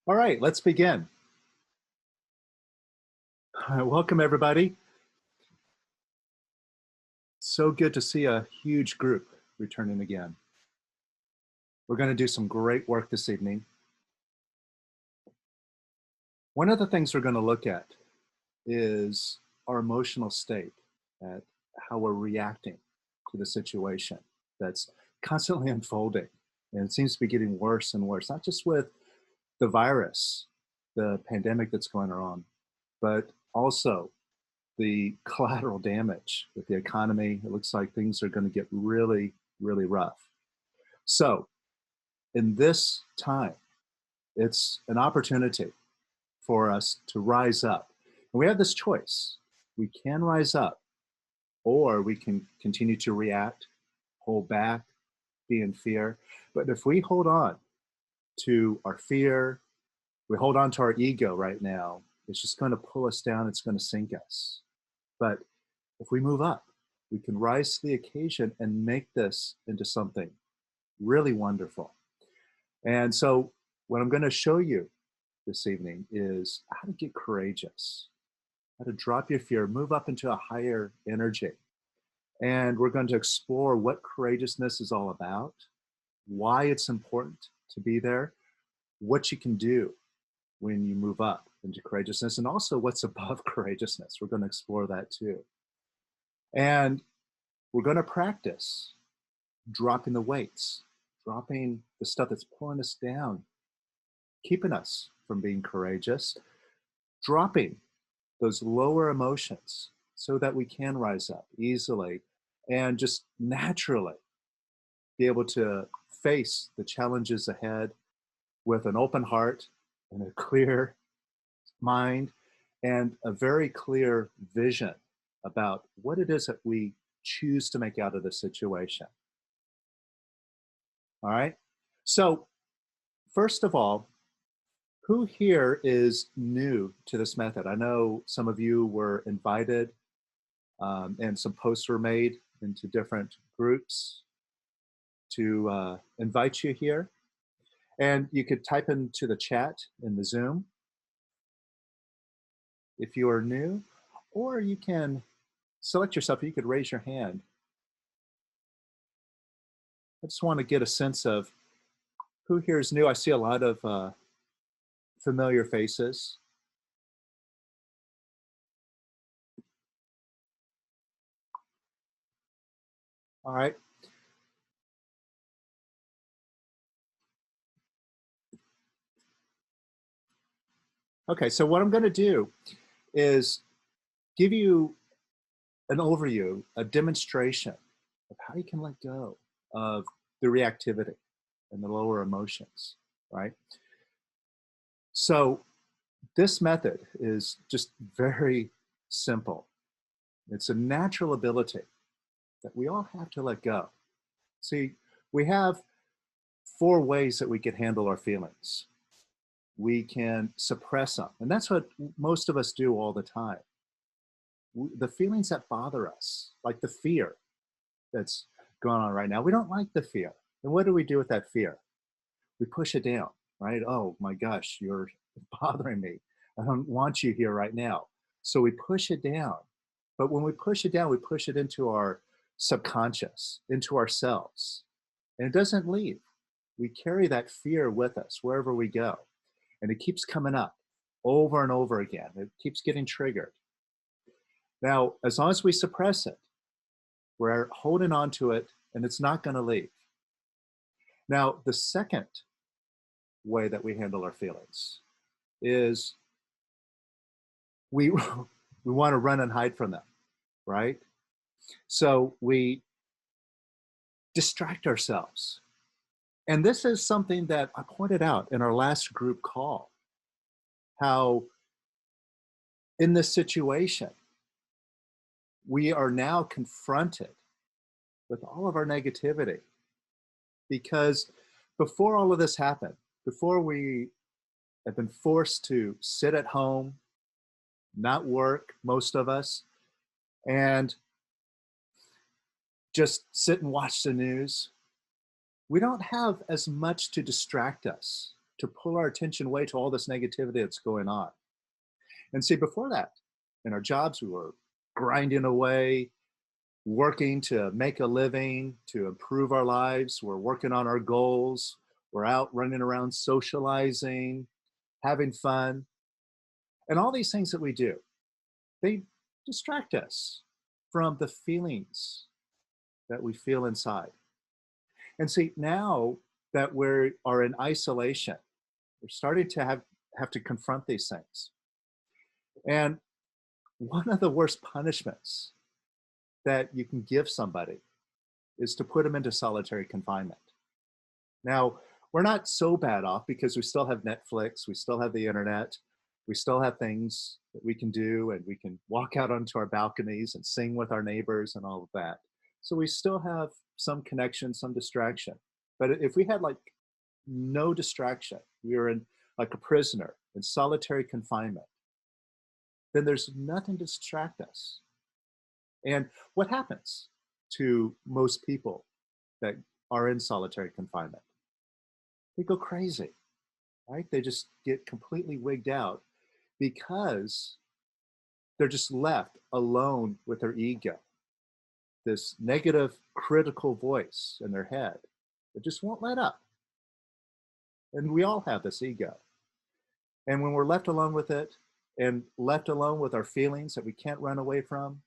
All right, let's begin. Welcome, everybody. So good to see a huge group returning again. We're going to do some great work this evening. One of the things we're going to look at is our emotional state, at how we're reacting to the situation that's constantly unfolding. And it seems to be getting worse and worse, not just with the virus, the pandemic that's going on, but also the collateral damage with the economy. It looks like things are going to get really, really rough. So, in this time, it's an opportunity for us to rise up. And we have this choice. We can rise up, or we can continue to react, hold back, be in fear. But if we hold on to our fear, we hold on to our ego right now, it's just going to pull us down, it's going to sink us. But if we move up, we can rise to the occasion and make this into something really wonderful. And so what I'm going to show you this evening is how to get courageous, how to drop your fear, move up into a higher energy. And we're going to explore what courageousness is all about, why it's important to be there, what you can do when you move up into courageousness, and also what's above courageousness. We're going to explore that too. And we're going to practice dropping the weights, dropping the stuff that's pulling us down, keeping us from being courageous, dropping those lower emotions so that we can rise up easily and just naturally be able to face the challenges ahead with an open heart and a clear mind and a very clear vision about what it is that we choose to make out of the situation. All right. So, first of all, who here is new to this method? I know some of you were invited and some posts were made into different groups to invite you here. And you could type into the chat in the Zoom if you are new, or you can select yourself. You could raise your hand. I just want to get a sense of who here is new. I see a lot of familiar faces. All right. Okay, so what I'm going to do is give you an overview, a demonstration of how you can let go of the reactivity and the lower emotions, right? So this method is just very simple. It's a natural ability that we all have to let go. See, we have four ways that we can handle our feelings. We can suppress them, and that's what most of us do all the time. The feelings that bother us, like the fear that's going on right now, we don't like the fear. And what do we do with that fear? We push it down, right? Oh my gosh, you're bothering me. I don't want you here right now. So we push it down. But when we push it down, we push it into our subconscious, into ourselves. And it doesn't leave. We carry that fear with us wherever we go. And it keeps coming up over and over again. It keeps getting triggered. Now, as long as we suppress it, we're holding on to it and it's not going to leave. Now, the second way that we handle our feelings is we we want to run and hide from them, right? So we distract ourselves. And this is something that I pointed out in our last group call, how in this situation, we are now confronted with all of our negativity. Because before all of this happened, before we have been forced to sit at home, not work, most of us, and just sit and watch the news, we don't have as much to distract us to pull our attention away to all this negativity that's going on. And see, before that, in our jobs, we were grinding away, working to make a living, to improve our lives. We're working on our goals. We're out running around socializing, having fun. And all these things that we do, they distract us from the feelings that we feel inside. And see, now that we are in isolation, we're starting to have to confront these things. And one of the worst punishments that you can give somebody is to put them into solitary confinement. Now, we're not so bad off because we still have Netflix, we still have the internet, we still have things that we can do, and we can walk out onto our balconies and sing with our neighbors and all of that. So we still have some connection, some distraction. But if we had like no distraction, we were in like a prisoner in solitary confinement, then there's nothing to distract us. And what happens to most people that are in solitary confinement? They go crazy, right? They just get completely wigged out because they're just left alone with their ego, this negative critical voice in their head that just won't let up. And we all have this ego. And when we're left alone with it and left alone with our feelings that we can't run away from,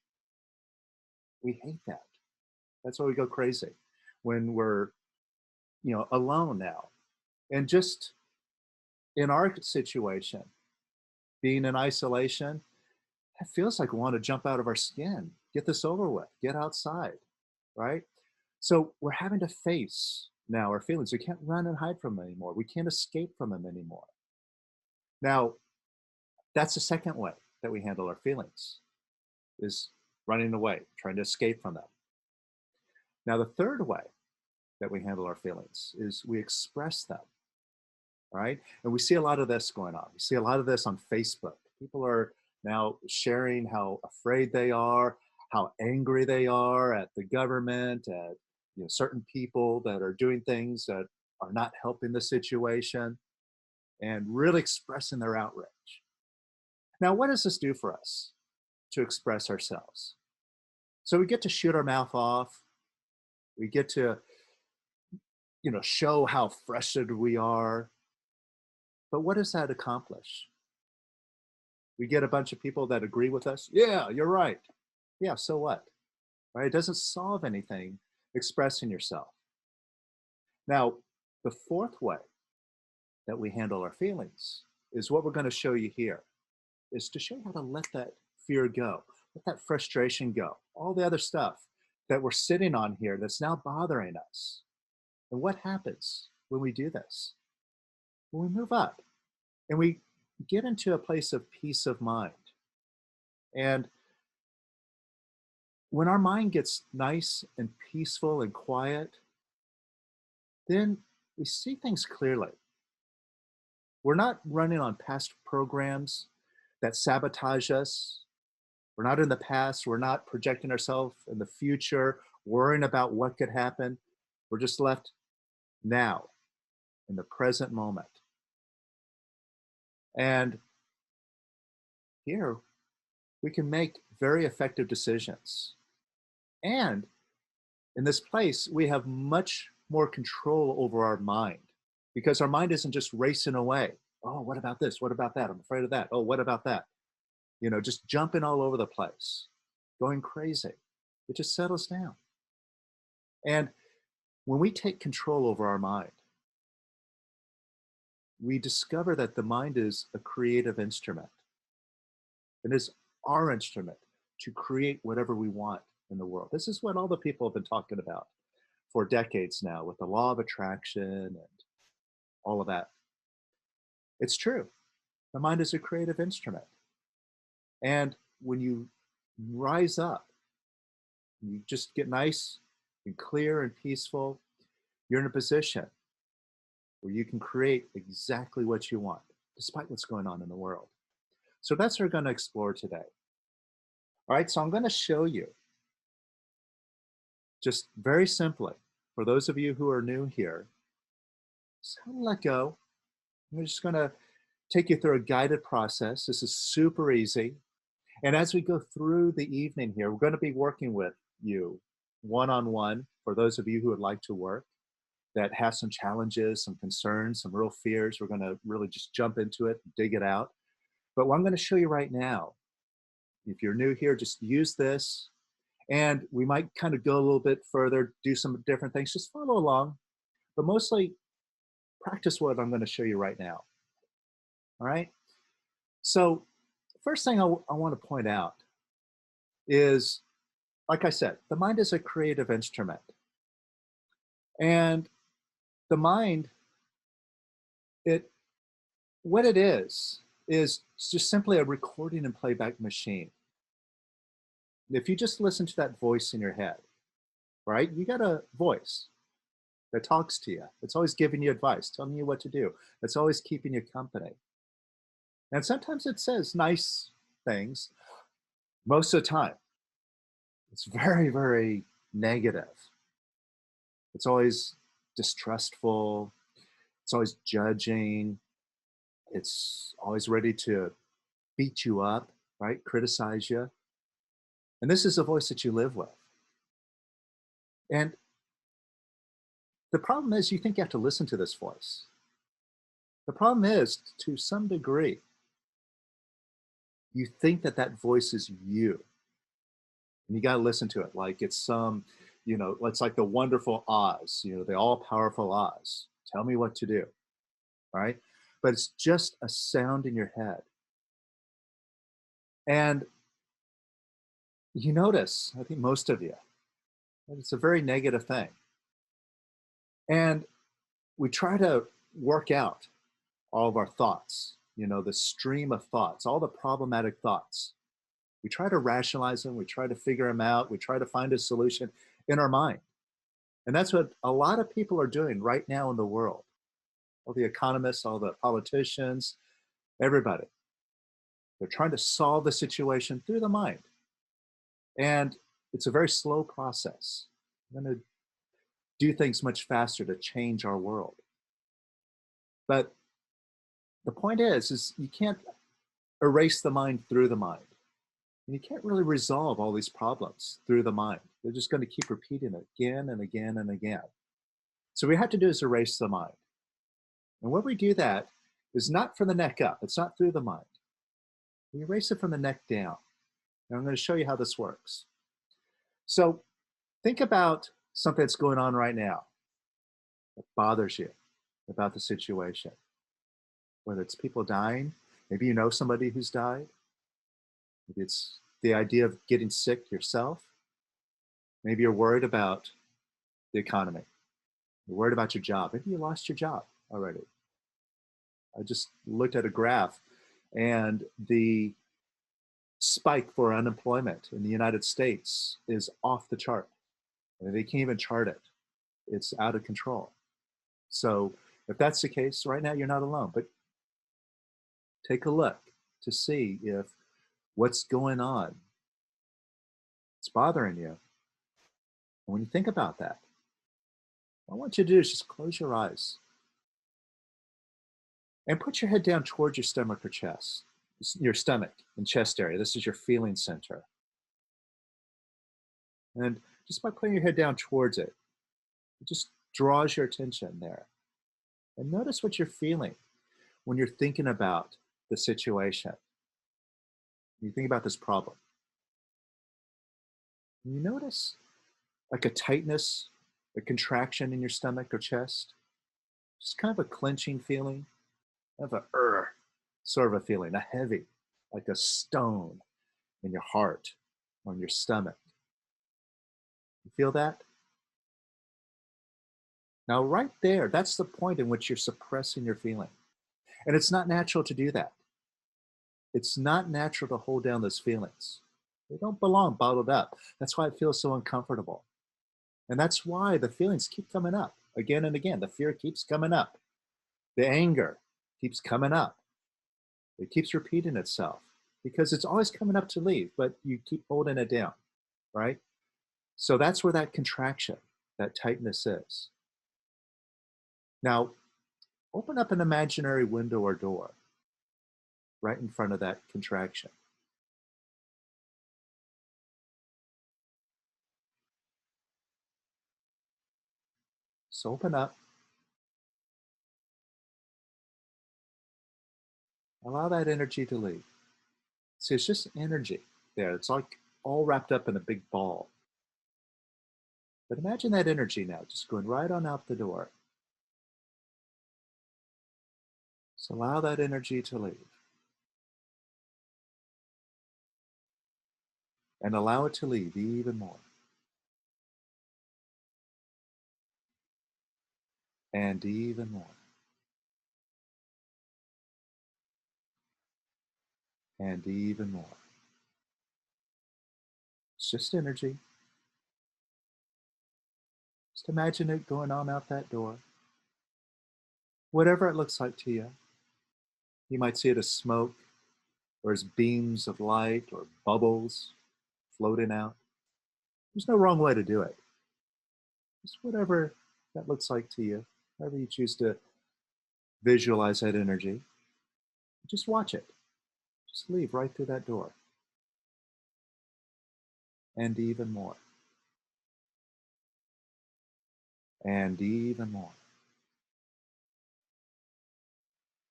we hate that. That's why we go crazy when we're, alone now. And just in our situation, being in isolation, it feels like we want to jump out of our skin, get this over with, get outside, right? So we're having to face now our feelings. We can't run and hide from them anymore. We can't escape from them anymore. Now, that's the second way that we handle our feelings, is running away, trying to escape from them. Now, the third way that we handle our feelings is we express them, right? And we see a lot of this going on. We see a lot of this on Facebook. People are now sharing how afraid they are, how angry they are at the government, at certain people that are doing things that are not helping the situation, and really expressing their outrage. Now, what does this do for us to express ourselves? So we get to shoot our mouth off. We get to, show how frustrated we are. But what does that accomplish? We get a bunch of people that agree with us. Yeah, you're right. Yeah, so what? Right? It doesn't solve anything expressing yourself. Now, the fourth way that we handle our feelings is what we're going to show you here, is to show you how to let that fear go, let that frustration go, all the other stuff that we're sitting on here that's now bothering us. And what happens when we do this? When we move up and we get into a place of peace of mind. And when our mind gets nice and peaceful and quiet, then we see things clearly. We're not running on past programs that sabotage us. We're not in the past. We're not projecting ourselves in the future, worrying about what could happen. We're just left now, in the present moment. And here, we can make very effective decisions. And in this place, we have much more control over our mind, because our mind isn't just racing away. Oh, what about this? What about that? I'm afraid of that. Oh, what about that? Just jumping all over the place, going crazy. It just settles down. And when we take control over our mind, we discover that the mind is a creative instrument. It is our instrument to create whatever we want in the world. This is what all the people have been talking about for decades now, with the law of attraction and all of that. It's true. The mind is a creative instrument. And when you rise up, you just get nice and clear and peaceful, you're in a position where you can create exactly what you want, despite what's going on in the world. So that's what we're going to explore today. All right, so I'm going to show you, just very simply, for those of you who are new here, just how to let go I'm just going to take you through a guided process. This is super easy. And as we go through the evening here, we're going to be working with you one on one for those of you who would like to work that have some challenges, some concerns, some real fears. We're going to really just jump into it, dig it out. But what I'm going to show you right now, if you're new here, just use this. And we might kind of go a little bit further, do some different things. Just follow along, but mostly practice what I'm going to show you right now. All right. So, first thing I want to point out is, like I said, the mind is a creative instrument. And the mind, it what it is just simply a recording and playback machine. If you just listen to that voice in your head, right? You got a voice that talks to you. It's always giving you advice, telling you what to do. It's always keeping you company. And sometimes it says nice things. Most of the time, it's very, very negative. It's always distrustful. It's always judging. It's always ready to beat you up, right? Criticize you. And this is a voice that you live with. And the problem is, you think you have to listen to this voice. The problem is, to some degree, you think that that voice is you. And you got to listen to it like it's some, it's like the wonderful Oz, the all powerful Oz. Tell me what to do. Right? But it's just a sound in your head. And you notice, I think most of you, that it's a very negative thing. And we try to work out all of our thoughts, the stream of thoughts, all the problematic thoughts. We try to rationalize them. We try to figure them out. We try to find a solution in our mind. And that's what a lot of people are doing right now in the world. All the economists, all the politicians, everybody. They're trying to solve the situation through the mind. And it's a very slow process. We're going to do things much faster to change our world. But the point is you can't erase the mind through the mind. And you can't really resolve all these problems through the mind. They're just going to keep repeating it again and again and again. So what we have to do is erase the mind. And when we do that is not from the neck up. It's not through the mind. We erase it from the neck down. And I'm going to show you how this works. So think about something that's going on right now that bothers you about the situation. Whether it's people dying, maybe you know somebody who's died. Maybe it's the idea of getting sick yourself. Maybe you're worried about the economy. You're worried about your job. Maybe you lost your job already. I just looked at a graph, and the spike for unemployment in the United States is off the chart. And they can't even chart it. It's out of control. So if that's the case, right now you're not alone. But take a look to see if what's going on, it's bothering you. And when you think about that, what I want you to do is just close your eyes and put your head down towards your stomach or chest, your stomach and chest area. This is your feeling center. And just by putting your head down towards it, it just draws your attention there. And notice what you're feeling when you're thinking about the situation. You think about this problem. And you notice like a tightness, a contraction in your stomach or chest, just kind of a clenching feeling, kind of a sort of a feeling, a heavy, like a stone in your heart or in your stomach. You feel that? Now, right there, that's the point in which you're suppressing your feeling. And it's not natural to do that. It's not natural to hold down those feelings. They don't belong bottled up. That's why it feels so uncomfortable. And that's why the feelings keep coming up again and again. The fear keeps coming up. The anger keeps coming up. It keeps repeating itself because it's always coming up to leave, but you keep holding it down, right? So that's where that contraction, that tightness is. Now, Open up an imaginary window or door right in front of that contraction. So open up, allow that energy to leave. See, it's just energy there. It's like all wrapped up in a big ball. But imagine that energy now just going right on out the door. So allow that energy to leave and allow it to leave even more and even more and even more. It's just energy. Just imagine it going on out that door. Whatever it looks like to you. You might see it as smoke or as beams of light or bubbles floating out. There's no wrong way to do it. Just whatever that looks like to you, however you choose to visualize that energy, just watch it. Just leave right through that door. And even more. And even more.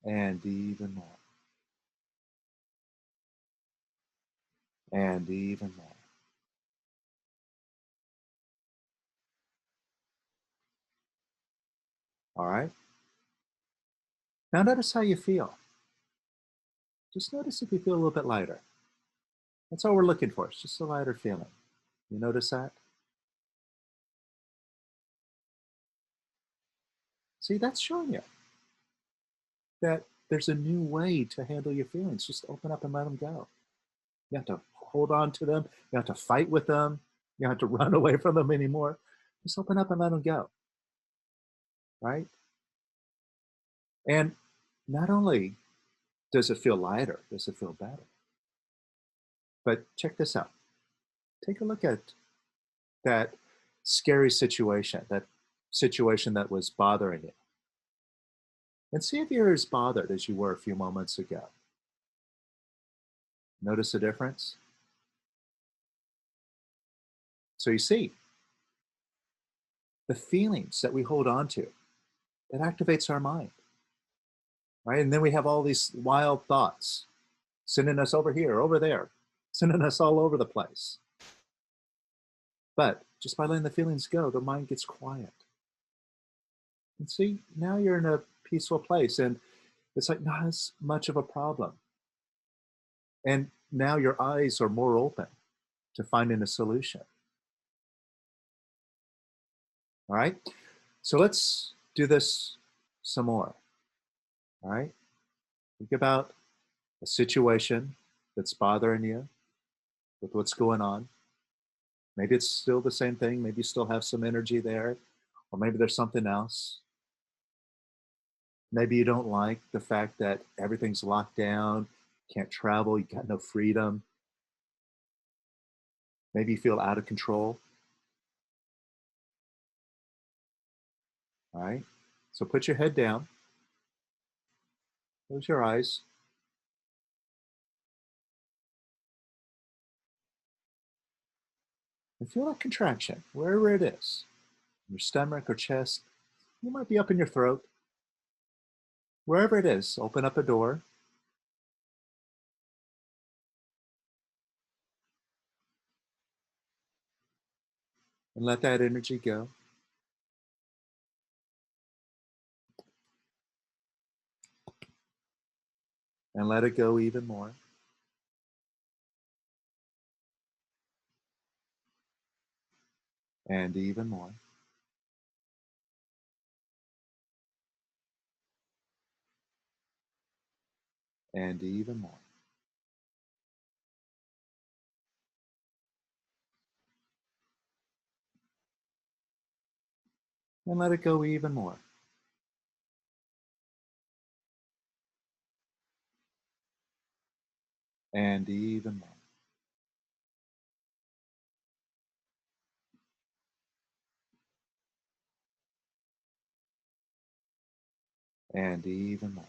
And even more. And even more. All right? Now notice how you feel. Just notice if you feel a little bit lighter. That's all we're looking for. It's just a lighter feeling. You notice that? See, that's showing you that there's a new way to handle your feelings. Just open up and let them go. You have to hold on to them. You have to fight with them. You don't have to run away from them anymore. Just open up and let them go, right? And not only does it feel lighter, does it feel better? But check this out. Take a look at that scary situation, that situation that was bothering you, and see if you're as bothered as you were a few moments ago. Notice the difference? So you see, the feelings that we hold on to, it activates our mind, right? And then we have all these wild thoughts sending us over here, over there, sending us all over the place. But just by letting the feelings go, the mind gets quiet. And see, now you're in a peaceful place and it's like not as much of a problem. And now your eyes are more open to finding a solution. All right. So let's do this some more. All right. Think about a situation that's bothering you with what's going on. Maybe it's still the same thing. Maybe you still have some energy there, or maybe there's something else. Maybe you don't like the fact that everything's locked down, can't travel, you got no freedom. Maybe you feel out of control. All right. So put your head down, close your eyes, and feel that contraction wherever it is, your stomach or chest. You might be up in your throat. Wherever it is, open up a door and let that energy go. And let it go even more. And even more. And even more. And let it go even more. And even more. and even more.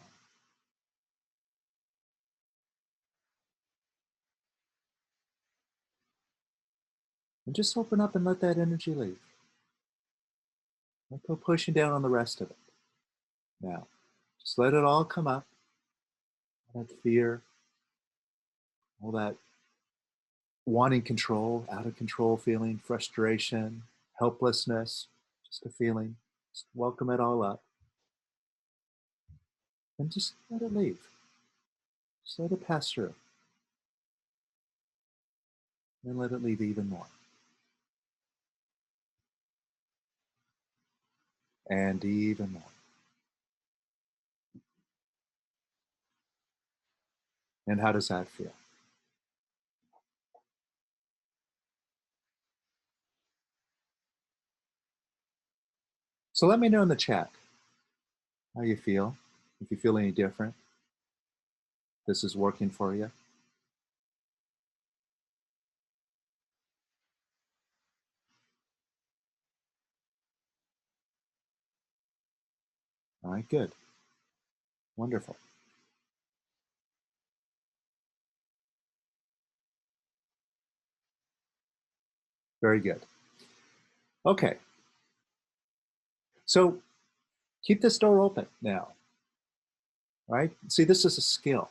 And just open up and let that energy leave. Don't go pushing down on the rest of it. Now, just let it all come up. That fear, all that wanting control, out of control feeling, frustration, helplessness, just a feeling. Just welcome it all up and just let it leave. Just let it pass through and let it leave even more. And even more. And how does that feel? So let me know in the chat how you feel, if you feel any different, this is working for you. All right, good. Wonderful. Very good. Okay. So keep this door open now, right? See, this is a skill.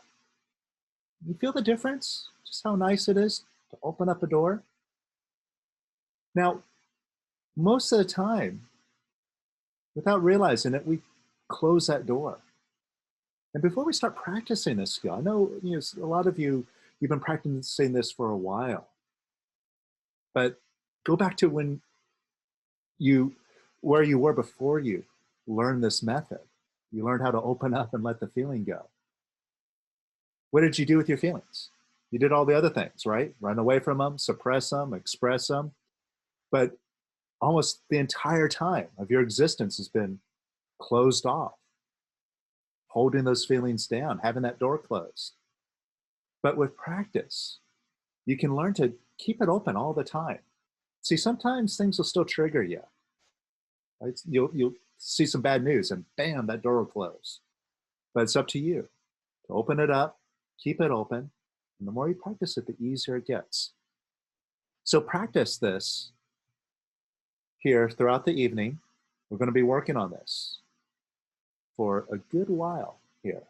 You feel the difference? Just how nice it is to open up a door? Now, most of the time, without realizing it, we close that door. And before we start practicing this skill, I know, a lot of you, you've been practicing this for a while, but go back to where you were before you learned this method. You learned how to open up and let the feeling go. What did you do with your feelings? You did all the other things, right? Run away from them, suppress them, express them. But almost the entire time of your existence has been closed off, holding those feelings down, having that door closed. But with practice, you can learn to keep it open all the time. See, sometimes things will still trigger you. Right? You'll see some bad news and bam, that door will close. But it's up to you to open it up, keep it open. And the more you practice it, the easier it gets. So practice this here throughout the evening. We're going to be working on this for a good while here.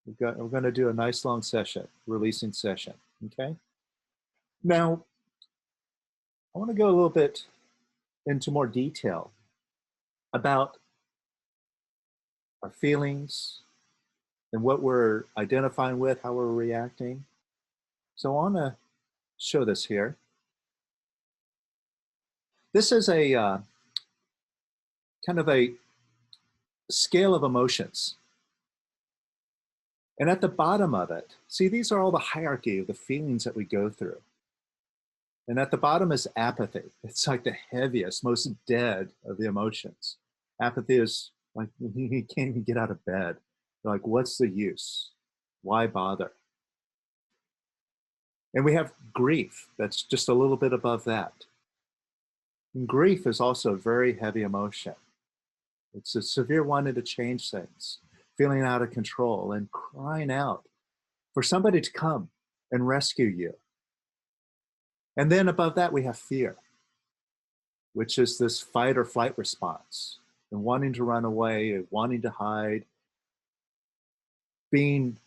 We're going to do a nice long session, releasing session. Okay. Now, I want to go a little bit into more detail about our feelings and what we're identifying with, how we're reacting. So I want to show this here. This is a kind of a scale of emotions. And at the bottom of it, see, these are all the hierarchy of the feelings that we go through. And at the bottom is apathy. It's like the heaviest, most dead of the emotions. Apathy is like you can't even get out of bed. You're like, what's the use? Why bother? And we have grief. That's just a little bit above that. And grief is also a very heavy emotion. It's a severe wanting to change things, feeling out of control and crying out for somebody to come and rescue you. And then above that, we have fear, which is this fight or flight response and wanting to run away, wanting to hide, being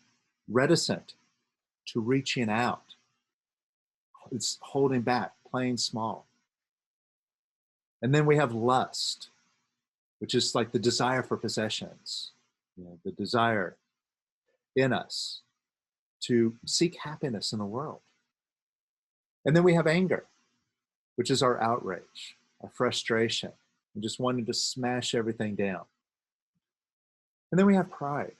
reticent to reaching out. It's holding back, playing small. And then we have lust, which is like the desire for possessions, the desire in us to seek happiness in the world. And then we have anger, which is our outrage, our frustration, and just wanting to smash everything down. And then we have pride.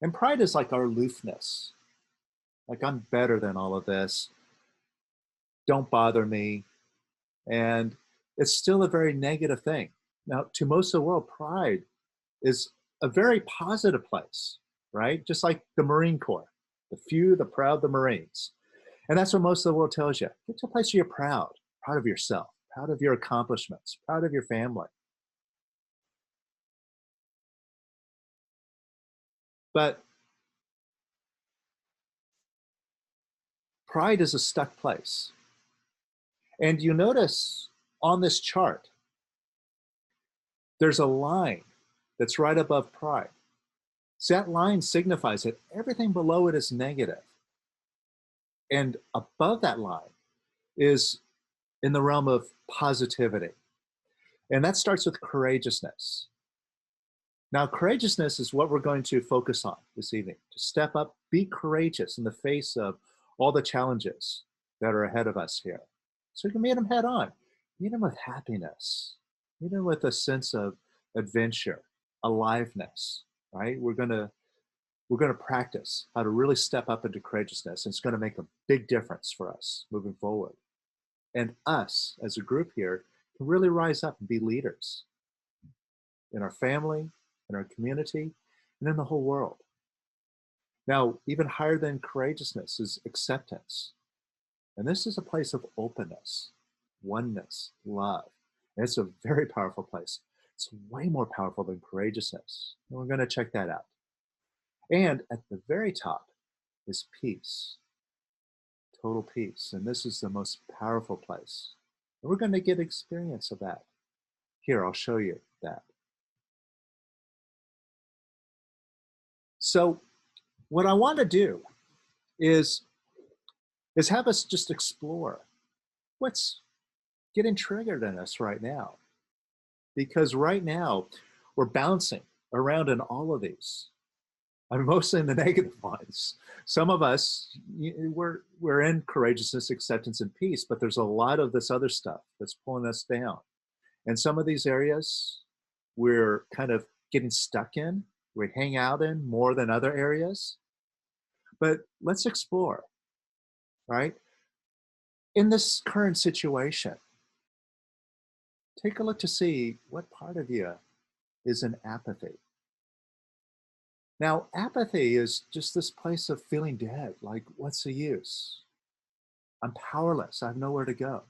And pride is like our aloofness. Like, I'm better than all of this. Don't bother me. And it's still a very negative thing. Now, to most of the world, pride is a very positive place, right? Just like the Marine Corps, the few, the proud, the Marines. And that's what most of the world tells you. Get to a place where you're proud of yourself, proud of your accomplishments, proud of your family. But pride is a stuck place. And you notice on this chart, there's a line that's right above pride. So that line signifies that everything below it is negative. And above that line is in the realm of positivity. And that starts with courageousness. Now, courageousness is what we're going to focus on this evening, to step up, be courageous in the face of all the challenges that are ahead of us here. So you can meet them head on, meet them with happiness, meet them with a sense of adventure, aliveness, right? We're going to practice how to really step up into courageousness, and it's going to make a big difference for us moving forward. And us as a group here can really rise up and be leaders in our family, in our community, and in the whole world. Now, even higher than courageousness is acceptance. And this is a place of openness, oneness, love. And it's a very powerful place. It's way more powerful than courageousness. And we're going to check that out. And at the very top is peace, total peace. And this is the most powerful place. And we're going to get experience of that. Here, I'll show you that. So what I want to do is have us just explore what's getting triggered in us right now. Because right now, we're bouncing around in all of these. I'm mostly in the negative ones. Some of us, we're in courageousness, acceptance, and peace, but there's a lot of this other stuff that's pulling us down. And some of these areas we're kind of getting stuck in, we hang out in more than other areas. But let's explore, right? In this current situation, take a look to see what part of you is in apathy. Now, apathy is just this place of feeling dead, like, what's the use? I'm powerless. I have nowhere to go,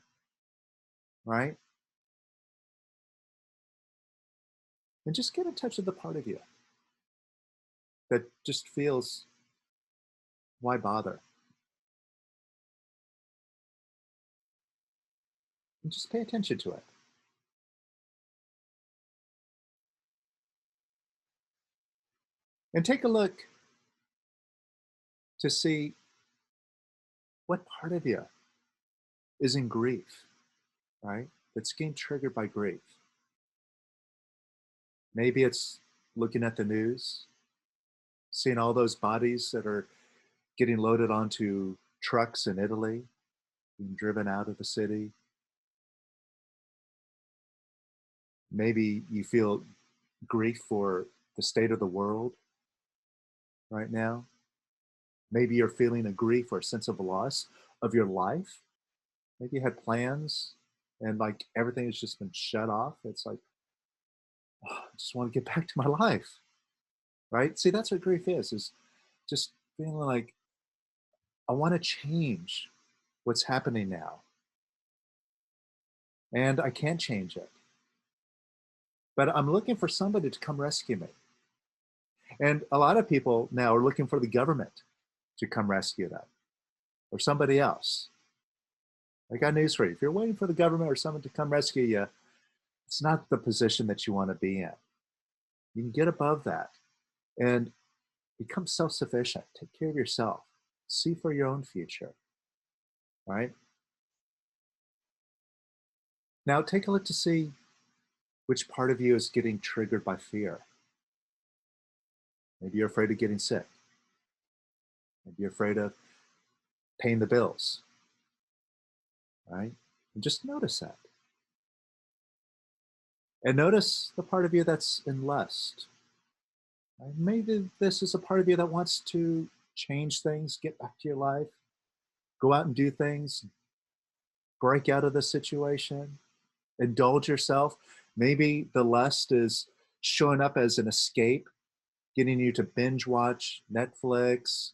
right? And just get in touch with the part of you that just feels, why bother? And just pay attention to it. And take a look to see what part of you is in grief, right? That's getting triggered by grief. Maybe it's looking at the news, seeing all those bodies that are getting loaded onto trucks in Italy, being driven out of the city. Maybe you feel grief for the state of the world right now. Maybe you're feeling a grief or a sense of loss of your life. Maybe you had plans and like everything has just been shut off. It's like, oh, I just want to get back to my life, right? See, that's what grief is just feeling like, I want to change what's happening now. And I can't change it. But I'm looking for somebody to come rescue me. And a lot of people now are looking for the government to come rescue them or somebody else. I got news for you. If you're waiting for the government or someone to come rescue you, it's not the position that you want to be in. You can get above that and become self-sufficient. Take care of yourself. See for your own future, right? Now take a look to see which part of you is getting triggered by fear. Maybe you're afraid of getting sick. Maybe you're afraid of paying the bills, right? And just notice that. And notice the part of you that's in lust. Right? Maybe this is a part of you that wants to change things, get back to your life, go out and do things, break out of the situation, indulge yourself. Maybe the lust is showing up as an escape, getting you to binge watch Netflix,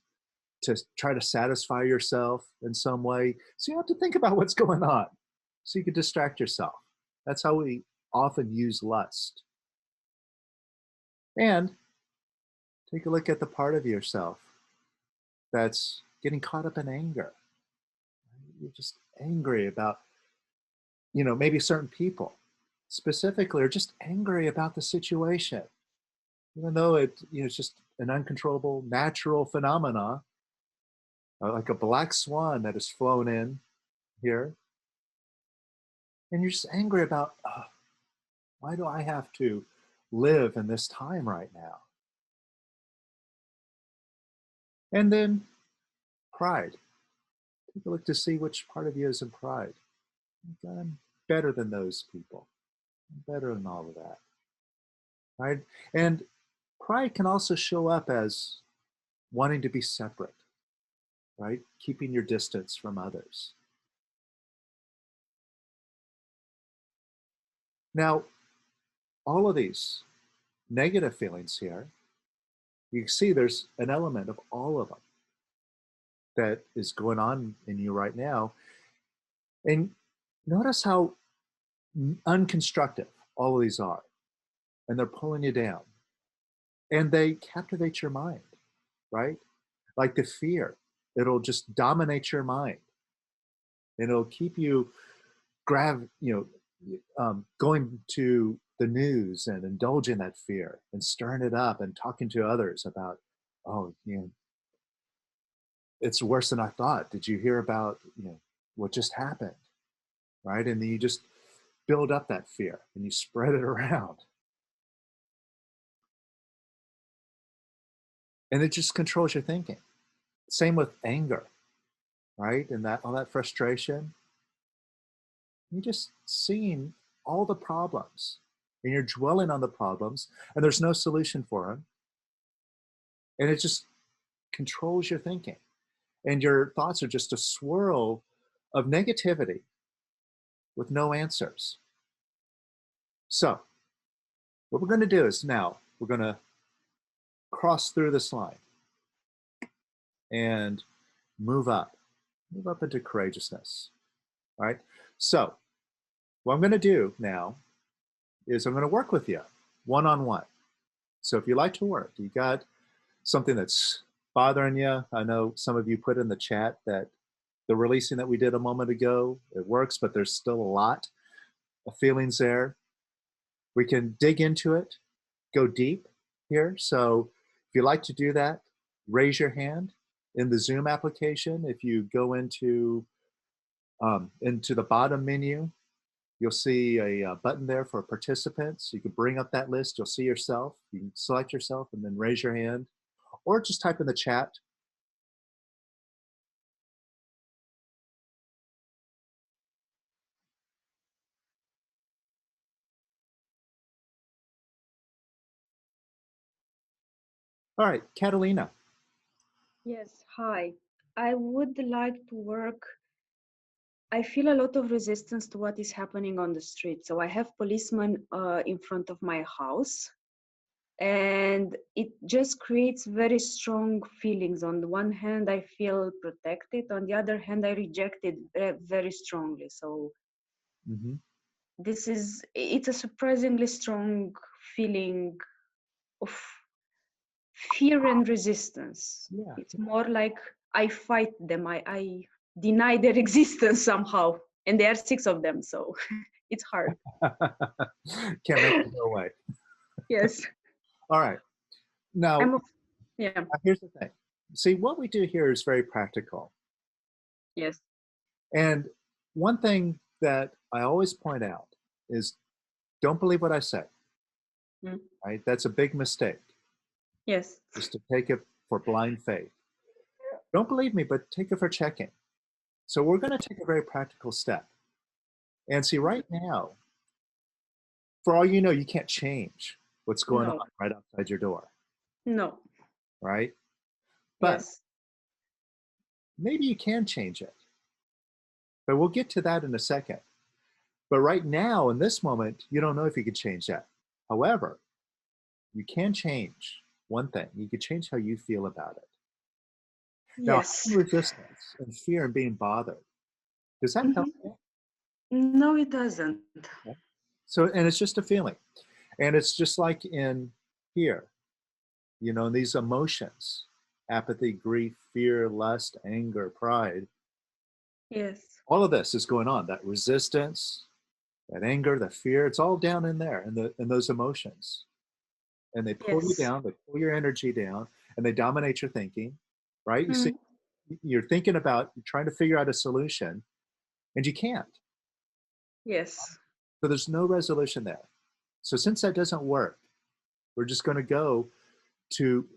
to try to satisfy yourself in some way. So you have to think about what's going on so you can distract yourself. That's how we often use lust. And Take a look at the part of yourself that's getting caught up in anger. You're just angry about, maybe certain people specifically, or just angry about the situation. Even though it's just an uncontrollable natural phenomena, like a black swan that has flown in here. And you're just angry about, oh, why do I have to live in this time right now? And then pride. Take a look to see which part of you is in pride. I'm better than those people. I'm better than all of that. Right? And pride can also show up as wanting to be separate, right? Keeping your distance from others. Now, all of these negative feelings here, you see there's an element of all of them that is going on in you right now. And notice how unconstructive all of these are. And they're pulling you down. And they captivate your mind, right? Like the fear, it'll just dominate your mind. And it'll keep you going to the news and indulging that fear and stirring it up and talking to others about, oh, it's worse than I thought. Did you hear about, what just happened? Right? And then you just build up that fear and you spread it around. And it just controls your thinking. Same with anger, right? And that all that frustration. You're just seeing all the problems and you're dwelling on the problems and there's no solution for them. And it just controls your thinking. And your thoughts are just a swirl of negativity with no answers. So what we're going to do is now we're going to cross through this line and move up into courageousness. All right. So what I'm going to do now is I'm going to work with you one-on-one. So if you like to work, you got something that's bothering you. I know some of you put in the chat that the releasing that we did a moment ago, it works, but there's still a lot of feelings there. We can dig into it, go deep here. So if you'd like to do that, raise your hand in the Zoom application. If you go into the bottom menu, you'll see a button there for participants. You can bring up that list. You'll see yourself. You can select yourself and then raise your hand, or just type in the chat. All right, Katharina. Yes, hi. I would like to work. I feel a lot of resistance to what is happening on the street. So I have policemen in front of my house, and it just creates very strong feelings. On the one hand, I feel protected. On the other hand, I reject it very strongly. So Mm-hmm. it's a surprisingly strong feeling of fear and resistance. Yeah. It's more like I fight them. I deny their existence somehow. And there are 6 of them, so it's hard. Can't make it go away. Yes. All right. Now, Yeah. here's the thing. See, what we do here is very practical. Yes. And one thing that I always point out is don't believe what I say. Mm. Right? That's a big mistake. Yes. Just to take it for blind faith. Don't believe me, but take it for checking. So we're going to take a very practical step. And see, right now, for all you know, you can't change what's going on right outside your door. No. Right? But Yes. maybe you can change it. But we'll get to that in a second. But right now, in this moment, you don't know if you can change that. However, you can change one thing. You can change how you feel about it. Now, Yes. resistance and fear and being bothered, does that help you? No, it doesn't. So, and it's just a feeling. And it's just like in here. And these emotions, apathy, grief, fear, lust, anger, pride, Yes. all of this is going on. That resistance, that anger, the fear, it's all down in there in those emotions. And they pull you Yes. down, they pull your energy down, and they dominate your thinking, right? You see, Mm. you're thinking about, you're trying to figure out a solution, and you can't. Yes. So there's no resolution there. So since that doesn't work, we're just going to go to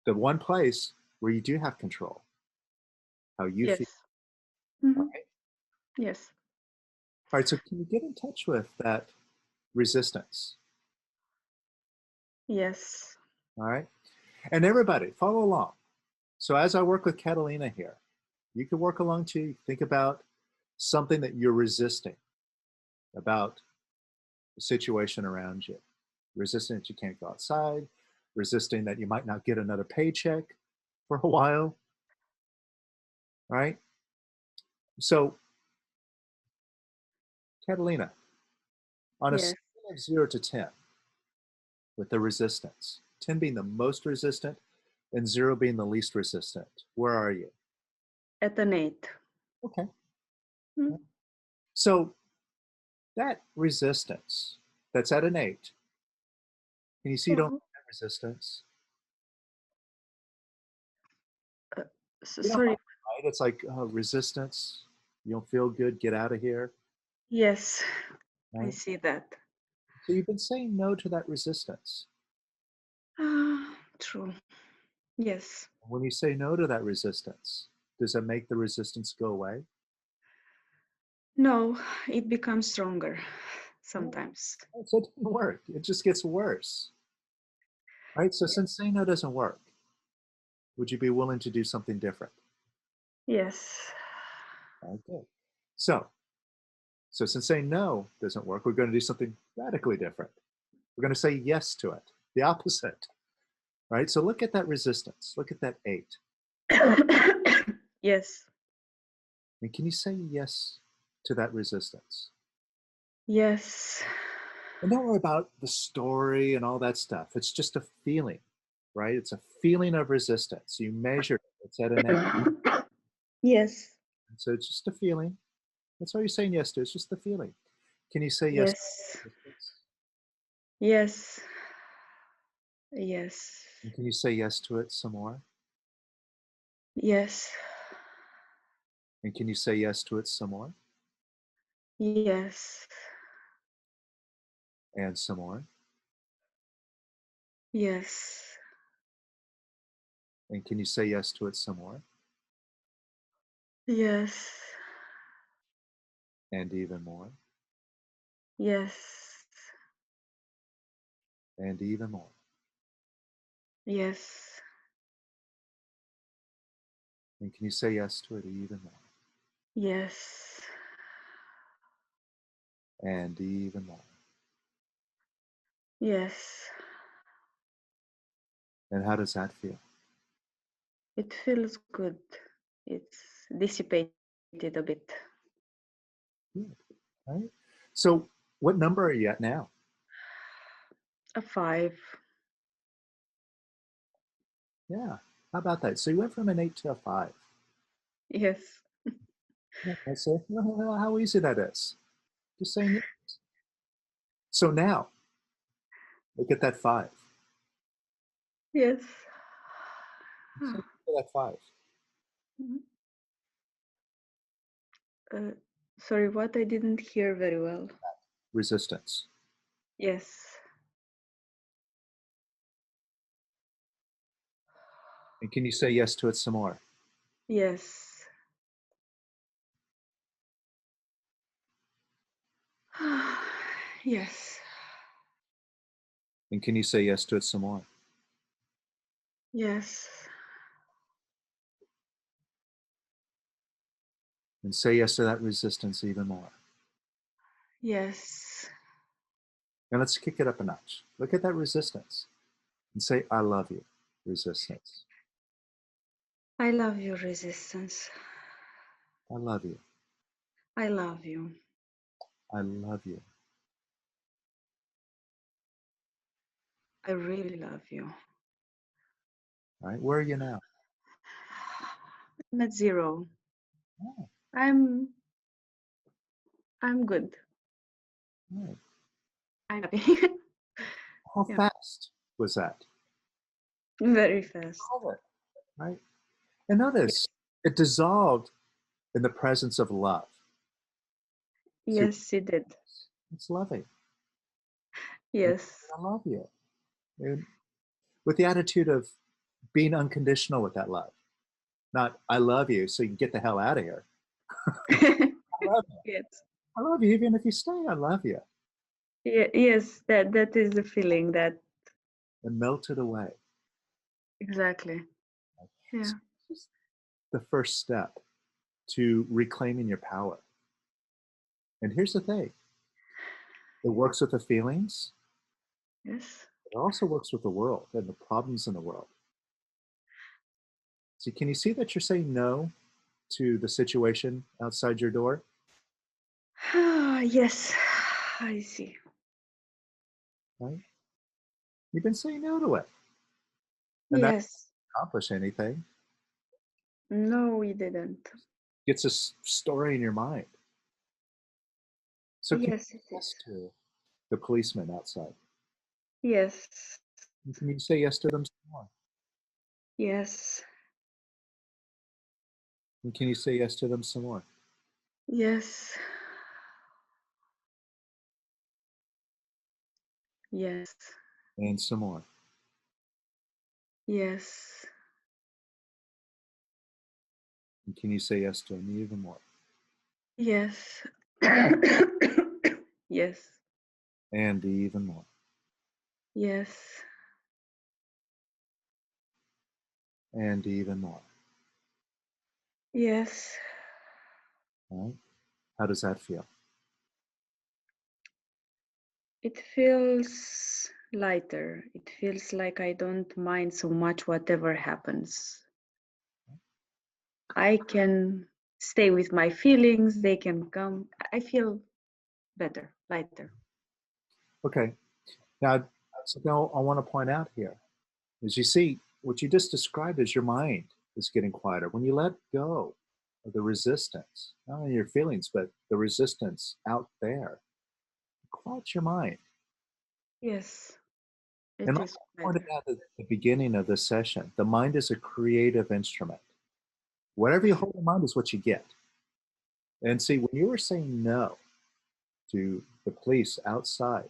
the one place where you do have control, how you Yes. feel. All Hmm. right. Yes. All right. So can you get in touch with that resistance? Yes. All right. And everybody, follow along. So as I work with Catalina here, you can work along too. Think about something that you're resisting about the situation around you. Resisting that you can't go outside, resisting that you might not get another paycheck for a while, right? So, Catalina, on a Yes. scale of 0 to 10, with the resistance, 10 being the most resistant and 0 being the least resistant, where are you? At an 8. Okay. Mm. So, that resistance that's at an 8, can you see you don't Oh, have resistance? uh, You don't have sorry. it, right? It's like resistance. You don't feel good, get out of here, Yes, I right? see that. So you've been saying no to that resistance. True. Yes. When you say no to that resistance, does that make the resistance go away? No, it becomes stronger No, sometimes. so it doesn't work. It just gets worse, right? So Yes. since saying no doesn't work, would you be willing to do something different? Yes. Okay. So, so since saying no doesn't work, we're going to do something radically different. We're going to say yes to it, the opposite, right? So look at that resistance. Look at that 8. Yes. And can you say yes to that resistance? Yes. And don't worry about the story and all that stuff. It's just a feeling, right? It's a feeling of resistance. You measure it. It's at an 8. Yes. So it's just a feeling. That's all you're saying yes to. It's just the feeling. Can you say yes to Yes. resistance? Yes. Yes. And can you say yes to it some more? Yes. And can you say yes to it some more? Yes. And some more? Yes. And can you say yes to it some more? Yes. And even more? Yes. And even more? Yes. And can you say yes to it even more? Yes. And even more? Yes. And how does that feel? It feels good. It's dissipated a bit. Good, right? So what number are you at now? A 5. Yeah. How about that? So you went from an 8 to a 5. Yes. Yeah, that's it. How easy that is. Just saying yes. So now, look at that 5. Yes. Say to that 5. Mhm. Sorry, what? I didn't hear very well. Resistance. Yes. And can you say yes to it some more? Yes. Yes. And can you say yes to it some more? Yes. And say yes to that resistance even more. Yes. And let's kick it up a notch. Look at that resistance and say, I love you, resistance. I love you, resistance. I love you. I love you. I love you. I really love you. right? Where are you now? I'm at 0. Oh, I'm I'm good. right. I'm happy. How Yeah, fast was that? very fast. All of it, right? And Yeah. notice it dissolved in the presence of love. So Yes, it did. it's loving. Yes. I love you. And with the attitude of being unconditional with that love, not I love you, so you can get the hell out of here. I love you. Yes. I love you. Even if you stay, I love you. Yeah, yes, that is the feeling that And melted away. exactly. Yeah. So this is the first step to reclaiming your power. And here's the thing, it works with the feelings, Yes. it also works with the world and the problems in the world. So can you see that you're saying no to the situation outside your door? Yes, I see. Right? You've been saying no to it. And that Yes. doesn't accomplish anything. No, we didn't. It's a story in your mind. So can you Yes, say it yes is. to the policeman outside? Yes. And can you say yes to them some more? Yes. And can you say yes to them some more? Yes. Yes. And some more. Yes. And can you say yes to them even more? Yes. Yes. And even more. Yes. And even more. Yes. All right? How does that feel? It feels lighter. It feels like I don't mind so much whatever happens. I can stay with my feelings, they can come. I feel better, lighter. Okay. Now, something I want to point out here is you see, what you just described is your mind is getting quieter. When you let go of the resistance, not only your feelings, but the resistance out there, quiet your mind. Yes, And it like is I pointed better. out at the beginning of this session, the mind is a creative instrument. Whatever you hold in mind is what you get. And see, when you were saying no to the police outside,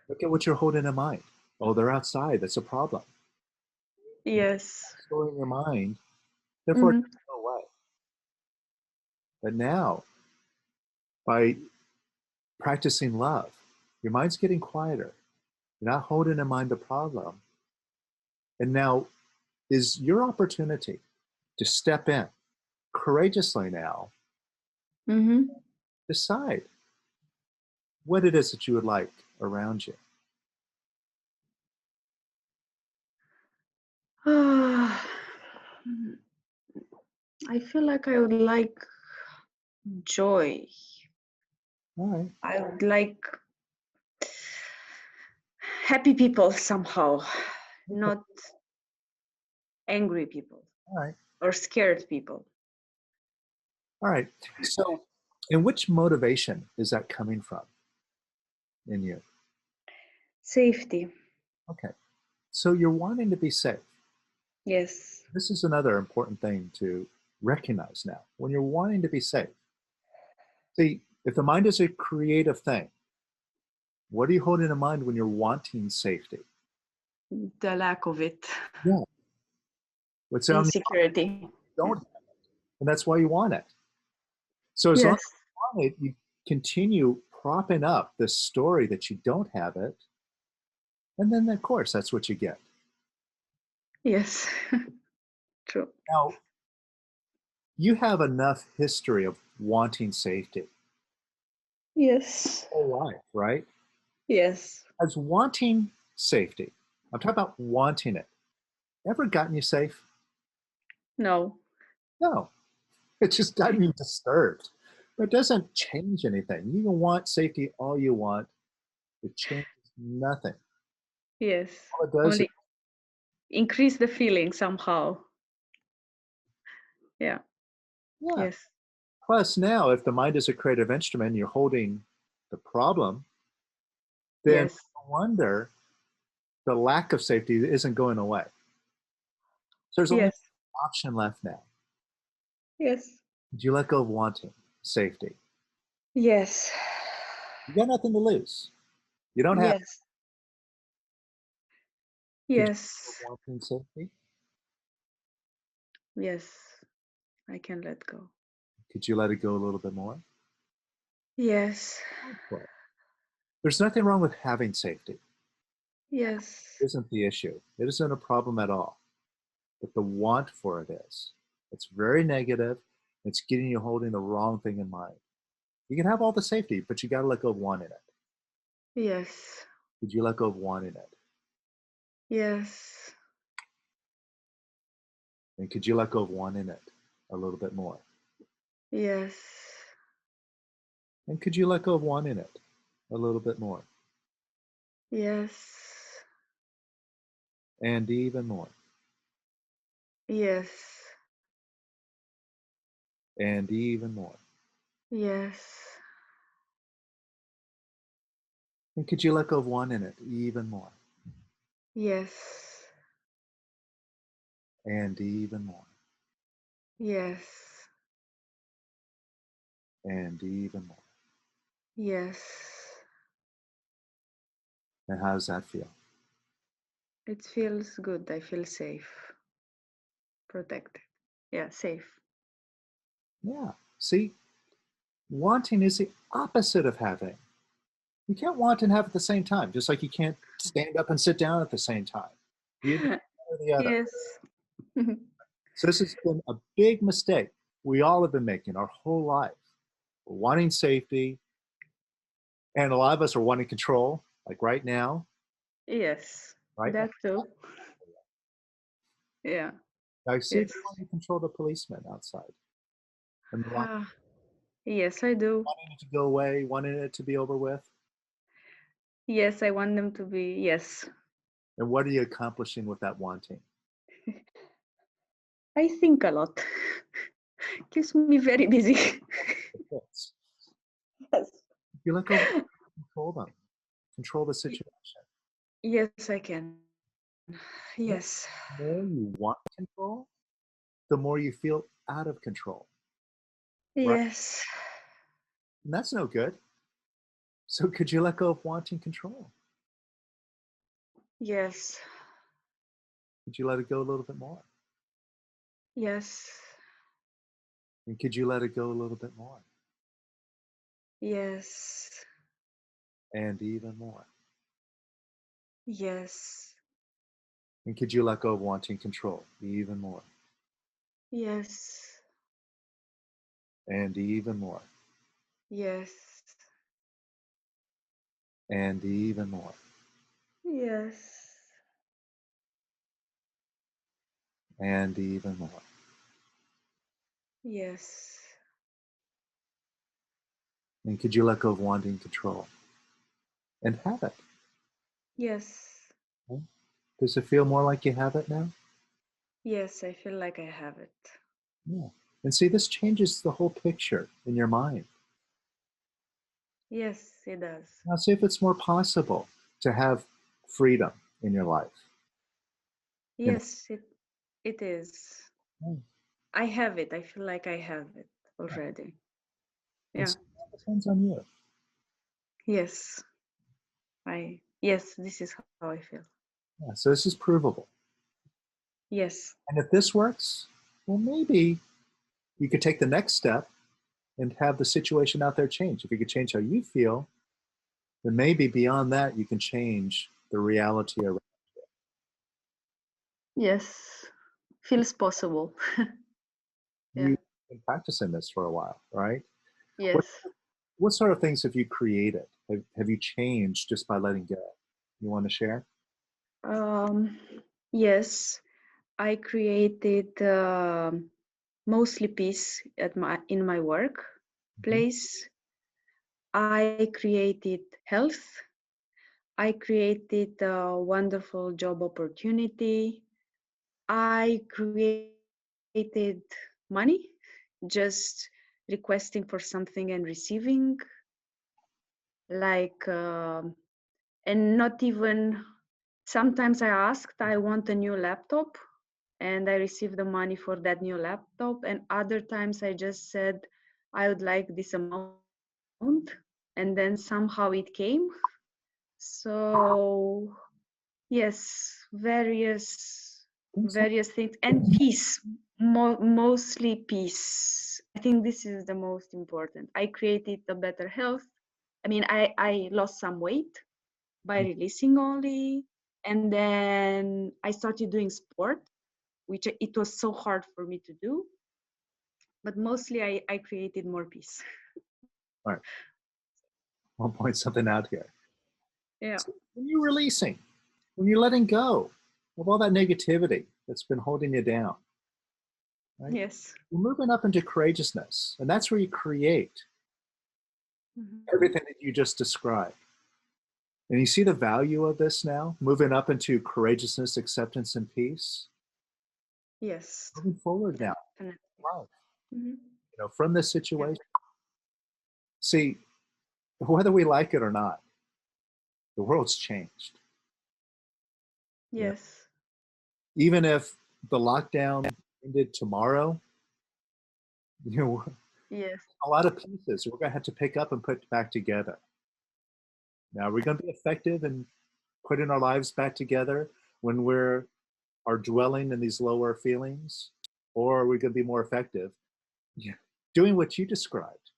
look at what you're holding in mind. Oh, they're outside. That's a problem. Yes. Storing your mind, therefore, it Hmm. doesn't go away. But now, by practicing love, your mind's getting quieter. You're not holding in mind the problem. And now is your opportunity to step in courageously now, Hmm. decide what it is that you would like around you. I feel like I would like joy. All right. I would like happy people somehow, Okay. not angry people All right. or scared people. All right. So, and which motivation is that coming from in you? Safety. Okay. So you're wanting to be safe. Yes. This is another important thing to recognize now. When you're wanting to be safe, see, if the mind is a creative thing, what are you holding in mind when you're wanting safety? The lack of it. Yeah. What's on the Insecurity. don't Yeah. have it. And that's why you want it. So as long Yes. as you want it, you continue propping up this story that you don't have it. And then, of course, that's what you get. Yes. True. Now, you have enough history of wanting safety Yes. whole life, right? Yes. As wanting safety, I'm talking about wanting it. Ever gotten you safe? No. No. It's just gotten you disturbed. But it doesn't change anything. You can want safety all you want. It changes nothing. Yes. All it does is Only. increase the feeling somehow. Yeah. Yeah. Yes. Plus, now, if the mind is a creative instrument, you're holding the problem, then Yes. no wonder the lack of safety isn't going away. So there's only Yes. one option left now. Yes. Do you let go of wanting safety? Yes. You got nothing to lose. You don't have. Yes. Could you let go of Yes. wanting safety? Yes. I can let go. Could you let it go a little bit more? Yes. Okay. There's nothing wrong with having safety. Yes. It isn't the issue. It isn't a problem at all. But the want for it is. It's very negative. It's getting you holding the wrong thing in mind. You can have all the safety, but you got to let go of wanting it. Yes. Could you let go of wanting it? Yes. And could you let go of wanting it a little bit more? Yes. And could you let go of wanting it a little bit more? Yes. And even more. Yes. And even more. Yes. And could you let go of wanting it even more? Yes. And even more. Yes. And even more. Yes. And how does that feel? It feels good. I feel safe, protected. Yeah, safe. Yeah. See, wanting is the opposite of having. You can't want and have at the same time, just like you can't stand up and sit down at the same time. You do one or the other. Yes. So this has been a big mistake we all have been making our whole life. We're wanting safety, and a lot of us are wanting control, like right now. Yes, Right now. that too. Yeah. I see if Yes. you want to control the policeman outside. And Ah, yes, I do. wanting it to go away, wanting it to be over with. Yes, I want them to be. Yes. And what are you accomplishing with that wanting? I think a lot. Keeps me very busy. Yes. Yes. You let go, control them, control the situation. Yes, I can. Yes. The more you want control, the more you feel out of control, right? Yes. And that's no good. So could you let go of wanting control? Yes. Could you let it go a little bit more? Yes. And could you let it go a little bit more? Yes. And even more. Yes. And could you let go of wanting control even more? Yes. And even more. Yes. And even more. Yes. And even more. Yes. And could you let go of wanting control and have it? Yes. Okay? Does it feel more like you have it now? Yes, I feel like I have it. Yeah. And see, this changes the whole picture in your mind. Yes, it does. Now, see if it's more possible to have freedom in your life. Yes, it is. Yeah. I have it. I feel like I have it already. And Yeah. so that depends on you. Yes. Yes, this is how I feel. Yeah, so this is provable. Yes. And if this works, well, maybe you could take the next step and have the situation out there change. If you could change how you feel, then maybe beyond that, you can change the reality around. Yes. Feels possible. Yeah. You've been practicing this for a while, right? What, Yes. what sort of things have you created? Have you changed just by letting go? You want to share? Um, yes, I created mostly peace at in my work Mhm. place. I created health. I created a wonderful job opportunity. I created money, just requesting for something and receiving, like, and not even, sometimes I asked, I want a new laptop, and I received the money for that new laptop. And other times I just said, I would like this amount, and then somehow it came. So yes, various things, and peace, mostly peace. I think this is the most important. I created a better health. I mean, I lost some weight by releasing only, and then I started doing sport, which it was so hard for me to do, but mostly I created more peace. All right, I'll point something out here. Yeah. So when you're releasing, when you're letting go of all that negativity that's been holding you down, right? Yes. You're moving up into courageousness, and that's where you create everything that you just described. And you see the value of this now, moving up into courageousness, acceptance, and peace. Yes. Moving forward now, Definitely. life, Mm-hmm. from this situation. See, whether we like it or not, the world's changed. Yes. Even if the lockdown ended tomorrow, you know, Yes. a lot of pieces we're going to have to pick up and put back together. Now, we're going to be effective in putting our lives back together when are dwelling in these lower feelings, or are we going to be more effective doing what you described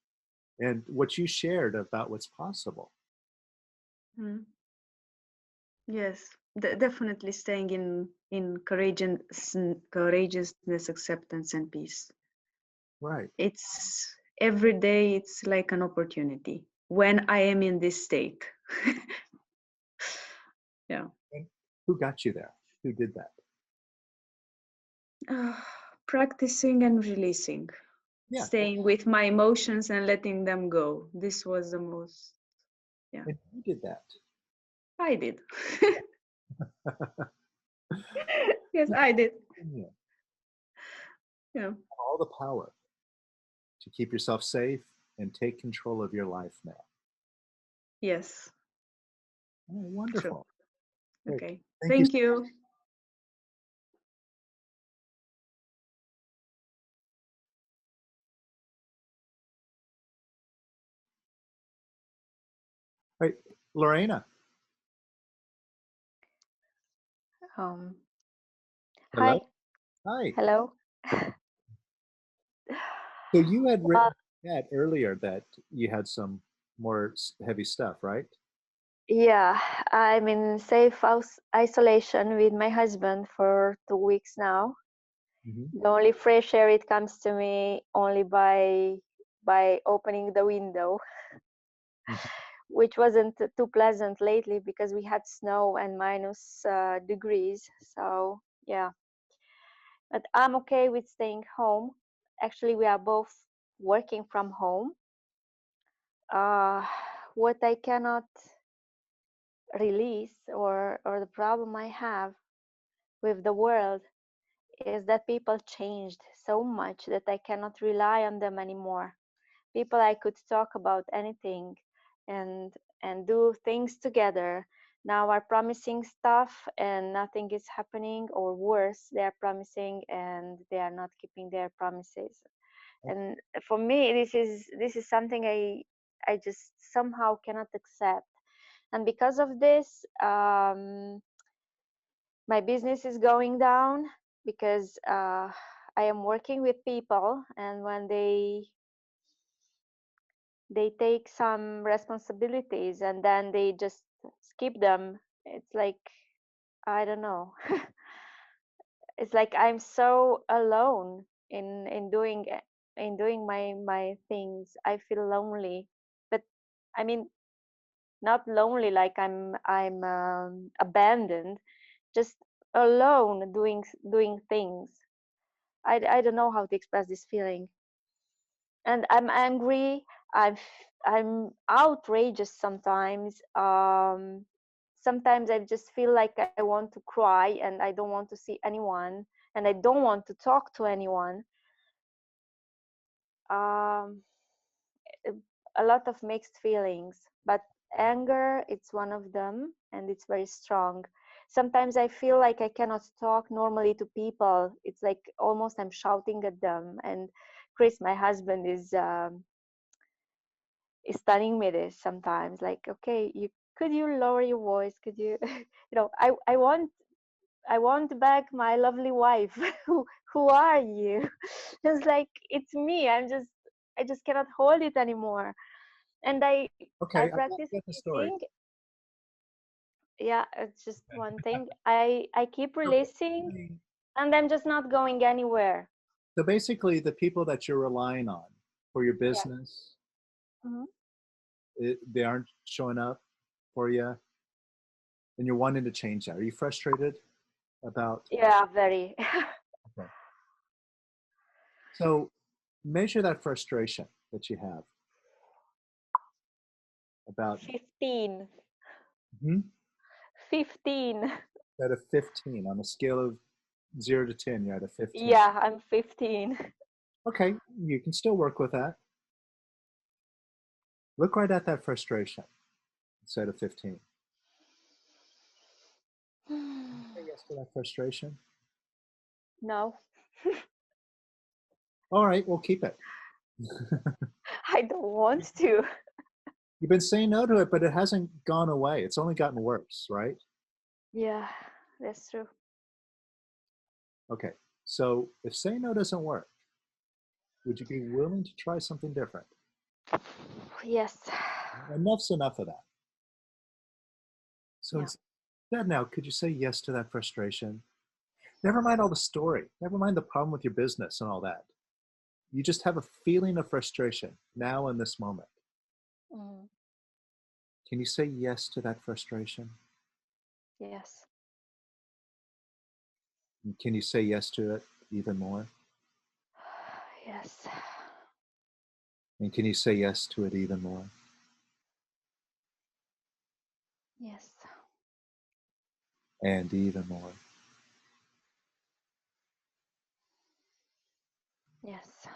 and what you shared about what's possible? Mm. Yes. Definitely staying in courageousness, acceptance, and peace. Right. It's every day. It's like an opportunity when I am in this state. Yeah. And who got you there? Who did that? Practicing and releasing, Yeah. staying with my emotions and letting them go. This was the most, yeah, And who did that? I did. Yes, I did. You Yeah. all the power to keep yourself safe and take control of your life now. Yes. Oh, True. wonderful. Great. Okay. Thank you. Thank you. Right. Lorena. Um, Hello. Hi, Hi. hello. So you had Well, written that earlier that you had some more heavy stuff, right? yeah, I'm in safe house isolation with my husband for 2 weeks now. Hmm. The only fresh air it comes to me only by opening the window, which wasn't too pleasant lately because we had snow and minus degrees. So yeah, but I'm okay with staying home. Actually, we are both working from home. Uh, what I cannot release or the problem I have with the world is that people changed so much that I cannot rely on them anymore. People I could talk about anything and do things together now are promising stuff and nothing is happening, or worse, they are promising and they are not keeping their promises. And for me, this is something I just somehow cannot accept. And because of this, my business is going down because I am working with people, and when they take some responsibilities and then they just skip them, it's like, I don't know. It's like I'm so alone in doing my things. I feel lonely, but I mean, not lonely like I'm abandoned, just alone doing things. I don't know how to express this feeling, and I'm angry. I'm outrageous sometimes. Sometimes I just feel like I want to cry and I don't want to see anyone, and I don't want to talk to anyone. Um, a lot of mixed feelings, but anger, it's one of them, and it's very strong. Sometimes I feel like I cannot talk normally to people. It's like almost I'm shouting at them. And Kris, my husband, is telling me this sometimes, like, okay, could you lower your voice? Could you, I want back my lovely wife. Who are you? It's like, it's me. I just cannot hold it anymore. And I Okay, I practice get the story. breathing. Yeah, it's just one thing. I keep So releasing, basically, and I'm just not going anywhere. so basically, the people that you're relying on for your Yes. business, Hmm. they aren't showing up for you, and you're wanting to change that. Are you frustrated about? Yeah, very. Okay. So measure that frustration that you have about 15. mhm, 15. at a 15 on a scale of 0 to 10. You're at a 15. Yeah, I'm 15. Okay, you can still work with that. Look right at that frustration instead of 15. Say yes to that frustration. No, All right, we'll keep it. I don't want to. You've been saying no to it, but it hasn't gone away. It's only gotten worse, right? Yeah, that's true. Okay, so if saying no doesn't work, would you be willing to try something different? Yes. Enough's enough of that. So Yeah. instead now, could you say yes to that frustration? Never mind all the story. Never mind the problem with your business and all that. You just have a feeling of frustration now in this moment. Mm, Can you say yes to that frustration? yes. And can you say yes to it even more? Yes. And can you say yes to it even more? Yes. And even more? Yes.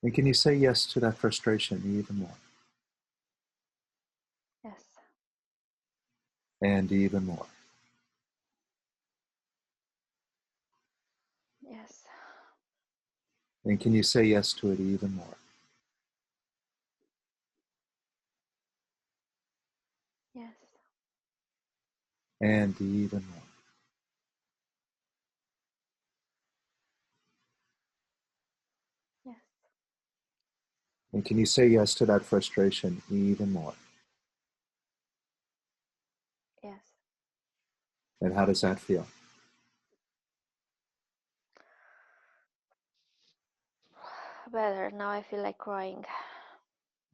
And can you say yes to that frustration even more? Yes. And even more? Yes. And can you say yes to it even more? Yes. And even more? Yes. And can you say yes to that frustration even more? Yes. And how does that feel? Better. Now I feel like crying.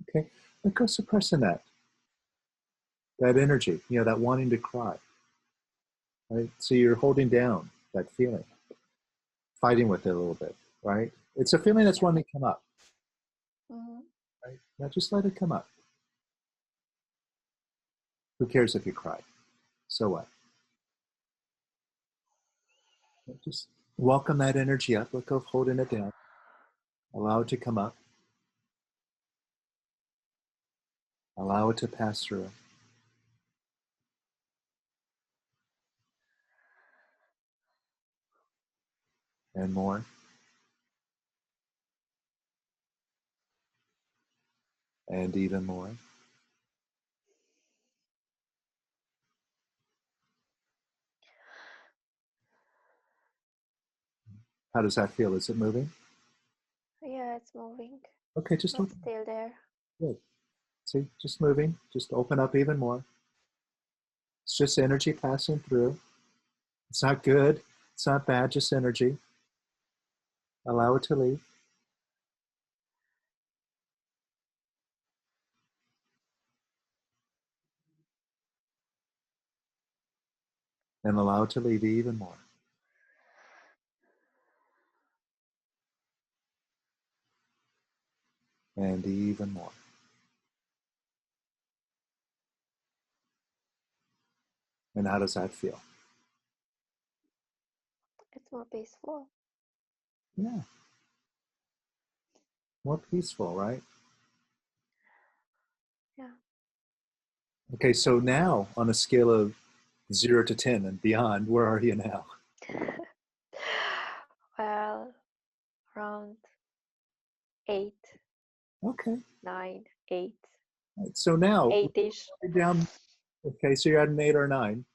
Okay, let go suppressing that energy, that wanting to cry, right? So you're holding down that feeling, fighting with it a little bit, right? It's a feeling that's Yeah. wanting to come up, Hmm. right? Now just let it come up. Who cares if you cry? So what? Just welcome that energy up. Let go of holding it down. Allow it to come up. Allow it to pass through. And more. And even more. How does that feel? Is it moving? Yeah, it's moving, Okay, just but open. still there. Good. See, just moving. Just open up even more. It's just energy passing through. It's not good. It's not bad, just energy. Allow it to leave. And allow it to leave even more. And even more. And how does that feel? It's more peaceful. Yeah. More peaceful, right? Yeah. Okay, so now on a scale of 0 to 10 and beyond, where are you now? Well, around 8, Okay. 9, 8, Right. So now, 8-ish. you're down. Okay, so you're at an 8 or 9.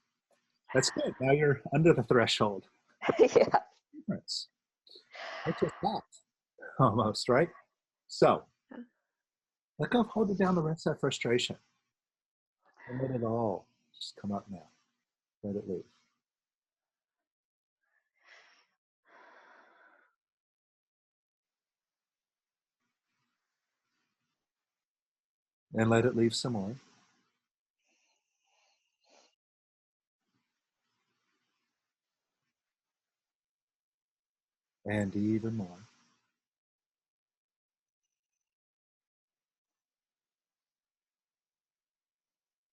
That's good. Now you're under the threshold. Yeah. Difference. It's just that, almost, right? So let go of holding down the rest of that frustration. And let it all just come up now. Let it leave. And let it leave some more. And even more.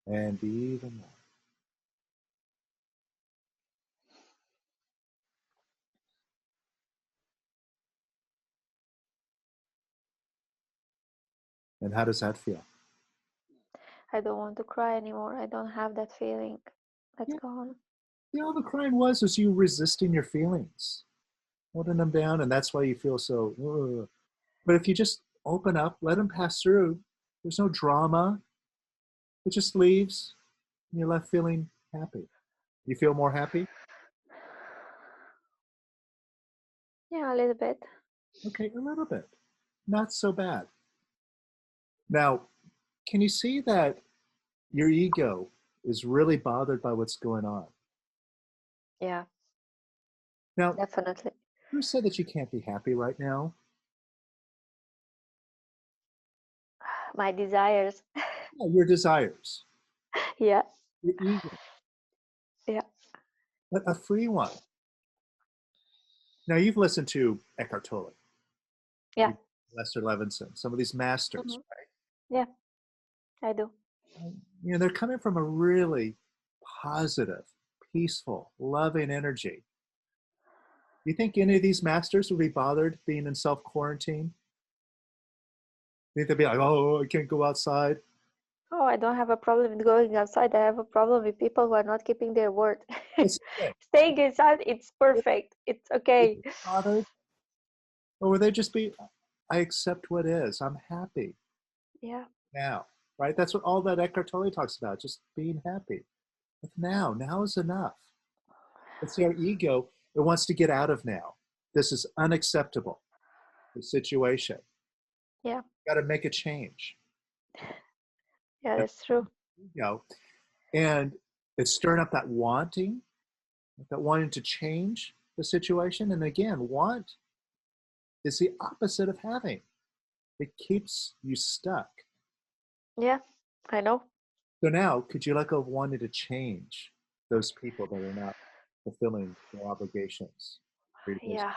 And even more. And how does that feel? I don't want to cry anymore. I don't have that feeling. That's Yeah. gone. All the crying was you resisting your feelings, holding them down, and that's why you feel so. Ugh. But if you just open up, let them pass through, there's no drama. It just leaves, and you're left feeling happy. You feel more happy? Yeah, a little bit. Okay, a little bit. Not so bad. Now, can you see that your ego is really bothered by what's going on? Yeah, Now, definitely. who said that you can't be happy right now? My desires. Yeah, your desires, Yeah, your ego, yeah. but a free one. Now, you've listened to Eckhart Tolle, Yeah. Lester Levinson, some of these masters, Mhm. Yeah, I do. right? They're coming from a really positive, peaceful, loving energy. You think any of these masters would be bothered being in self quarantine? You think they'd be like, oh, I can't go outside? Oh, I don't have a problem with going outside. I have a problem with people who are not keeping their word. That's okay. Staying inside, it's perfect. It's Would okay. they be bothered? Or would they just be, I accept what is, I'm happy Yeah, now, right? That's what all that Eckhart Tolle talks about, just being happy. But now is enough. But see, our ego, it wants to get out of now. This is unacceptable, the situation. yeah, Got to make a change. yeah, And, that's true. you know, and it's stirring up that wanting to change the situation. And again, want is the opposite of having. It keeps you stuck. Yeah, I know. So now, could you let go of wanting to change those people that are not fulfilling their obligations for your business? Yeah,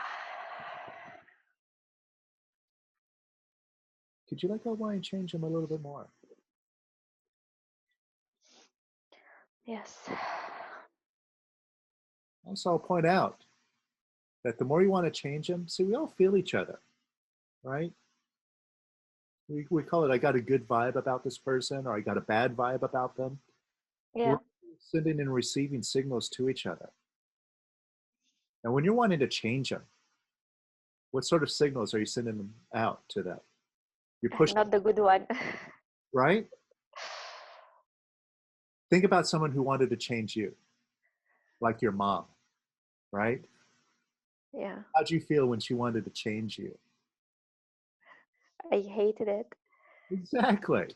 Could you let go of wanting to change them a little bit more? yes. Also, I'll point out that the more you want to change them, see, we all feel each other, right? We call it, I got a good vibe about this person, or I got a bad vibe about them. We're Yeah, sending and receiving signals to each other. And when you're wanting to change them, what sort of signals are you sending them out to them? You're pushing, not the good one. right? Think about someone who wanted to change you, like your mom, right? Yeah, How'd you feel when she wanted to change you? I hated it. Exactly.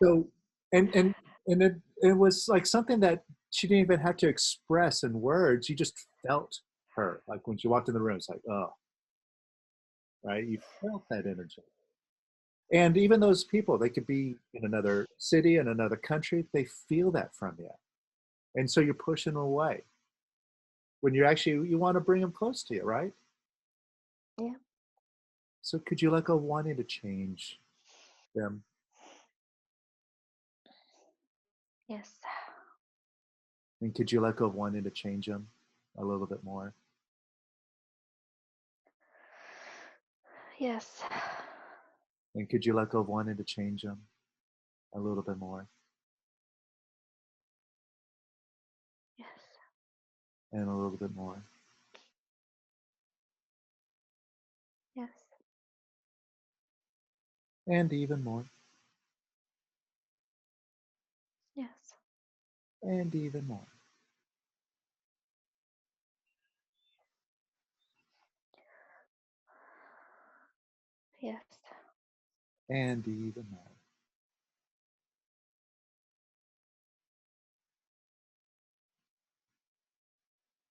So, and it was like something that she didn't even have to express in words. You just felt her, like when she walked in the room. It's like, oh, right? You felt that energy. And even those people, they could be in another city, in another country, they feel that from you. And so you're pushing them away when you're actually, you want to bring them close to you, right? Yeah, So could you let go of wanting to change them? yes. And could you let go of wanting to change them a little bit more? Yes. And could you let go of wanting to change them a little bit more? Yes. And a little bit more. Yes. And even more. Yes. And even more. Yes. And even more.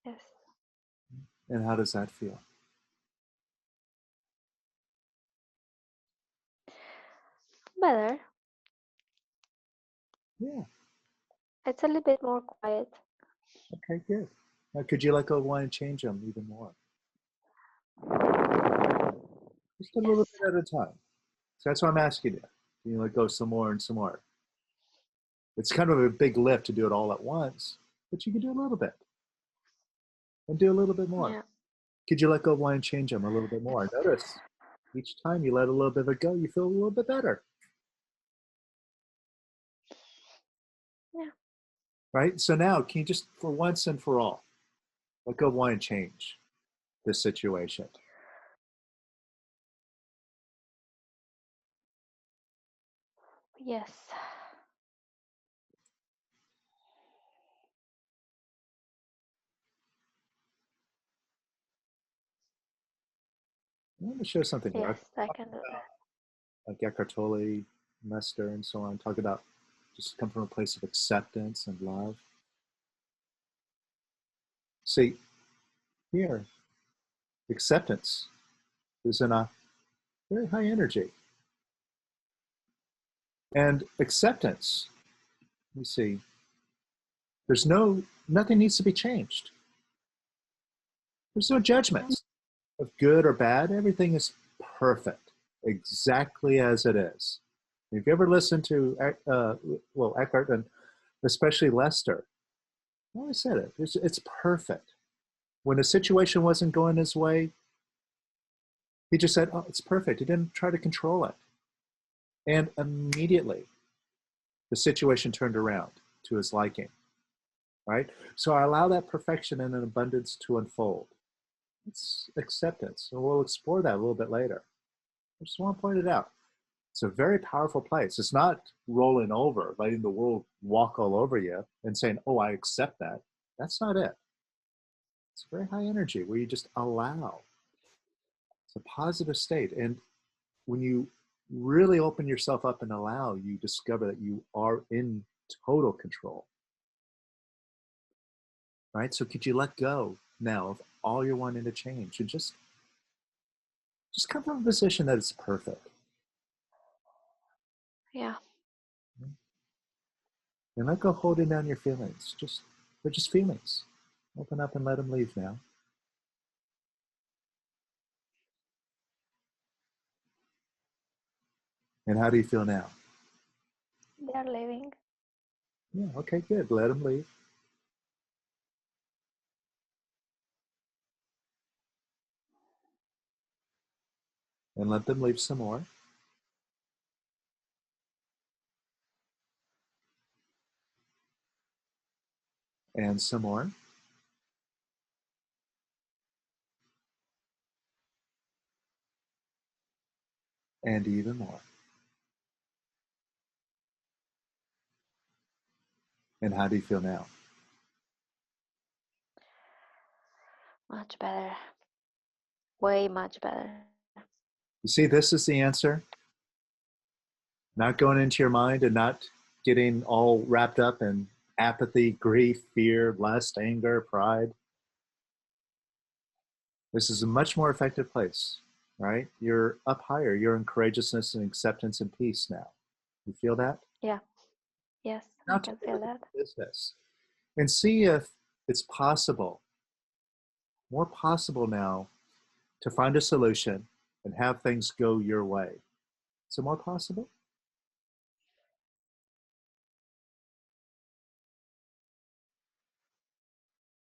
Yes. And how does that feel? Better. Yeah. It's a little bit more quiet. Okay, good. Now, could you let go of wanting to change them even more? Just a little Yes. bit at a time. So that's why I'm asking you. You let go some more and some more. It's kind of a big lift to do it all at once, but you can do a little bit and do a little bit more. Yeah. Could you let go of wanting to change them a little bit more? Notice each time you let a little bit of it go, you feel a little bit better. Yeah. Right? So now, can you just, for once and for all, let go of wanting to change this situation? Yes. I want to share something here. Yes, I can do that. Like Eckhart Tolle, Mester, and so on, talk about just come from a place of acceptance and love. See, here, acceptance is in a very high energy. And acceptance, you see, nothing needs to be changed. There's no judgments of good or bad. Everything is perfect, exactly as it is. If you ever listened to, Eckhart and especially Lester, I always said it, it's perfect. When a situation wasn't going his way, he just said, oh, it's perfect. He didn't try to control it. And immediately, the situation turned around to his liking, right? So I allow that perfection and an abundance to unfold. It's acceptance. And we'll explore that a little bit later. I just want to point it out. It's a very powerful place. It's not rolling over, letting the world walk all over you and saying, oh, I accept that. That's not it. It's a very high energy where you just allow. It's a positive state. And when you really open yourself up and allow, you discover that you are in total control. Right? So could you let go now of all you're wanting to change and just come from a position that it's perfect. Yeah. And let go holding down your feelings. They're just feelings. Open up and let them leave now. And how do you feel now? They are leaving. Yeah, okay, good. Let them leave. And let them leave some more. And some more. And even more. And how do you feel now? Much better. Way much better. You see, this is the answer. Not going into your mind and not getting all wrapped up in apathy, grief, fear, lust, anger, pride. This is a much more effective place, right? You're up higher. You're in courageousness and acceptance and peace now. You feel that? Yeah. Yes, Now I take can a feel look at that. business and see if it's possible, more possible now, to find a solution and have things go your way. Is it more possible?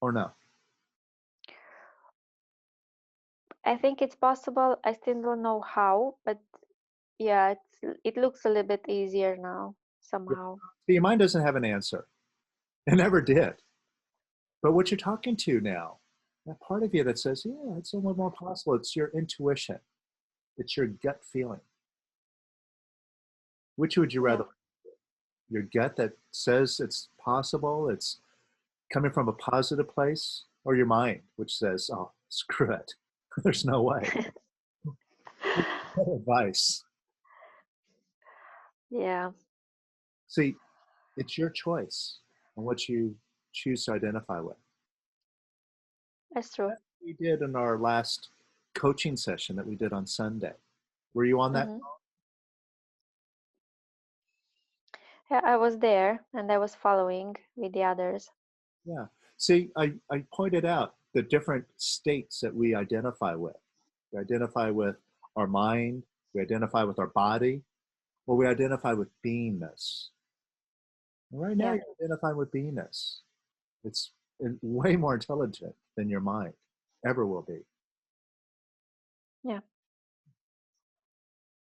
or no? I think it's possible. I still don't know how, but yeah, it looks a little bit easier now Yeah. somehow. Your mind doesn't have an answer. It never did. But what you're talking to now, that part of you that says, yeah, it's a little more possible. It's your intuition. It's your gut feeling. Which would you rather? Yeah. Your gut that says it's possible, it's coming from a positive place, or your mind, which says, oh, screw it. There's no way. What advice? Yeah, See, it's your choice on what you choose to identify with. that's true. We did in our last coaching session that we did on Sunday. Were you on that? Hmm. Yeah, I was there and I was following with the others. Yeah. See, I pointed out the different states that we identify with. We identify with our mind, we identify with our body, or we identify with beingness. And right now, Yeah, you're identifying with beingness. It's way more intelligent than your mind ever will be. yeah.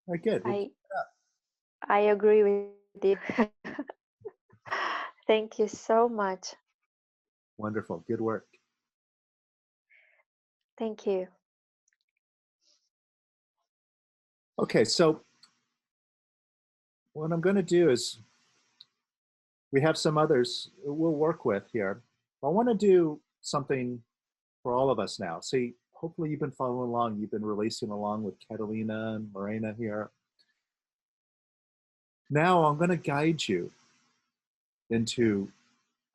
All right, good. Well, I I agree with you. Thank you so much. wonderful. Good work. Thank you. Okay, so what I'm going to do is we have some others we'll work with here. I want to do something for all of us now. See, hopefully you've been following along. You've been releasing along with Katherina and Lorena here. Now I'm going to guide you into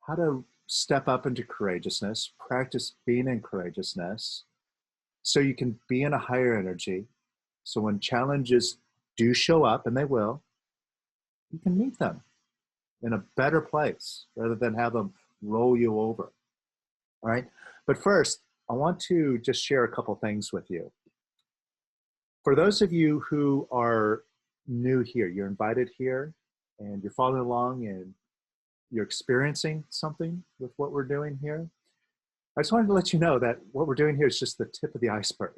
how to step up into courageousness, practice being in courageousness, so you can be in a higher energy. So when challenges do show up, and they will, you can meet them in a better place rather than have them roll you over. All right. But first, I want to just share a couple things with you. For those of you who are new here, you're invited here and you're following along and you're experiencing something with what we're doing here. I just wanted to let you know that what we're doing here is just the tip of the iceberg.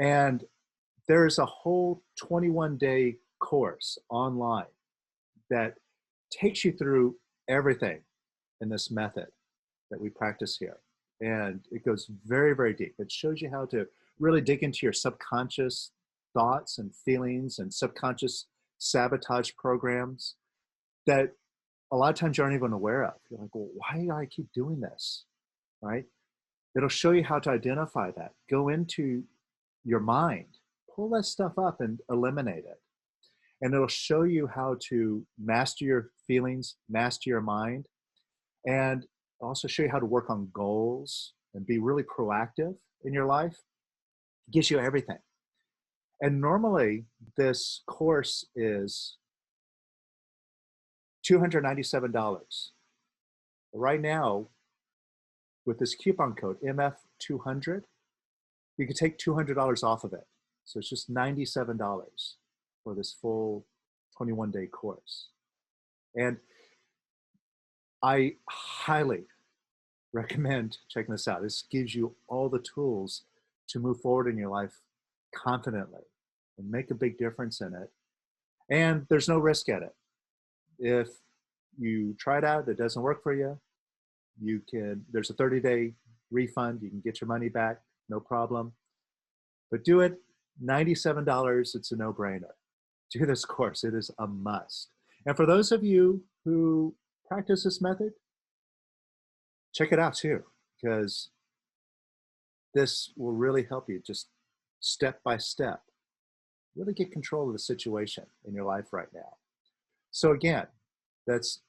And there's a whole 21-day course online that takes you through everything in this method that we practice here. And it goes very, very deep. It shows you how to really dig into your subconscious thoughts and feelings and subconscious sabotage programs that a lot of times you aren't even aware of. You're like, well, why do I keep doing this? Right? It'll show you how to identify that. Go into your mind, pull that stuff up and eliminate it. And it'll show you how to master your feelings, master your mind, and also show you how to work on goals and be really proactive in your life. It gives you everything. And normally this course is $297. Right now, with this coupon code MF200, you can take $200 off of it. So it's just $97 for this full 21-day course. And I highly recommend checking this out. This gives you all the tools to move forward in your life confidently and make a big difference in it. And there's no risk at it. If you try it out, it doesn't work for you, there's a 30-day refund. You can get your money back, no problem. But do it, $97, it's a no-brainer. Do this course, it is a must. And for those of you who practice this method, check it out too, because this will really help you just step by step, really get control of the situation in your life right now. So again, it's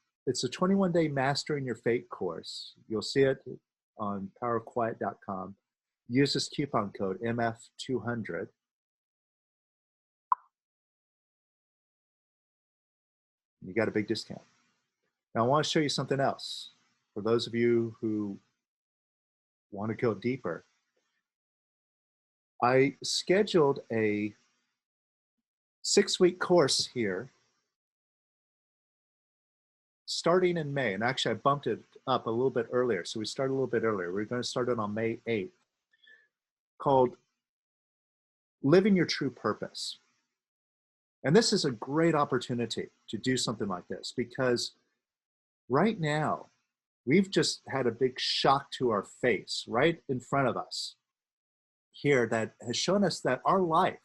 a 21-day Mastering Your Fate course. You'll see it on powerofquiet.com. Use this coupon code MF200. You got a big discount. Now I want to show you something else. For those of you who want to go deeper, I scheduled a 6-week course here starting in May. And actually I bumped it up a little bit earlier. So we started a little bit earlier. We're going to start it on May 8th, called Living Your True Purpose. And this is a great opportunity to do something like this, because right now we've just had a big shock to our face right in front of us here that has shown us that our life,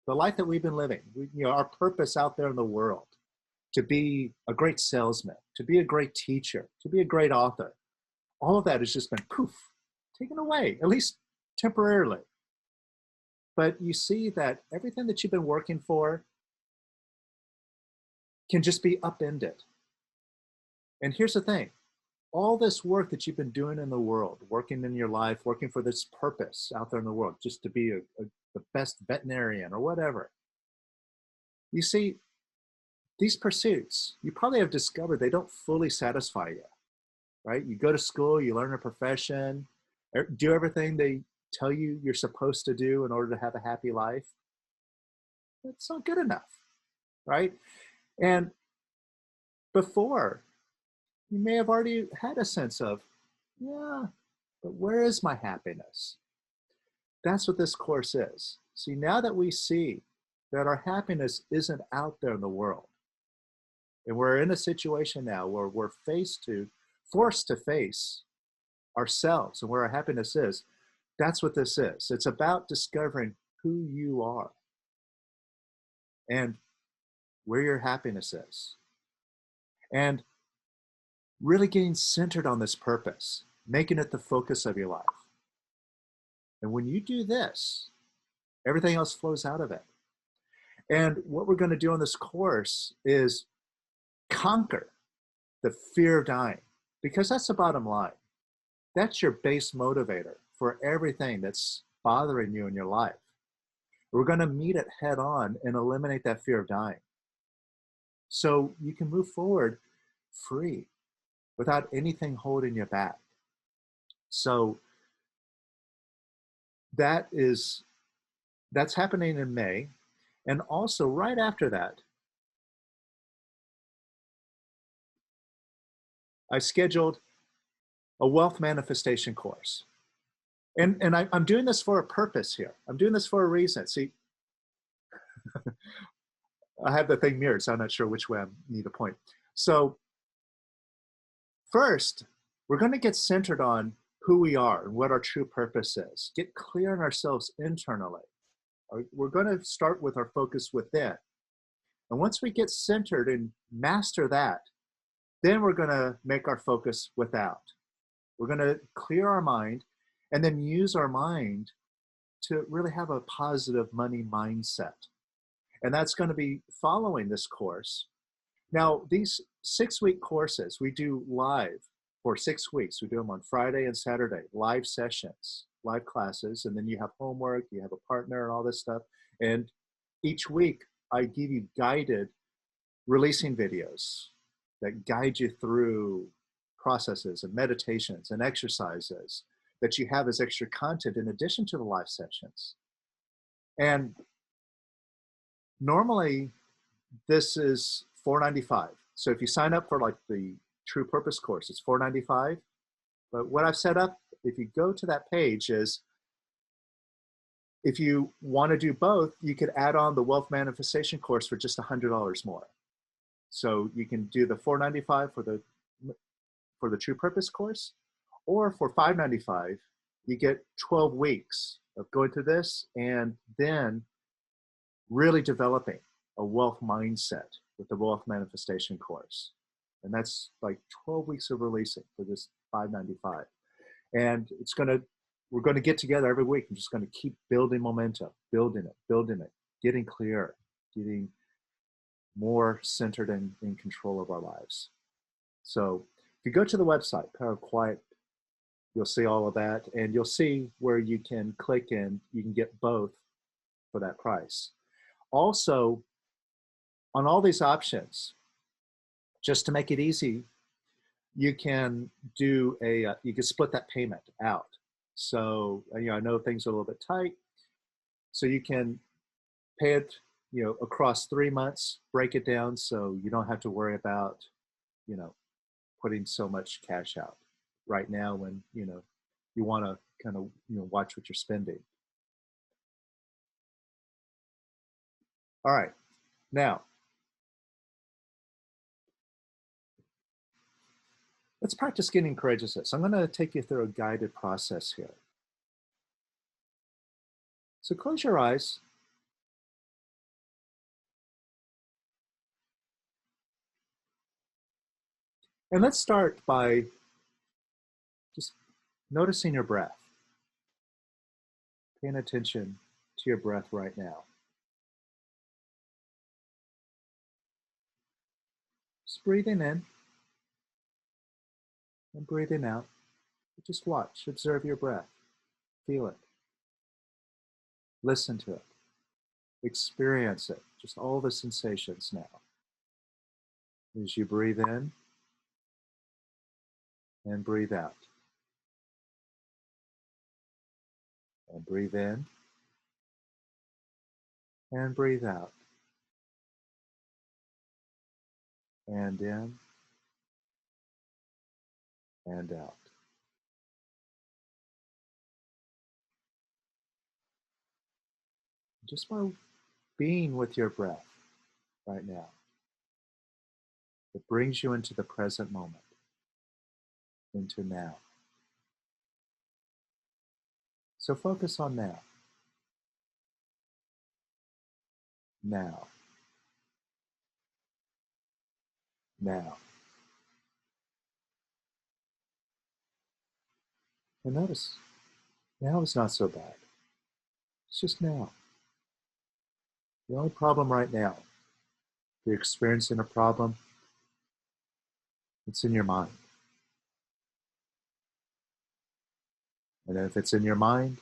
the life that we've been living, our purpose out there in the world, to be a great salesman, to be a great teacher, to be a great author, all of that has just been poof, taken away, at least temporarily. But you see that everything that you've been working for can just be upended. And here's the thing, all this work that you've been doing in the world, working in your life, working for this purpose out there in the world, just to be the best veterinarian or whatever. You see, these pursuits, you probably have discovered they don't fully satisfy you, right? You go to school, you learn a profession, do everything they tell you you're supposed to do in order to have a happy life. It's not good enough, right? And before, you may have already had a sense of, yeah, but where is my happiness? That's what this course is. See, now that we see that our happiness isn't out there in the world, and we're in a situation now where we're forced to face ourselves and where our happiness is, that's what this is. It's about discovering who you are and where your happiness is. And really getting centered on this purpose, making it the focus of your life. And when you do this, everything else flows out of it. And what we're going to do on this course is conquer the fear of dying, because that's the bottom line. That's your base motivator for everything that's bothering you in your life. We're going to meet it head on and eliminate that fear of dying, so you can move forward free without anything holding you back. So that's happening in May. And also right after that, I scheduled a wealth manifestation course. And I'm doing this for a purpose here. I'm doing this for a reason. See, I have the thing mirrored, so I'm not sure which way I need to point. So first, we're going to get centered on who we are and what our true purpose is. Get clear on ourselves internally. We're going to start with our focus within. And once we get centered and master that, then we're going to make our focus without. We're going to clear our mind and then use our mind to really have a positive money mindset. And that's going to be following this course. Now, these 6-week courses, we do live for 6 weeks. We do them on Friday and Saturday, live sessions, live classes, and then you have homework, you have a partner and all this stuff. And each week, I give you guided releasing videos that guide you through processes and meditations and exercises that you have as extra content in addition to the live sessions. And normally, this is $495. So if you sign up for like the True Purpose course, it's $495. But what I've set up, if you go to that page, is if you want to do both, you could add on the Wealth Manifestation course for just $100 more. So you can do the $495 for the True Purpose course, or for $595, you get 12 weeks of going through this and then really developing a wealth mindset with the Wealth Manifestation course. And that's like 12 weeks of releasing for this $595. And we're going to get together every week. I'm just going to keep building momentum, building it, getting clearer, getting more centered and in control of our lives. So if you go to the website, Power of Quiet, you'll see all of that. And you'll see where you can click and you can get both for that price. Also, on all these options, just to make it easy, you can do you can split that payment out. So, I know things are a little bit tight, so you can pay it, across 3 months, break it down so you don't have to worry about, putting so much cash out right now when, you want to kind of, watch what you're spending. All right. Now, let's practice getting courageousness. I'm going to take you through a guided process here. So close your eyes. And let's start by just noticing your breath. Paying attention to your breath right now. Just breathing in and breathing out. Just watch, observe your breath. Feel it. Listen to it. Experience it. Just all the sensations now. As you breathe in and breathe out. And breathe in and breathe out. And in and out. Just by being with your breath right now, it brings you into the present moment, into now. So focus on now. Now. Now. And notice, now is not so bad. It's just now. The only problem right now, if you're experiencing a problem, it's in your mind. And if it's in your mind,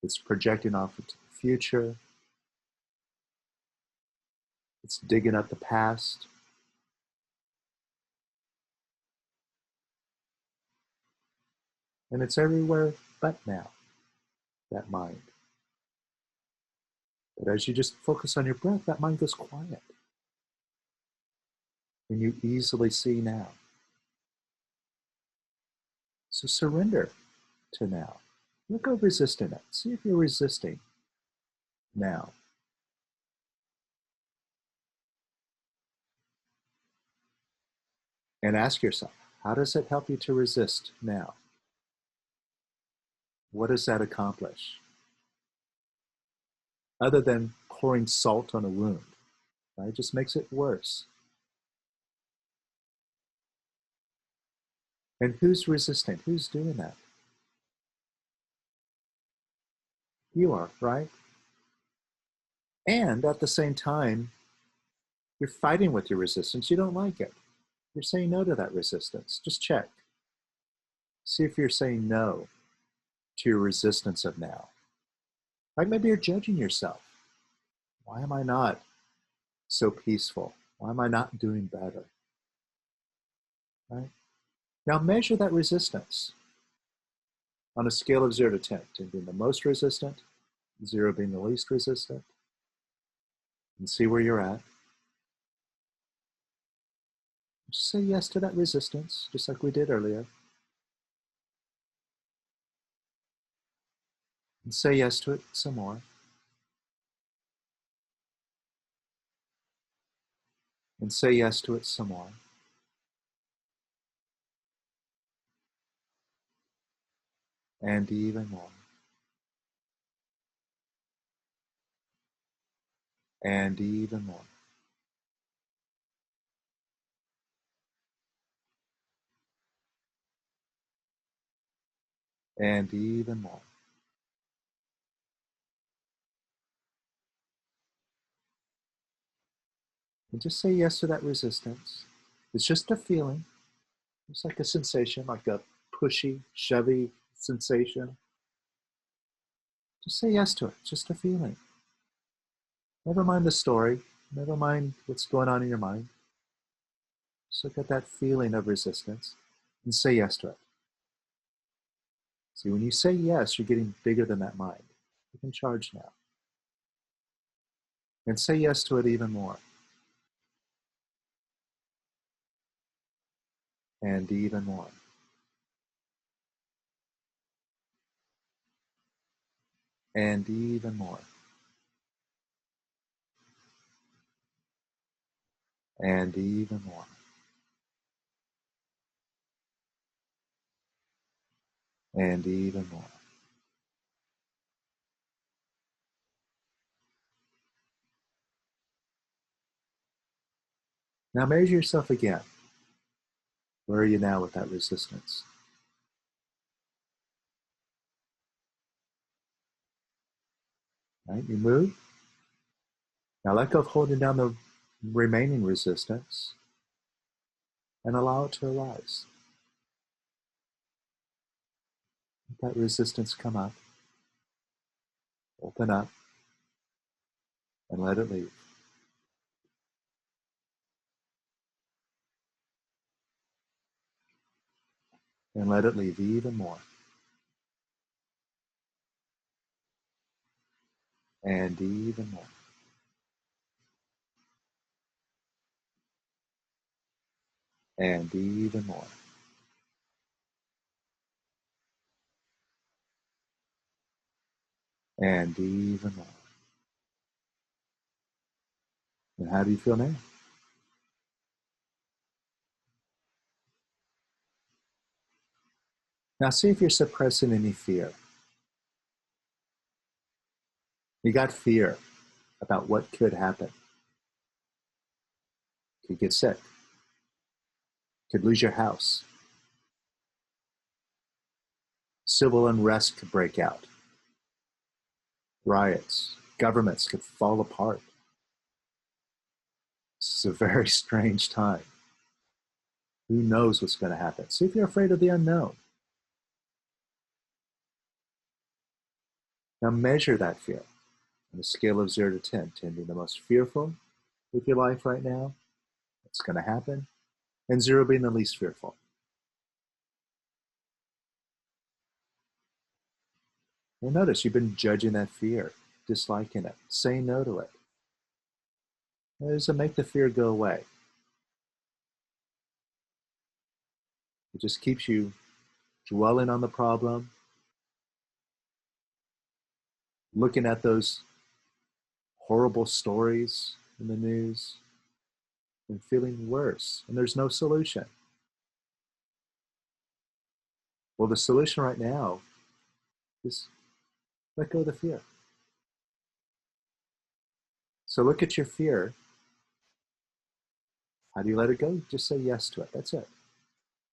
it's projecting off into the future. It's digging up the past. And it's everywhere but now, that mind. But as you just focus on your breath, that mind goes quiet. And you easily see now. So surrender to now. Look go resisting it. See if you're resisting now. And ask yourself, how does it help you to resist now? What does that accomplish? Other than pouring salt on a wound, right? It just makes it worse. And who's resisting? Who's doing that? You are, right? And at the same time, you're fighting with your resistance. You don't like it. You're saying no to that resistance. Just check. See if you're saying no to your resistance of now. Like maybe you're judging yourself. Why am I not so peaceful? Why am I not doing better? Right? Now measure that resistance on a scale of 0 to 10, 10 being the most resistant, 0 being the least resistant, and see where you're at. Just say yes to that resistance, just like we did earlier. And say yes to it some more. And say yes to it some more. And even more. And even more. And even more. And just say yes to that resistance. It's just a feeling. It's like a sensation, like a pushy, shovey sensation. Just say yes to it. It's just a feeling. Never mind the story. Never mind what's going on in your mind. Just look at that feeling of resistance and say yes to it. See, when you say yes, you're getting bigger than that mind. You can charge now. And say yes to it even more. and even more. And even more. And even more. And even more. Now measure yourself again. Where are you now with that resistance? Right? You move. Now let go of holding down the remaining resistance and allow it to arise. Let that resistance come up, open up, and let it leave. And let it leave even more. And even more. And even more. And even more. And how do you feel now? Now see if you're suppressing any fear. You got fear about what could happen. You could get sick. You could lose your house. Civil unrest could break out. Riots. Governments could fall apart. This is a very strange time. Who knows what's going to happen? See if you're afraid of the unknown. Now measure that fear on a scale of 0 to 10, 10 being the most fearful with your life right now. What's going to happen? And 0 being the least fearful. Well, notice you've been judging that fear, disliking it, saying no to it. Does it make the fear go away? It just keeps you dwelling on the problem, looking at those horrible stories in the news, and feeling worse, and there's no solution. Well, the solution right now is let go of the fear. So look at your fear. How do you let it go? Just say yes to it. That's it.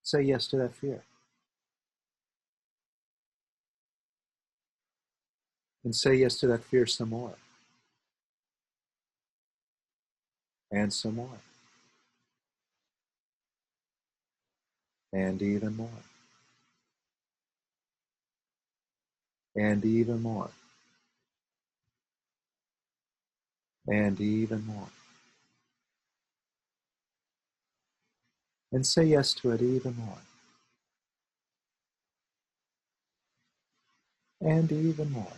Say yes to that fear. And say yes to that fear some more. And some more. And even more. And even more. And even more. And say yes to it even more. And even more.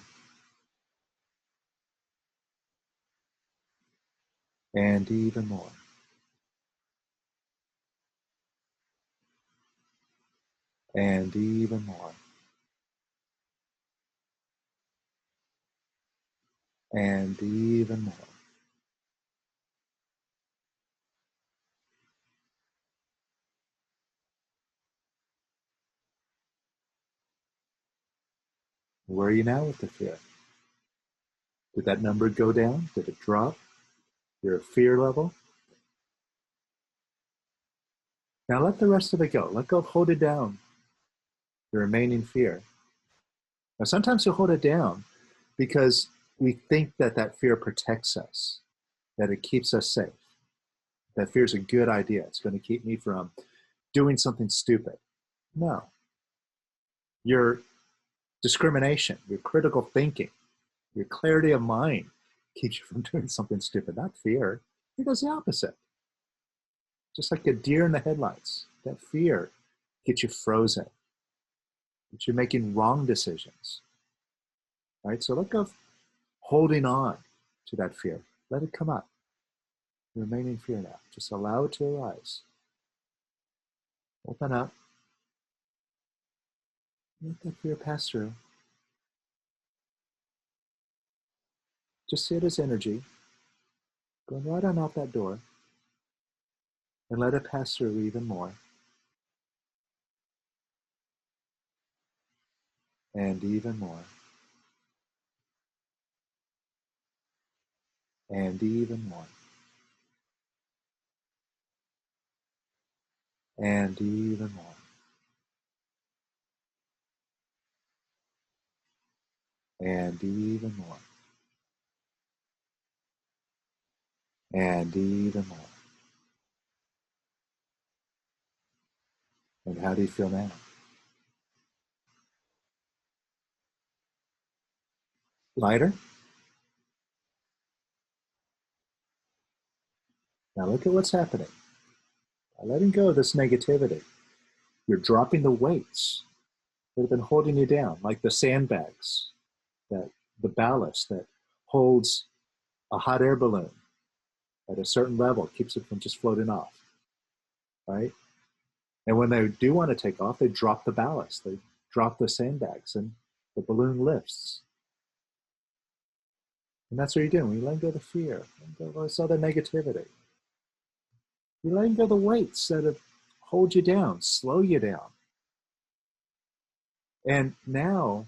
And even more. And even more. And even more. Where are you now with the fear? Did that number go down? Did it drop? Your fear level? Now let the rest of it go. Let go of holding down the remaining fear. Now sometimes we hold it down because we think that that fear protects us, that it keeps us safe. That fear is a good idea. It's going to keep me from doing something stupid. No. Your discrimination, your critical thinking, your clarity of mind keeps you from doing something stupid, not fear. It does the opposite. Just like a deer in the headlights, that fear gets you frozen, gets you making wrong decisions, right? So let go of holding on to that fear. Let it come up. Remaining fear now. Just allow it to arise. Open up. Let that fear pass through. Just see it as energy going right on out that door, and let it pass through even more. And even more. And even more. And even more. And even more. And even more. And how do you feel now? Lighter? Now look at what's happening. By letting go of this negativity, you're dropping the weights that have been holding you down, like the sandbags, that the ballast that holds a hot air balloon at a certain level, keeps it from just floating off, right? And when they do want to take off, they drop the ballast, they drop the sandbags, and the balloon lifts. And that's what you're doing. When you let go of the fear, let go of all this other negativity. You're letting go of the weights that have hold you down, slow you down. And now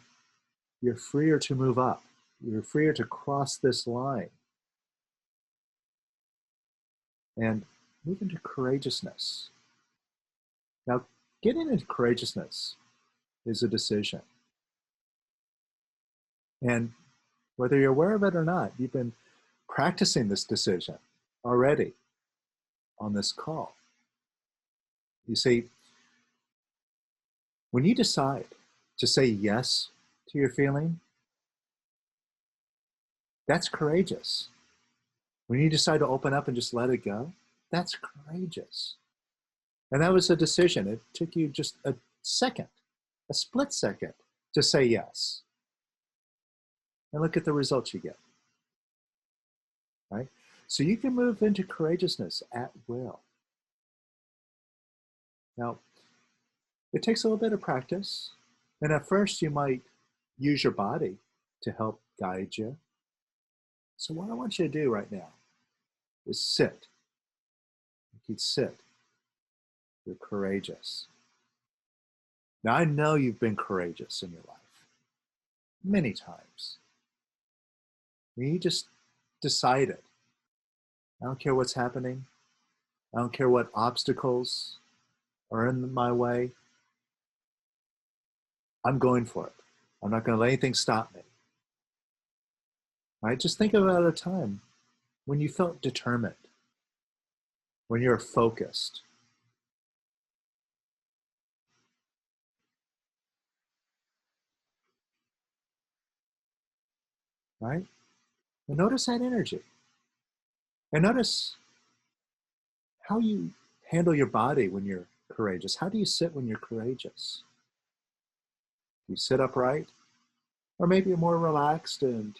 you're freer to move up. You're freer to cross this line and move into courageousness. Now, getting into courageousness is a decision. And whether you're aware of it or not, you've been practicing this decision already on this call. You see, when you decide to say yes to your feeling, that's courageous. When you decide to open up and just let it go, that's courageous. And that was a decision. It took you just a second, a split second, to say yes. And look at the results you get, right? So you can move into courageousness at will. Now, it takes a little bit of practice. And at first you might use your body to help guide you. So what I want you to do right now is sit. You'd sit. You're courageous. Now, I know you've been courageous in your life many times. You just decided, I don't care what's happening. I don't care what obstacles are in my way. I'm going for it. I'm not going to let anything stop me. Right? Just think about a time when you felt determined, when you're focused. Right? And notice that energy. And notice how you handle your body when you're courageous. How do you sit when you're courageous? Do you sit upright? Or maybe you're more relaxed and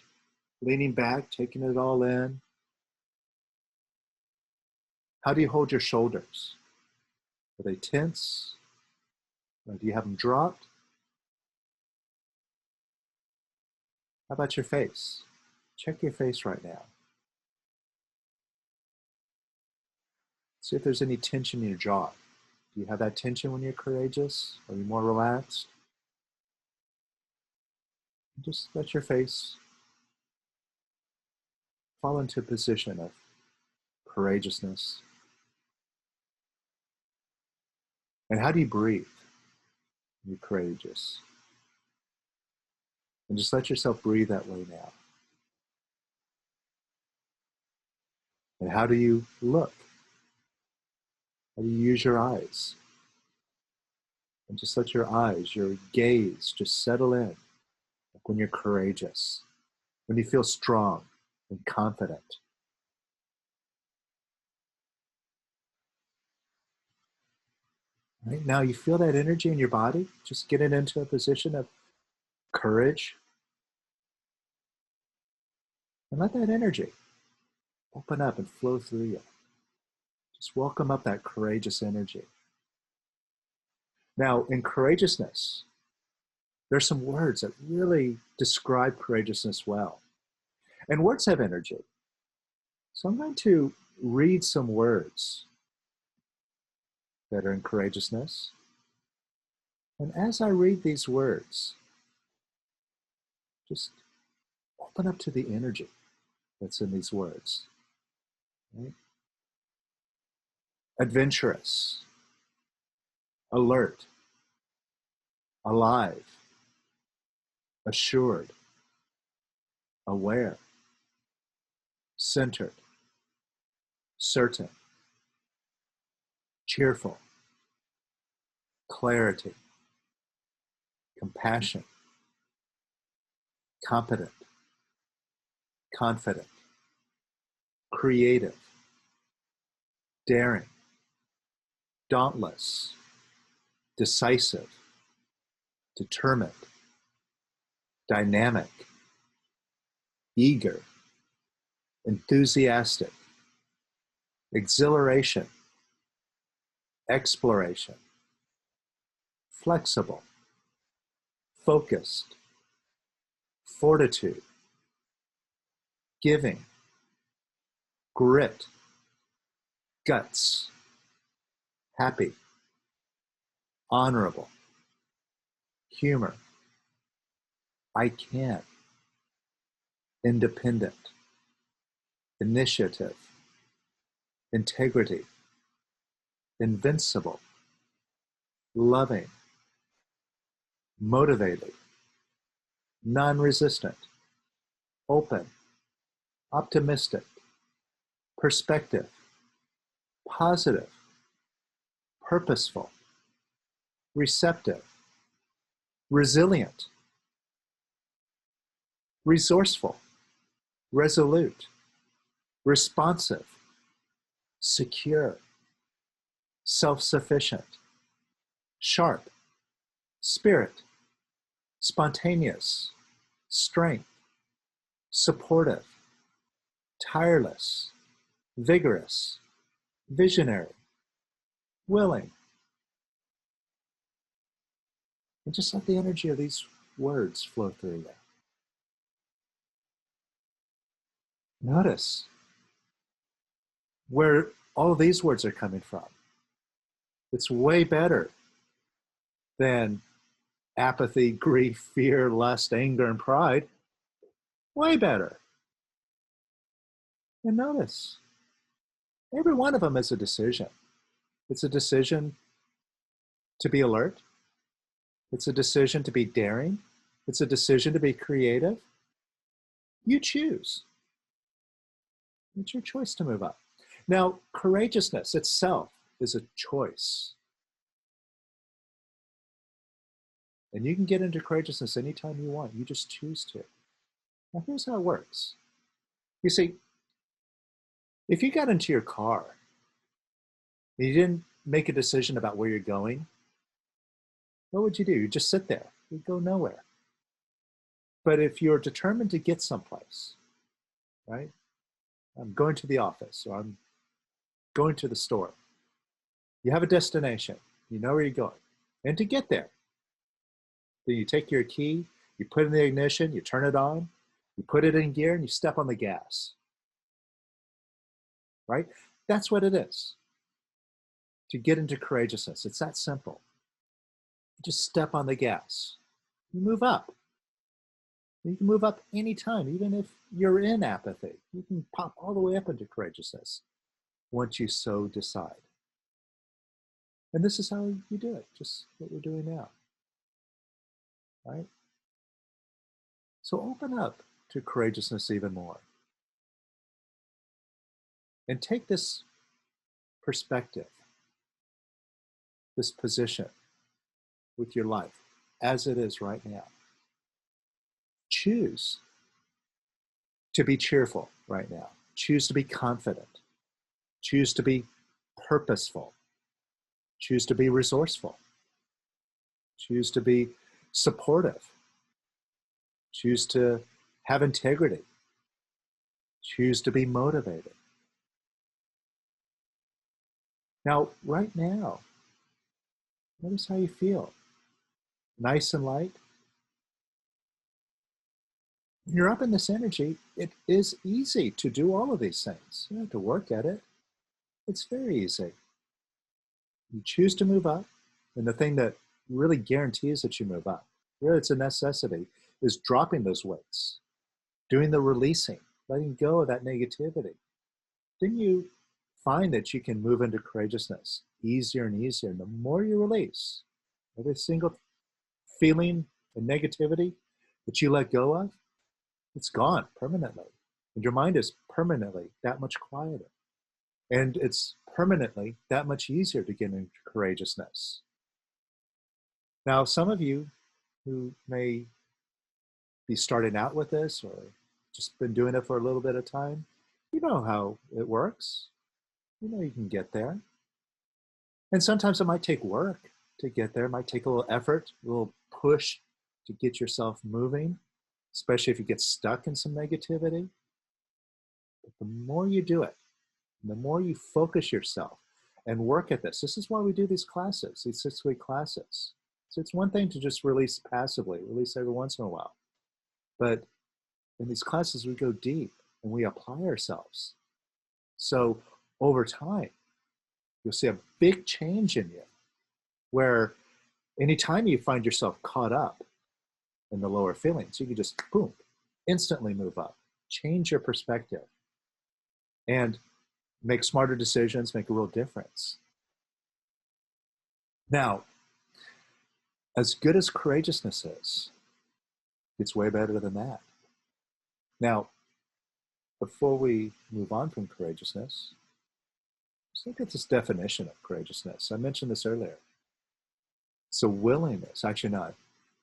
leaning back, taking it all in? How do you hold your shoulders? Are they tense? Or do you have them dropped? How about your face? Check your face right now. See if there's any tension in your jaw. Do you have that tension when you're courageous? Are you more relaxed? Just let your face fall into a position of courageousness. And how do you breathe when you're courageous? And just let yourself breathe that way now. And how do you look? How do you use your eyes? And just let your eyes, your gaze, just settle in. Like when you're courageous, when you feel strong and confident. Right now, you feel that energy in your body. Just get it into a position of courage. And let that energy open up and flow through you. Just welcome up that courageous energy. Now, in courageousness, there's some words that really describe courageousness well. And words have energy. So I'm going to read some words that are in courageousness. And as I read these words, just open up to the energy that's in these words. Right? Adventurous, alert, alive, assured, aware, centered, certain, cheerful, clarity, compassion, competent, confident, creative, daring, dauntless, decisive, determined, dynamic, eager, enthusiastic, exhilaration, exploration, flexible, focused, fortitude, giving, grit, guts, happy, honorable, humor, I can, independent, initiative, integrity, invincible, loving, motivated, non-resistant, open, optimistic, perspective, positive, purposeful, receptive, resilient, resourceful, resolute, responsive, secure, self-sufficient, sharp, spirit, spontaneous, strength, supportive, tireless, vigorous, visionary, willing. And just let the energy of these words flow through you. Notice where all of these words are coming from. It's way better than apathy, grief, fear, lust, anger, and pride. Way better. And notice, every one of them is a decision. It's a decision to be alert. It's a decision to be daring. It's a decision to be creative. You choose. It's your choice to move up. Now, courageousness itself is a choice. And you can get into courageousness anytime you want. You just choose to. Now, here's how it works. You see, if you got into your car and you didn't make a decision about where you're going, what would you do? You'd just sit there. You'd go nowhere. But if you're determined to get someplace, right? I'm going to the office, or I'm going to the store. You have a destination. You know where you're going. And to get there, then you take your key, you put it in the ignition, you turn it on, you put it in gear, and you step on the gas. Right? That's what it is. To get into courageousness, it's that simple. You just step on the gas. You move up. You can move up anytime, even if you're in apathy. You can pop all the way up into courageousness once you so decide. And this is how you do it, just what we're doing now. Right? So open up to courageousness even more. And take this perspective, this position with your life as it is right now. Choose to be cheerful right now. Choose to be confident. Choose to be purposeful. Choose to be resourceful. Choose to be supportive. Choose to have integrity. Choose to be motivated. Now, right now, Notice how you feel. Nice and light. When you're up in this energy, it is easy to do all of these things. You don't have to work at it. It's very easy. You choose to move up, and the thing that really guarantees that you move up, really it's a necessity, is dropping those weights, doing the releasing, letting go of that negativity. Then you find that you can move into courageousness easier and easier. And the more you release, every single feeling and negativity that you let go of, it's gone permanently. And your mind is permanently that much quieter. And it's permanently that much easier to get into courageousness. Now, some of you who may be starting out with this or just been doing it for a little bit of time, you know how it works. You know you can get there. And sometimes it might take work to get there. It might take a little effort, a little push to get yourself moving, especially if you get stuck in some negativity. But the more you do it, the more you focus yourself and work at this. This is why we do these classes, these 6-week classes. So it's one thing to just release passively, release every once in a while. But in these classes, we go deep and we apply ourselves. So over time, you'll see a big change in you where anytime you find yourself caught up in the lower feelings, you can just, boom, instantly move up, change your perspective, and make smarter decisions, make a real difference. Now, as good as courageousness is, it's way better than that. Now, before we move on from courageousness, let's look at this definition of courageousness. I mentioned this earlier. It's a willingness, actually not,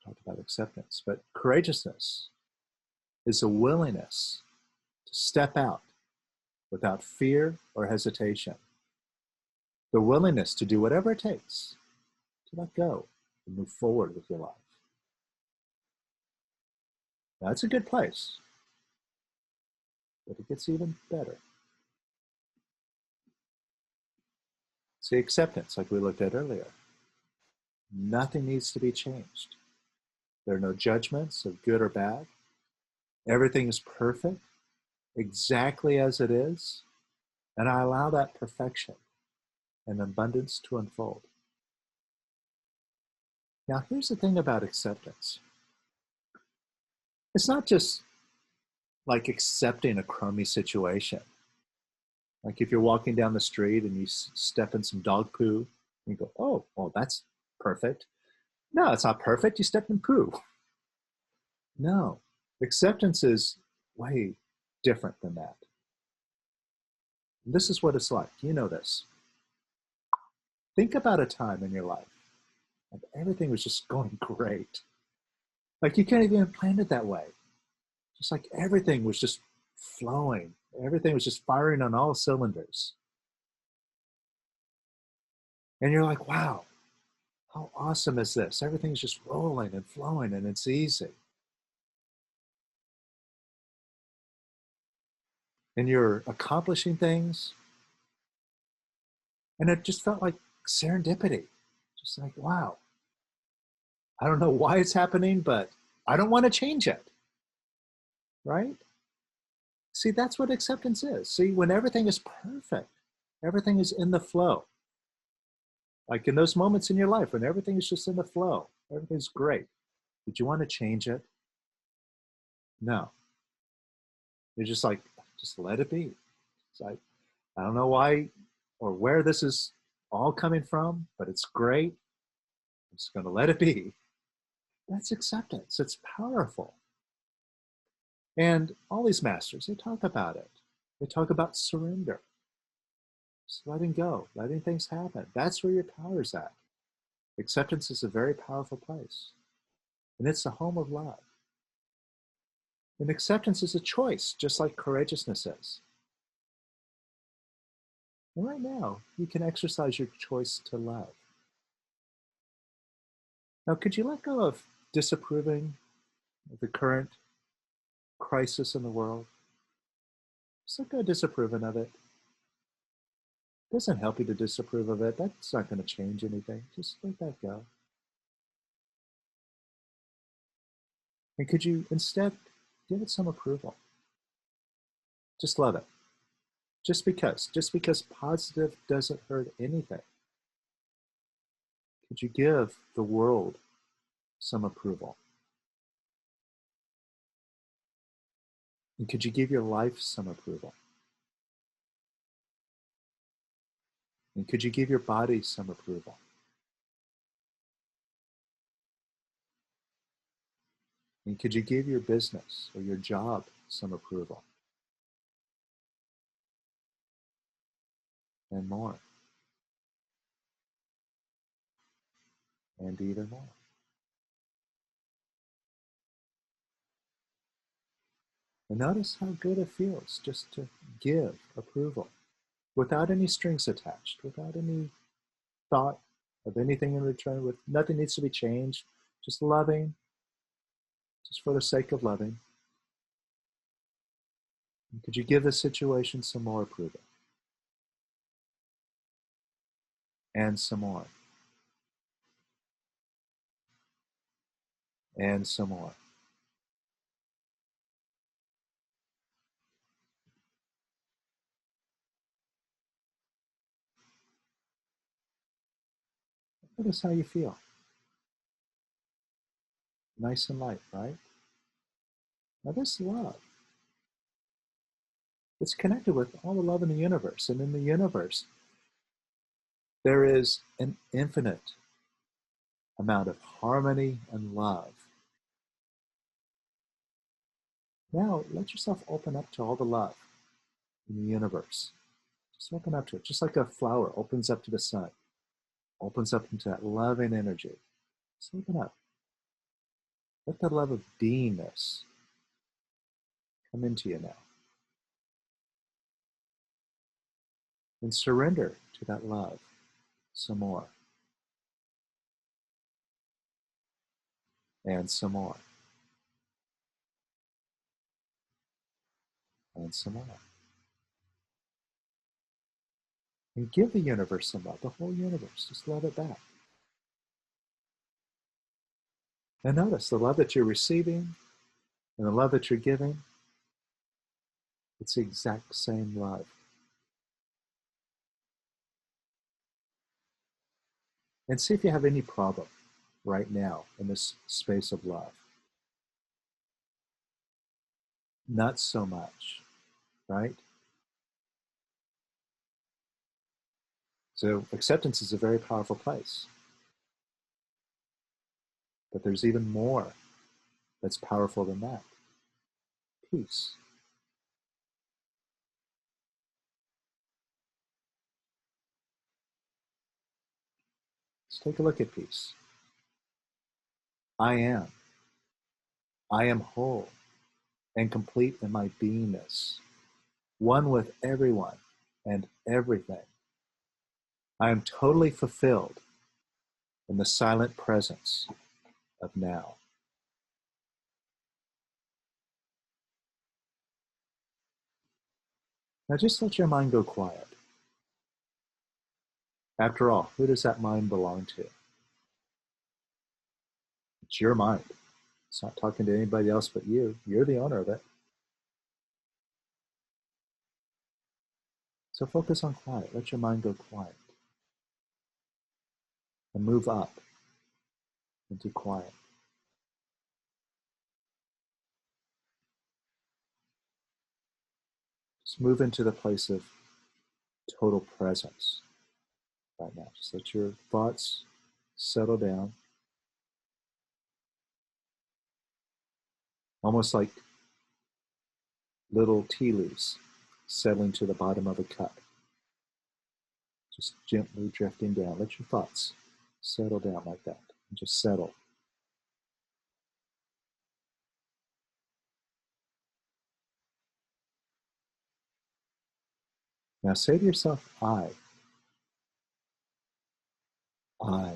I talked about acceptance, but courageousness is a willingness to step out without fear or hesitation. The willingness to do whatever it takes to let go and move forward with your life. Now, that's a good place, but it gets even better. See, acceptance, like we looked at earlier. Nothing needs to be changed. There are no judgments of good or bad. Everything is perfect, exactly as it is, and I allow that perfection and abundance to unfold. Now, here's the thing about acceptance. It's not just like accepting a crummy situation. Like if you're walking down the street and you step in some dog poo, and you go, oh, well, that's perfect. No, it's not perfect. You stepped in poo. No, acceptance is way different than that. This is what it's like. You know this. Think about a time in your life when everything was just going great. Like you can't even plan it that way. Just like everything was just flowing. Everything was just firing on all cylinders. And you're like, wow, how awesome is this? Everything's just rolling and flowing and it's easy. And you're accomplishing things. And it just felt like serendipity. Just like, wow, I don't know why it's happening, but I don't want to change it. Right? See, that's what acceptance is. See, when everything is perfect, everything is in the flow. Like in those moments in your life when everything is just in the flow, everything's great. Did you want to change it? No. You're just like, just let it be. It's like, I don't know why or where this is all coming from, but it's great. I'm just going to let it be. That's acceptance. It's powerful. And all these masters, they talk about it. They talk about surrender. Just letting go, letting things happen. That's where your power's at. Acceptance is a very powerful place. And it's the home of love. And acceptance is a choice, just like courageousness is. And right now, you can exercise your choice to love. Now, could you let go of disapproving of the current crisis in the world? Just let go of disapproving of it. doesn't help you to disapprove of it. That's not going to change anything. Just let that go. And could you instead give it some approval? Just love it. Just because positive doesn't hurt anything. Could you give the world some approval? And could you give your life some approval? And could you give your body some approval? And could you give your business or your job some approval? And more. And even more. And notice how good it feels just to give approval without any strings attached, without any thought of anything in return, with nothing needs to be changed, just loving, just for the sake of loving. And could you give the situation some more approval? And some more. And some more. Notice how you feel. Nice and light, right? Now this love, it's connected with all the love in the universe. And in the universe, there is an infinite amount of harmony and love. Now let yourself open up to all the love in the universe. Just open up to it, just like a flower opens up to the sun, opens up into that loving energy. Just open up. Let the love of beingness come into you now. And surrender to that love some more. And some more. And some more. And give the universe some love, the whole universe. Just love it back. And notice the love that you're receiving and the love that you're giving, it's the exact same love. And see if you have any problem right now in this space of love. Not so much, right? So acceptance is a very powerful place. But there's even more that's powerful than that. Peace. Let's take a look at peace. I am. I am whole and complete in my beingness, one with everyone and everything. I am totally fulfilled in the silent presence of now. Now just let your mind go quiet. After all, who does that mind belong to? It's your mind. It's not talking to anybody else but you. You're the owner of it. So focus on quiet. Let your mind go quiet. And move up into quiet. Just move into the place of total presence right now. Just let your thoughts settle down. Almost like little tea leaves settling to the bottom of a cup. Just gently drifting down. Let your thoughts settle down like that. And just settle. Now say to yourself, I. I.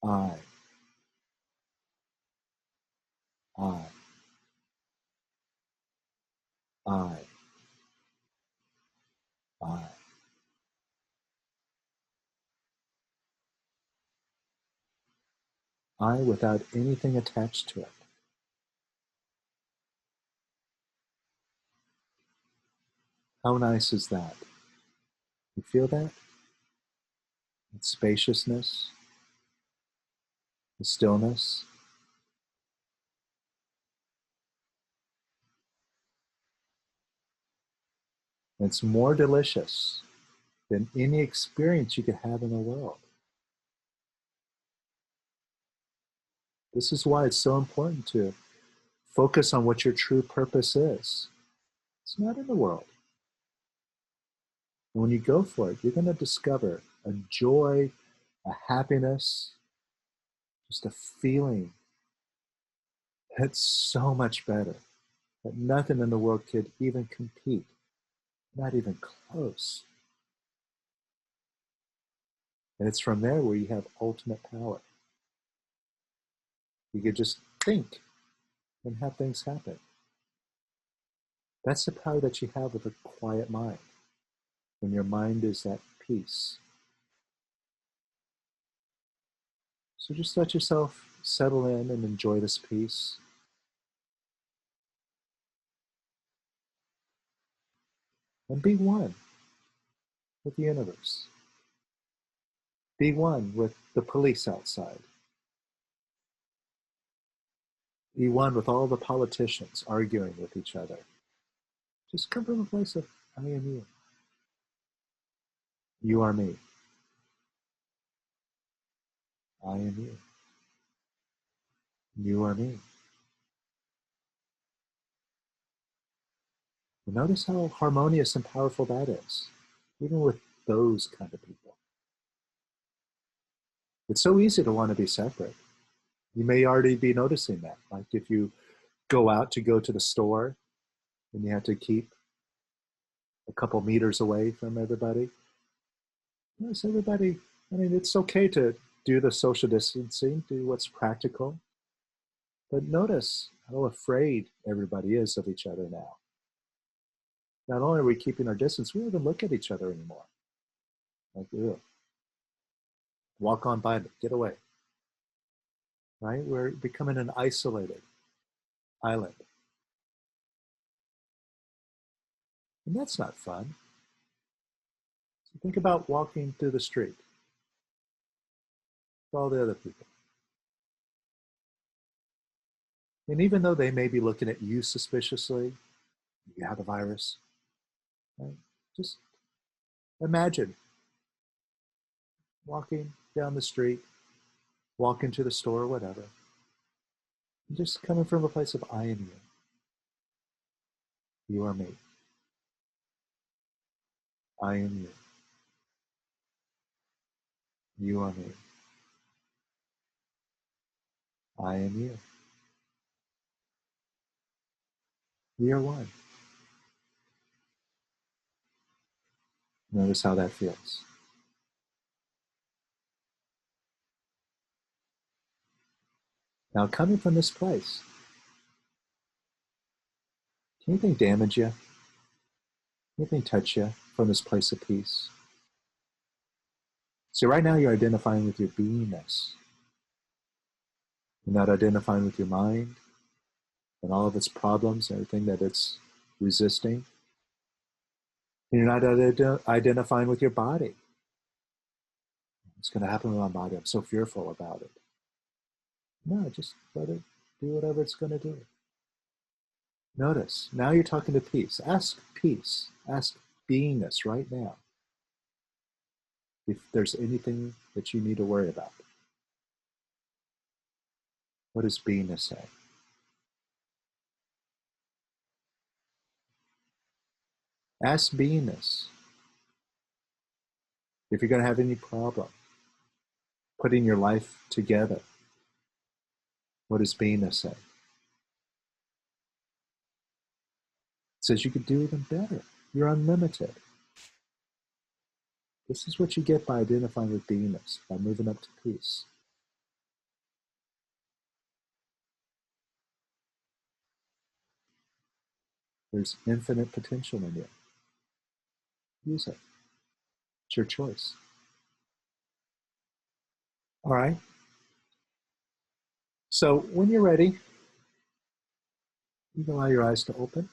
I. I. I. I. I without anything attached to it. How nice is that? You feel that? That spaciousness, the stillness. It's more delicious than any experience you could have in the world. This is why it's so important to focus on what your true purpose is. It's not in the world. And when you go for it, you're going to discover a joy, a happiness, just a feeling that's so much better, that nothing in the world could even compete, not even close. And it's from there where you have ultimate power. You could just think and have things happen. That's the power that you have with a quiet mind, when your mind is at peace. So just let yourself settle in and enjoy this peace. And be one with the universe. Be one with the police outside. Be one with all the politicians arguing with each other. Just come from a place of I am you. You are me. I am you. You are me. And notice how harmonious and powerful that is, even with those kind of people. It's so easy to want to be separate. You may already be noticing that. Like if you go out to go to the store and you have to keep a couple meters away from everybody. Notice everybody, I mean, it's okay to do the social distancing, do what's practical. But notice how afraid everybody is of each other now. Not only are we keeping our distance, we don't even look at each other anymore. Like, ew. Walk on by me, get away. Right? We're becoming an isolated island. And that's not fun. So think about walking through the street with all the other people. And even though they may be looking at you suspiciously, you have the virus, right? Just imagine walking down the street, walking to the store, whatever, and just coming from a place of I am you. You are me. I am you. You are me. I am you. We are one. Notice how that feels. Now, coming from this place, can anything damage you? Anything touch you from this place of peace? So right now you're identifying with your beingness. You're not identifying with your mind and all of its problems, everything that it's resisting. And you're not identifying with your body. What's going to happen with my body? I'm so fearful about it. No, just let it do whatever it's going to do. Notice, now you're talking to peace. Ask peace. Ask beingness right now if there's anything that you need to worry about. What does beingness say? Ask beingness if you're going to have any problem putting your life together. What does beingness say? It says you could do even better. You're unlimited. This is what you get by identifying with beingness, by moving up to peace. There's infinite potential in you. use it. It's your choice. All right. So when you're ready, you can allow your eyes to open.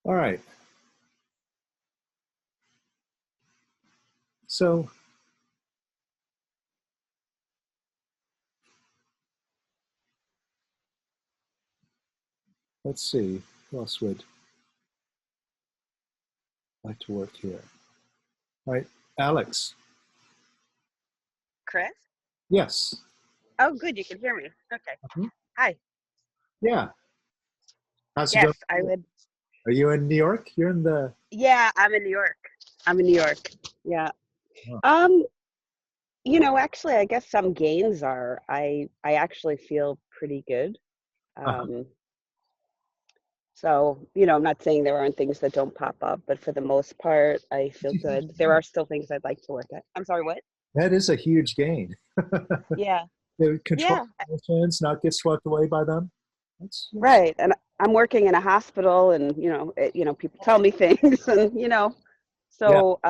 All right. So let's see, who else would like to work here? All right, Alex. Kris? Yes. Oh, good. You can hear me. Okay. Mhm. Hi. Yeah. How's it Yes, I going? would. Are you in New York? You're in the. Yeah, I'm in New York. I'm in New York. Yeah. Oh. Um, actually, I guess some gains are. I actually feel pretty good. Uh-huh. So, I'm not saying there aren't things that don't pop up, but for the most part, I feel good. There are still things I'd like to work at. I'm sorry, what? That is a huge gain. Yeah. To control Yeah. emotions, not get swept away by them. That's Right. And I'm working in a hospital and, people tell me things and, yeah. so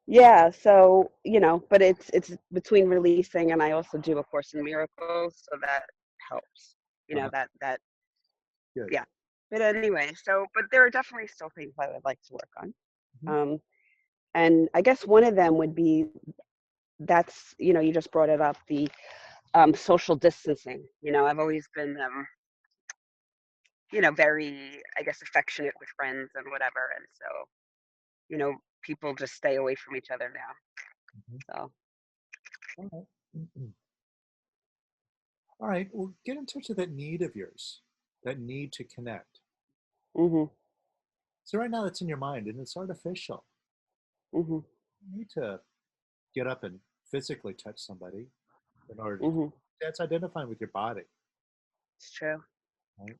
yeah, so, but it's between releasing and I also do a Course in Miracles, so that helps. Uh-huh. That Good. yeah. But anyway, but there are definitely still things I would like to work on. Mhm. And I guess one of them would be that's, you just brought it up, the social distancing. I've always been very, I guess, affectionate with friends and whatever, and so, people just stay away from each other Mhm. now. So All right. Mhm. All right. Well, get in touch with that need of yours, that need to connect. mhm. So right now that's in your mind and it's artificial. Mhm. You need to get up and physically touch somebody in order to, Mhm. that's identifying with your body, It's true. right?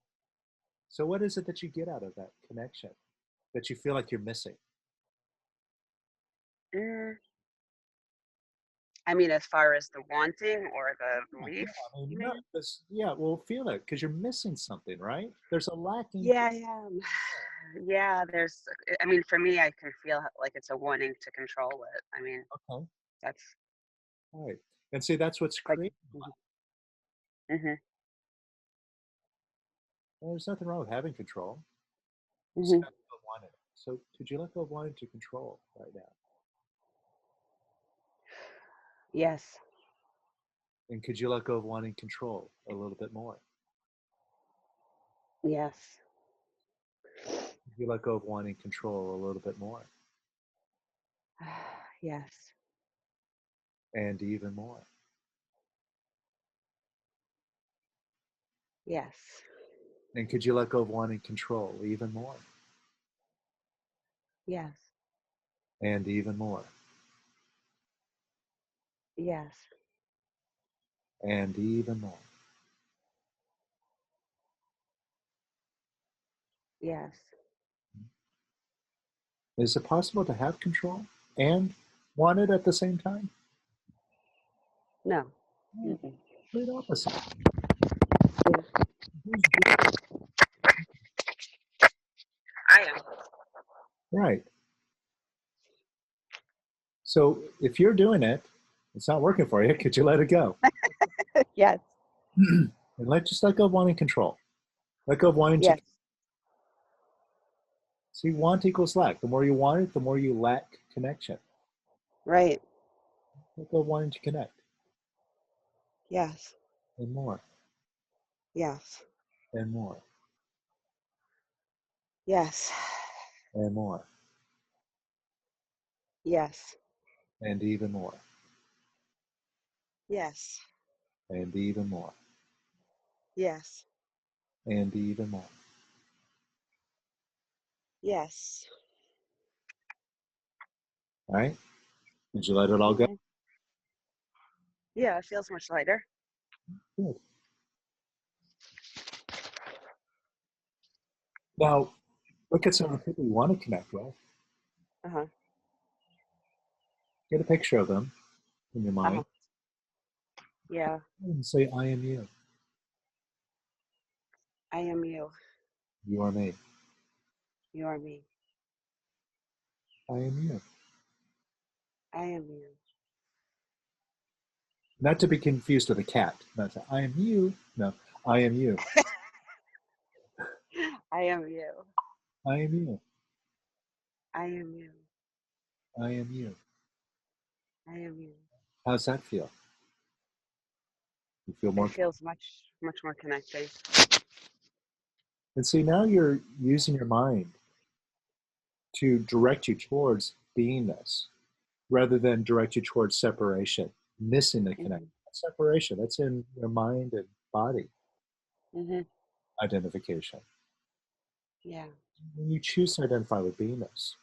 So what is it that you get out of that connection that you feel like you're missing? Mm. I mean, as far as the wanting or the Yeah, belief, I mean, you no, mean? because yeah, we'll feel it because you're missing something, right? There's a lacking. Yeah, yeah. Yeah, I mean, for me, I can feel like it's a wanting to control it. I mean, Okay, that's all right. And see, that's what's like, creating. mhm, Well, there's nothing wrong with having control. Just mhm. have to want it. So could you let go of wanting to control right now? Yes, And could you let go of wanting control a little bit more? yes, Could you let go of wanting control a little bit more? yes, And even more. yes, And could you let go of wanting control even more? yes, And even more. yes, And even more. yes. Is it possible to have control and want it at the same time? No. No, Mm-mm. complete opposite. Yeah, Who's I am. right? So if you're doing it, it's not working for you. Could you let it go? Yes, And just let go of wanting control. Let go of wanting to yes, see. Want equals lack. The more you want it, the more you lack connection. right. Let go of wanting to connect, Yes, and more, yes, and more, yes, and more, yes, and even more, yes, and even more, yes, and even more. yes. All right? Did you let it all go? Hmm. Yeah, it feels much lighter. Good. Now, look at some of the people you want to connect with. Uh-huh. Get a picture of them in your mind Yeah. and say, I am you. I am you. You are me. You are me. I am you. I am you. Not to be confused with a cat. Not to, I am you. No, I am you. I am you. I am you. I am you. I am you. I am you. How's that feel? You feel more. It feels much more connected. And see, now you're using your mind to direct you towards beingness rather than direct you towards separation, missing the connection. Separation, that's in your mind and body identification. Yeah. When you choose to identify with beingness.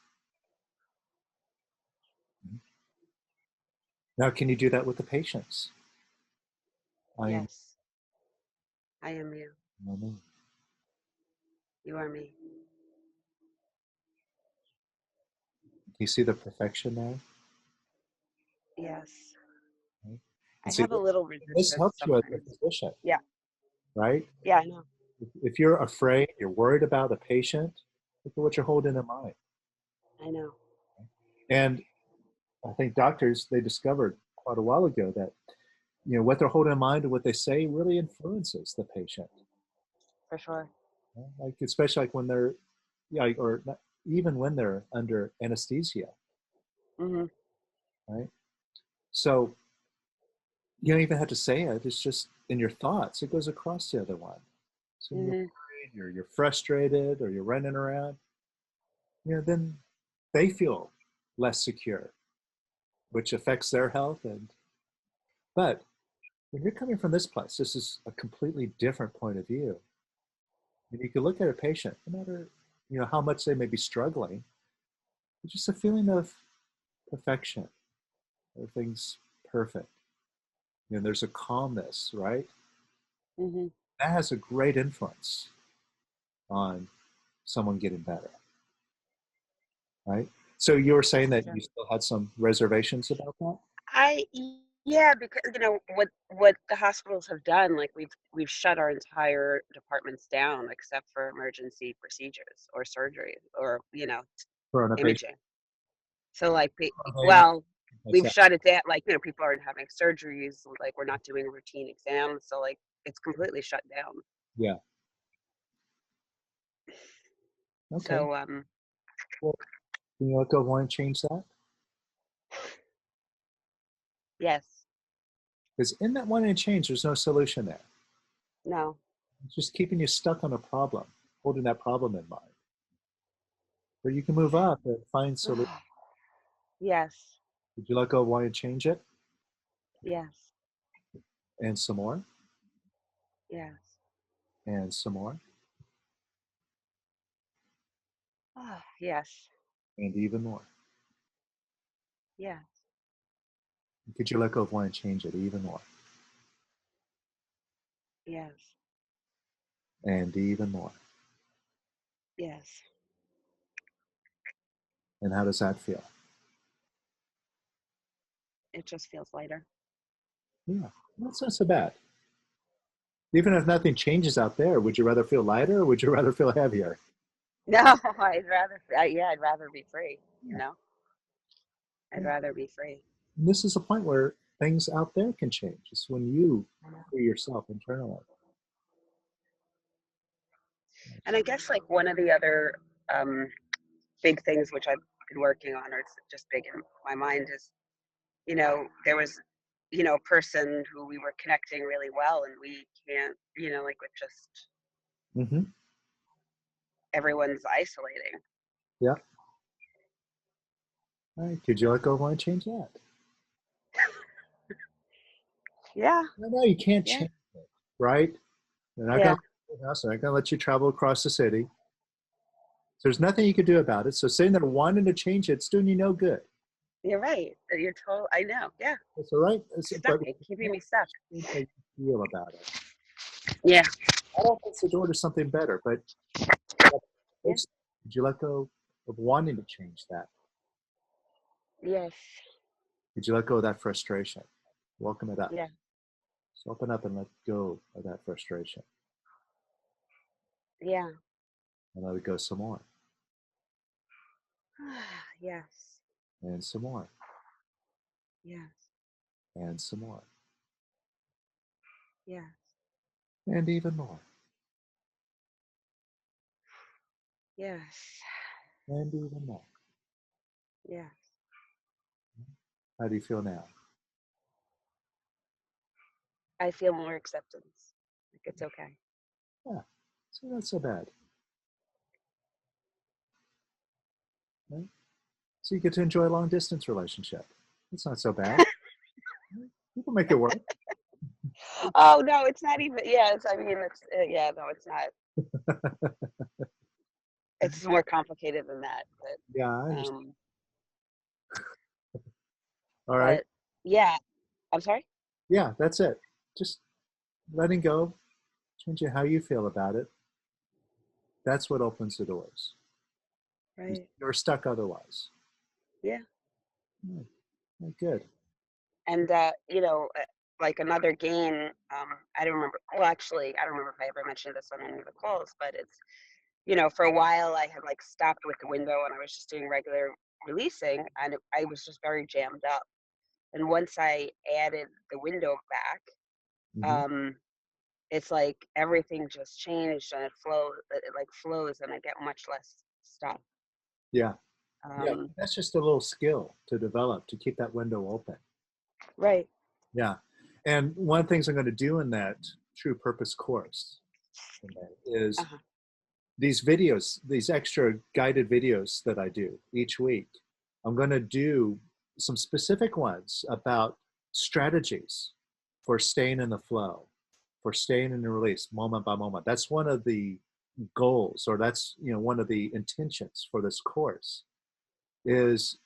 Now, can you do that with the patients? Yes. I am you. I am me. You are me. You see the perfection there? Yes. Right? I And see, have a little this resistance helps you as a sometimes. physician, Yeah. right? Yeah, I know. If you're afraid, you're worried about a patient, look at what you're holding in mind. I know. And I think doctors, they discovered quite a while ago that, you know, what they're holding in mind and what they say really influences the patient. For sure. Like, especially like when they're, yeah, or not, even when they're under anesthesia, right? So you don't even have to say it. It's just in your thoughts. It goes across the other one. So you're worried, you're frustrated, or you're running around. You know, then they feel less secure, which affects their health. But when you're coming from this place, this is a completely different point of view. And you can look at a patient, no matter, you know, how much they may be struggling, it's just a feeling of perfection. Everything's perfect. You know, there's a calmness, right? That has a great influence on someone getting better, right? So you were saying that you still had some reservations about that? Yeah, because you know what the hospitals have done, like we've shut our entire departments down except for emergency procedures or surgery or For an patient? imaging. So like, They not well, like we've that? shut it down. Like people aren't having surgeries. Like we're not doing routine exams. So like it's completely shut down. Yeah. Okay. So Well, can you let go of want to change that? yes, Because in that wanting to change, there's no solution there. no, It's just keeping you stuck on a problem, holding that problem in mind. But you can move up and find solutions. yes, Did you let go of wanting to change it? yes, And some more? yes. And some more? Yes, And even more? yes, Could you let go of wanting to change it even more? yes, And even more? yes. And how does that feel? It just feels lighter. Yeah, that's not so bad. Even if nothing changes out there, would you rather feel lighter or would you rather feel heavier? No, I'd rather be free, you know? I'd rather be free. And this is a point where things out there can change. It's when you free yourself internally. And I guess like one of the other big things which I've been working on, or it's just big in my mind, is, there was, a person who we were connecting really well and we can't, like with just Mm-hmm. everyone's isolating. Yeah. All right. Could you let go of wanting to change that? Yeah. No, you can't Yeah. change it, right? They're not going to leave your house. They're not going to let you travel across the city. So there's nothing you can do about it. So sitting there wanting to change it's doing you no good. You're right. You're told. I know. Yeah. That's all right. Stuck. Keeping me stuck. How you feel about it. Yeah. That opens the door to something better. But Yeah. did you let go of wanting to change that? Yes. Did you let go of that frustration? Welcome it up. Yeah. So open up and let go of that frustration. Yeah. And let it go some more. Yes. And some more. Yes. And some more. Yes. And even more. Yes. And even more. Yes. How do you feel now? I feel more acceptance. Like it's okay. Yeah, so not so bad. Right? So you get to enjoy a long distance relationship. It's not so bad. People make it work. Oh no, it's not even. Yes, I mean it's. Yeah, no, it's not. It's more complicated than that. Yeah, I But understand. All right. but yeah, I'm sorry. Yeah, that's it. Just letting go, changing how you feel about it. That's what opens the doors. Right. You're stuck otherwise. Yeah. Good. And like another gain. I don't remember. Well, actually, I don't remember if I ever mentioned this on any of the calls, but it's for a while I had like stopped with the window and I was just doing regular releasing, and I was just very jammed up. And once I added the window back, Mm-hmm. it's like everything just changed and it flows. It like flows, and I get much less stuff. Yeah. Yeah. Um, That's just a little skill to develop to keep that window open. right. Yeah. And one of the things I'm going to do in that True Purpose course is Uh-huh. these videos, these extra guided videos that I do each week. I'm going to do some specific ones about strategies for staying in the flow, for staying in the release moment by moment. That's one of the goals, or that's one of the intentions for this course, is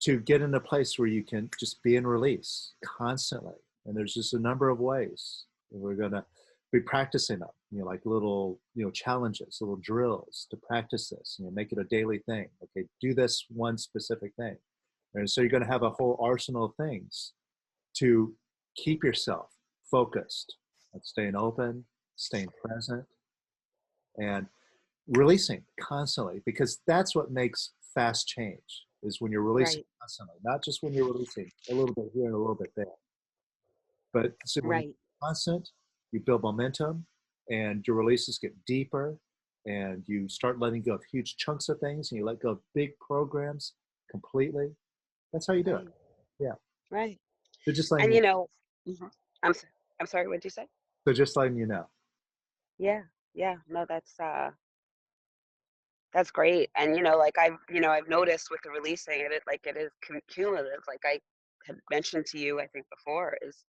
to get in a place where you can just be in release constantly. And there's just a number of ways. And we're going to be practicing them, like little, challenges, little drills to practice this, make it a daily thing. Okay, do this one specific thing. And so you're going to have a whole arsenal of things to keep yourself focused on staying open, staying present, and releasing constantly, because that's what makes fast change, is when you're releasing Right. constantly, not just when you're releasing a little bit here and a little bit there. But so when you're Right. constant, you build momentum and your releases get deeper, and you start letting go of huge chunks of things, and you let go of big programs completely. That's how you do it. Right. Yeah. Right. So just letting And you, mhm. I'm sorry. What did you say? so just letting you know. Yeah. Yeah. No, that's great. And like I've noticed with the releasing it, it is cumulative. Like I had mentioned to you, I think before, is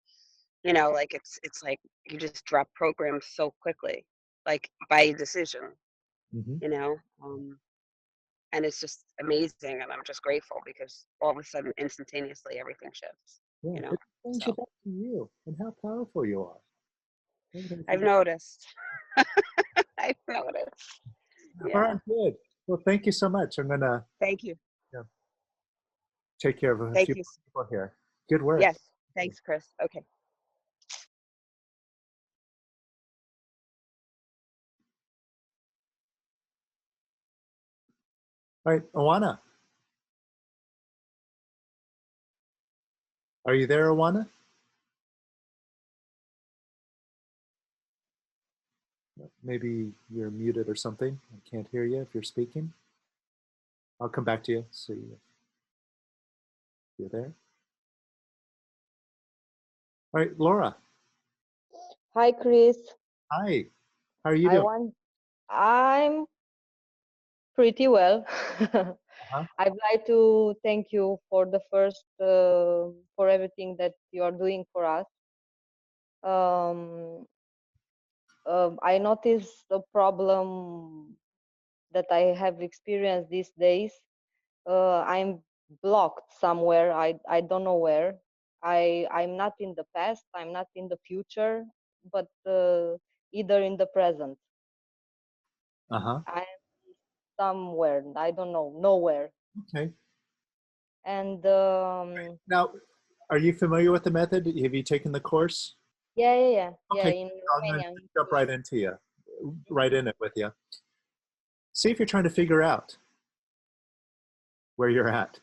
like it's like you just drop programs so quickly, like by decision, Mm-hmm. you know. And it's just amazing, and I'm just grateful because all of a sudden, instantaneously, everything shifts. Yeah. It brings you So back to you and how powerful you are. Everything I've you noticed. I've noticed. All Yeah. right, good. Well, thank you so much. I'm gonna Thank you. take care of a Thank few you. people here. Good work. Yes. Thanks, Kris. Okay. All right, Awana. Are you there, Awana? Maybe you're muted or something. I can't hear you if you're speaking. I'll come back to you. See if you're there. All right, Laura. Hi, Kris. Hi. How are you doing? I'm pretty well. Uh-huh. I'd like to thank you for the first, for everything that you are doing for us. Um, I noticed a problem that I have experienced these days. I'm blocked somewhere. I don't know where. I'm not in the past. I'm not in the future, but either in the present. Uh-huh. I'm somewhere. I don't know. Nowhere. Okay. And Now, are you familiar with the method? Have you taken the course? yeah, Okay, in I'm going to Romania. jump right into you, right in it with you. See if you're trying to figure out where you're at.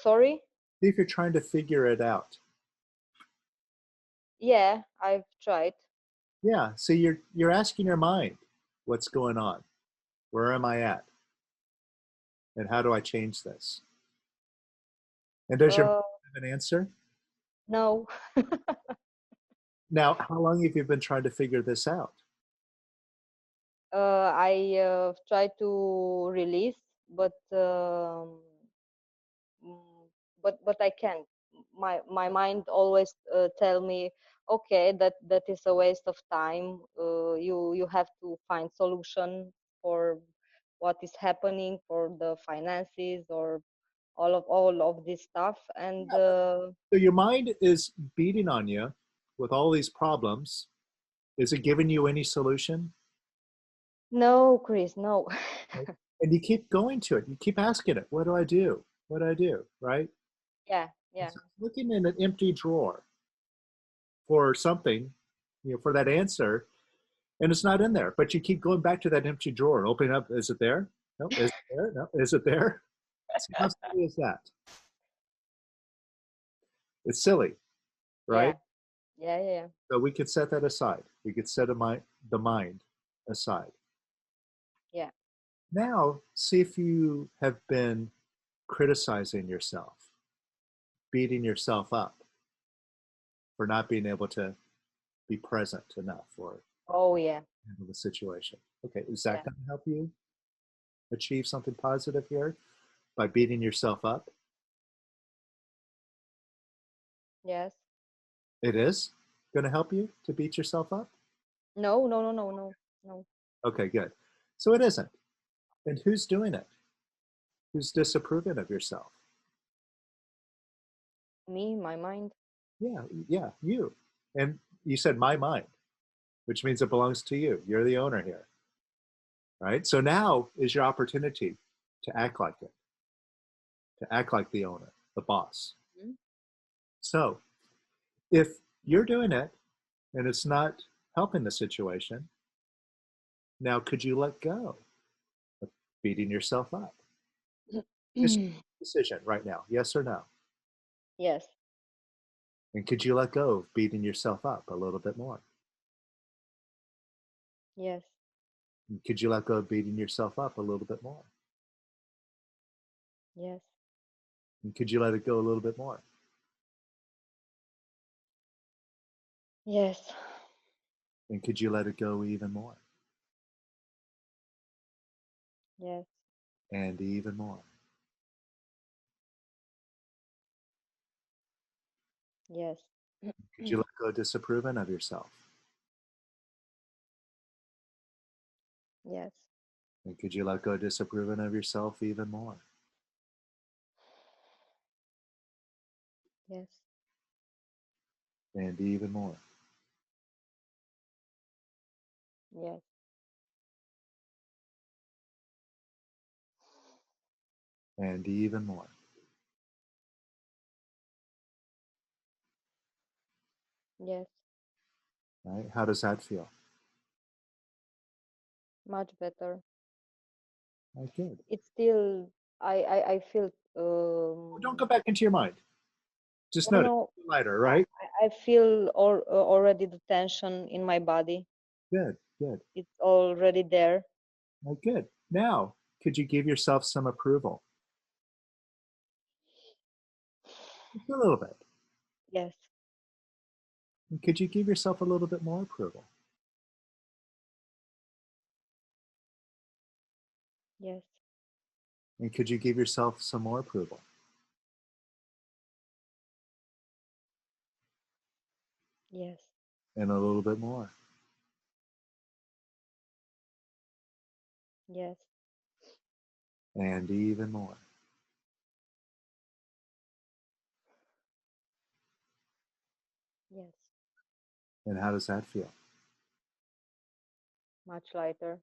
Sorry? See if you're trying to figure it out. Yeah, I've tried. Yeah, so you're asking your mind, what's going on? Where am I at? And how do I change this? And does your mind have an answer? No. Now, how long have you been trying to figure this out? I try to release, but mm, but I can't. My mind always tell me, okay, that is a waste of time. You have to find solution for what is happening, for the finances, or all of this stuff. And So your mind is beating on you with all these problems. Is it giving you any solution? no, Kris, no. And you keep going to it. You keep asking it, what do I do? What do I do? Right? Yeah, And yeah, so it's looking in an empty drawer for something, for that answer, and it's not in there. But you keep going back to that empty drawer, opening up. Is it there? No. Is it there? No. Is it there? So how silly is that? It's silly, right? yeah. So we could set that aside. We could set the mind aside. Yeah. Now, see if you have been criticizing yourself, beating yourself up for not being able to be present enough or Oh, yeah. handle the situation. Okay, is that Yeah. going to help you achieve something positive here by beating yourself up? Yes. It is going to help you to beat yourself up? No. Okay, good. So it isn't. And who's doing it? Who's disapproving of yourself? Me, my mind. Yeah, you. And you said my mind, which means it belongs to you. You're the owner here, right? So now is your opportunity to act like it, to act like the owner, the boss. Mhm. So if you're doing it and it's not helping the situation, now could you let go of beating yourself up? Just make a decision right now, yes or no. Yes. And could you let go of beating yourself up a little bit more? Yes. And could you let go of beating yourself up a little bit more? Yes. And could you let it go a little bit more? Yes. And could you let it go even more? Yes. And even more? Yes. Could you let go of disapproving of yourself? Yes. And could you let go of disapproving of yourself even more? Yes. And even more? Yes. And even more? Yes. Right? How does that feel? Much better. Right, good. It's still I feel Well, don't go back into your mind. Just no notice no lighter, right? I feel already the tension in my body. Good, good. It's already there. Right, good. Now, could you give yourself some approval? Just a little bit. Yes. And could you give yourself a little bit more approval? Yes. And could you give yourself some more approval? Yes. And a little bit more? Yes. And even more? Yes. And how does that feel? Much lighter.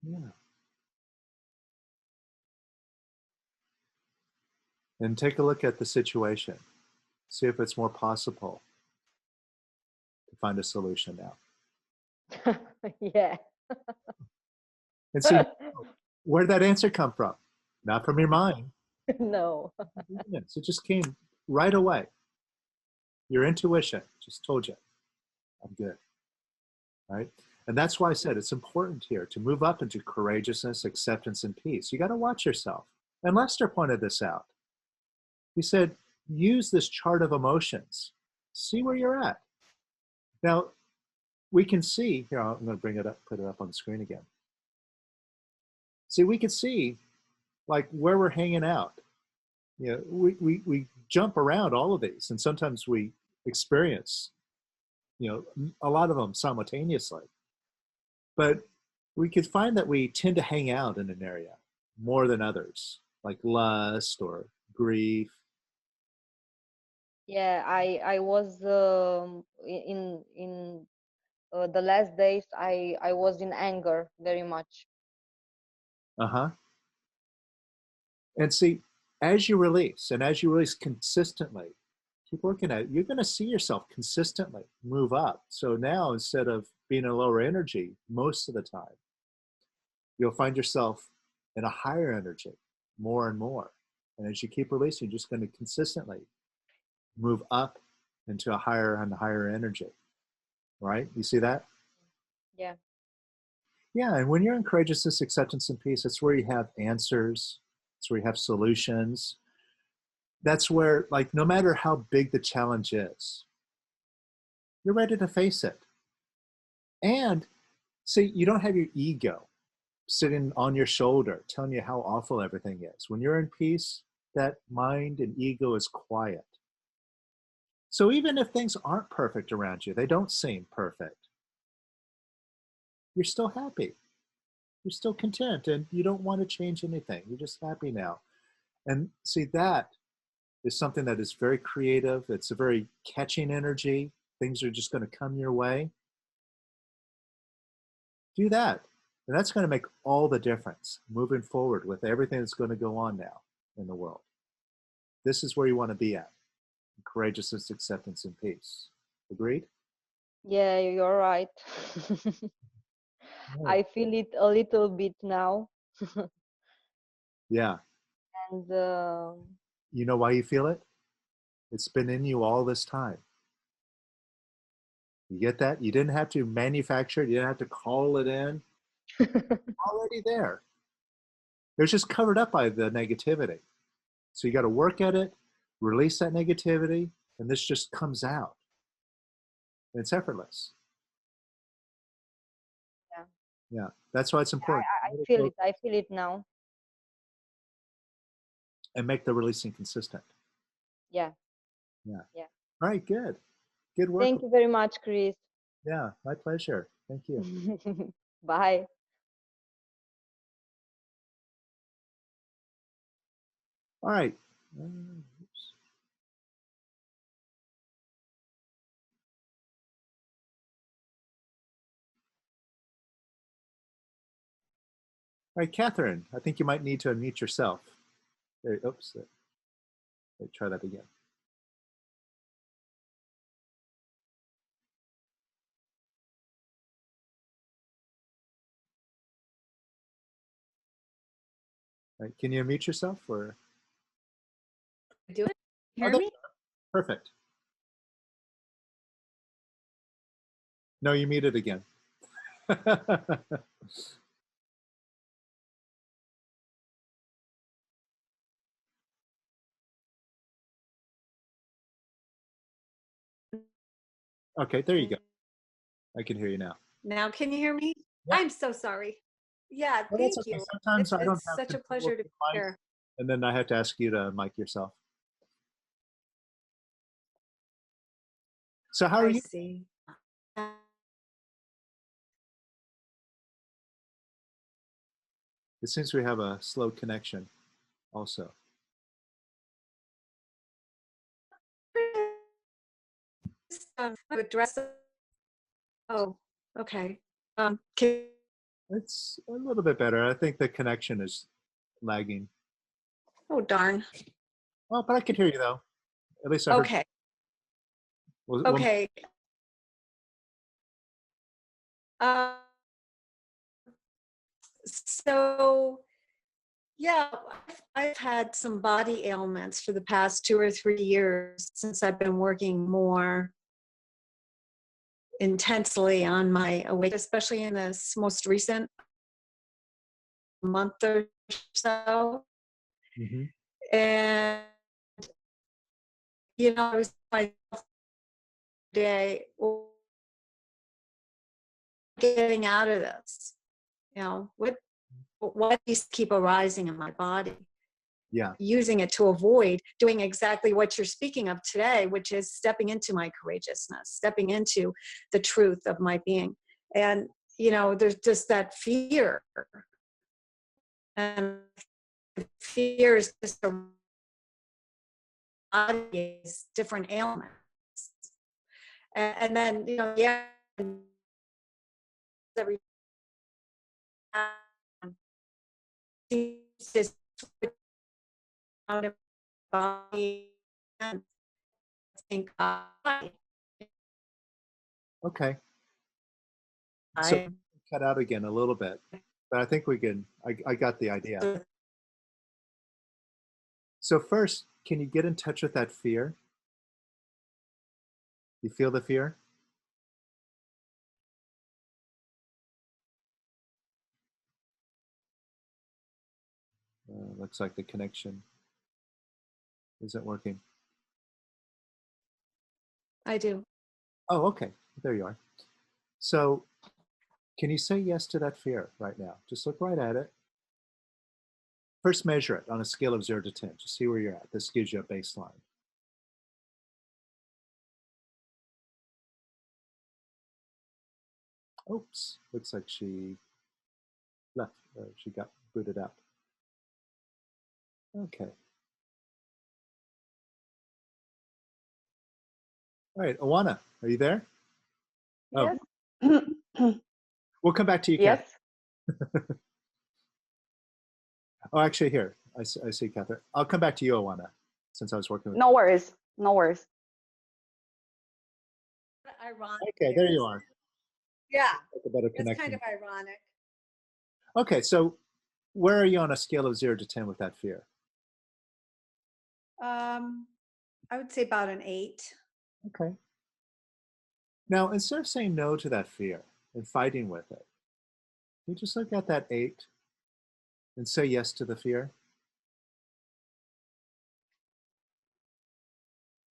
Yeah. and take a look at the situation. See if it's more possible to find a solution now. Yeah. And see where did that answer come from? Not from your mind. No. It just came right away. Your intuition just told you, I'm good. Right? And that's why I said it's important here to move up into courageousness, acceptance, and peace. You got to watch yourself. And Lester pointed this out. He said, use this chart of emotions. See where you're at. Now, we can see, here, I'm going to bring it up, put it up on the screen again. See, we can see like where we're hanging out. You know, we jump around all of these, and sometimes we experience, you know, a lot of them simultaneously. But we could find that we tend to hang out in an area more than others, like lust or grief. Yeah, I was in the last days. I was in anger very much. Uh-huh. And see, as you release, and as you release consistently, keep working at it, you're going to see yourself consistently move up. So now, instead of being in a lower energy most of the time, you'll find yourself in a higher energy more and more. And as you keep releasing, you're just going to consistently move up into a higher and higher energy. Right? You see that? Yeah. Yeah, and when you're in courageousness, acceptance, and peace, that's where you have answers. That's where you have solutions. That's where, like, no matter how big the challenge is, you're ready to face it. And see, you don't have your ego sitting on your shoulder telling you how awful everything is. When you're in peace, that mind and ego is quiet. So even if things aren't perfect around you, they don't seem perfect, you're still happy. You're still content, and you don't want to change anything. You're just happy now. And see, that is something that is very creative. It's a very catching energy. Things are just going to come your way. Do that. And that's going to make all the difference moving forward with everything that's going to go on now in the world. This is where you want to be at. Courageousness, acceptance, and peace. Agreed? Yeah, you're right. I feel it a little bit now. Yeah. And you know why you feel it? It's been in you all this time. You get that? You didn't have to manufacture it. You didn't have to call it in. Already there. It was just covered up by the negativity. So you got to work at it, release that negativity, and this just comes out. And it's effortless. Yeah. Yeah. That's why it's important. I feel it. I feel it now. And make the releasing consistent. Yeah. Yeah. Yeah. All right, good. Good work. Thank you very much, Kris. Yeah, my pleasure. Thank you. Bye. All right. All right, Katherine, I think you might need to unmute yourself. There, oops. Try that again. All right, can you unmute yourself or? Do it. Hear me? Perfect. No, you muted again. Okay, there you go. I can hear you now. Now, can you hear me? Yeah. I'm so sorry. Yeah, Well, thank that's okay. you. Sometimes I don't It's have such a control pleasure of to the be mic, here. and then I have to ask you to mic yourself. So how are I you? see. It seems we have a slow connection also. Address. Oh, okay. It's a little bit better. I think the connection is lagging. Oh, darn. Oh, but I could hear you though. At least I heard. Okay. Well, Okay. Uh, so yeah, I've had some body ailments for the past 2 or 3 years since I've been working more intensely on my weight, especially in this most recent month or so. mhm. And I was myself day getting out of this. What these keep arising in my body, Yeah. using it to avoid doing exactly what you're speaking of today, which is stepping into my courageousness, stepping into the truth of my being. And there's just that fear, and fear is just a body's different ailments. And then yeah, every time just out of body and think Okay. So I cut out again a little bit, but I think we can. I got the idea. So first, can you get in touch with that fear? You feel the fear? Looks like the connection isn't working. I do. Oh, okay. There you are. So can you say yes to that fear right now? Just look right at it. First, measure it on a scale of 0 to 10. Just see where you're at. This gives you a baseline. Oops. Looks like she left. She got booted out. Okay. All right. Awana, are you there? Yes. Oh, we'll come back to you, Katherine. Yes. Oh, actually, here. I see Katherine. I'll come back to you, Awana, since I was working with No worries. No worries. Ironic. Okay, there you are. Yeah, Like a better it's connection. kind of ironic. Okay, so where are you on a scale of 0 to 10 with that fear? I would say about an 8. Okay. Now, instead of saying no to that fear and fighting with it, you just look at that 8 and say yes to the fear.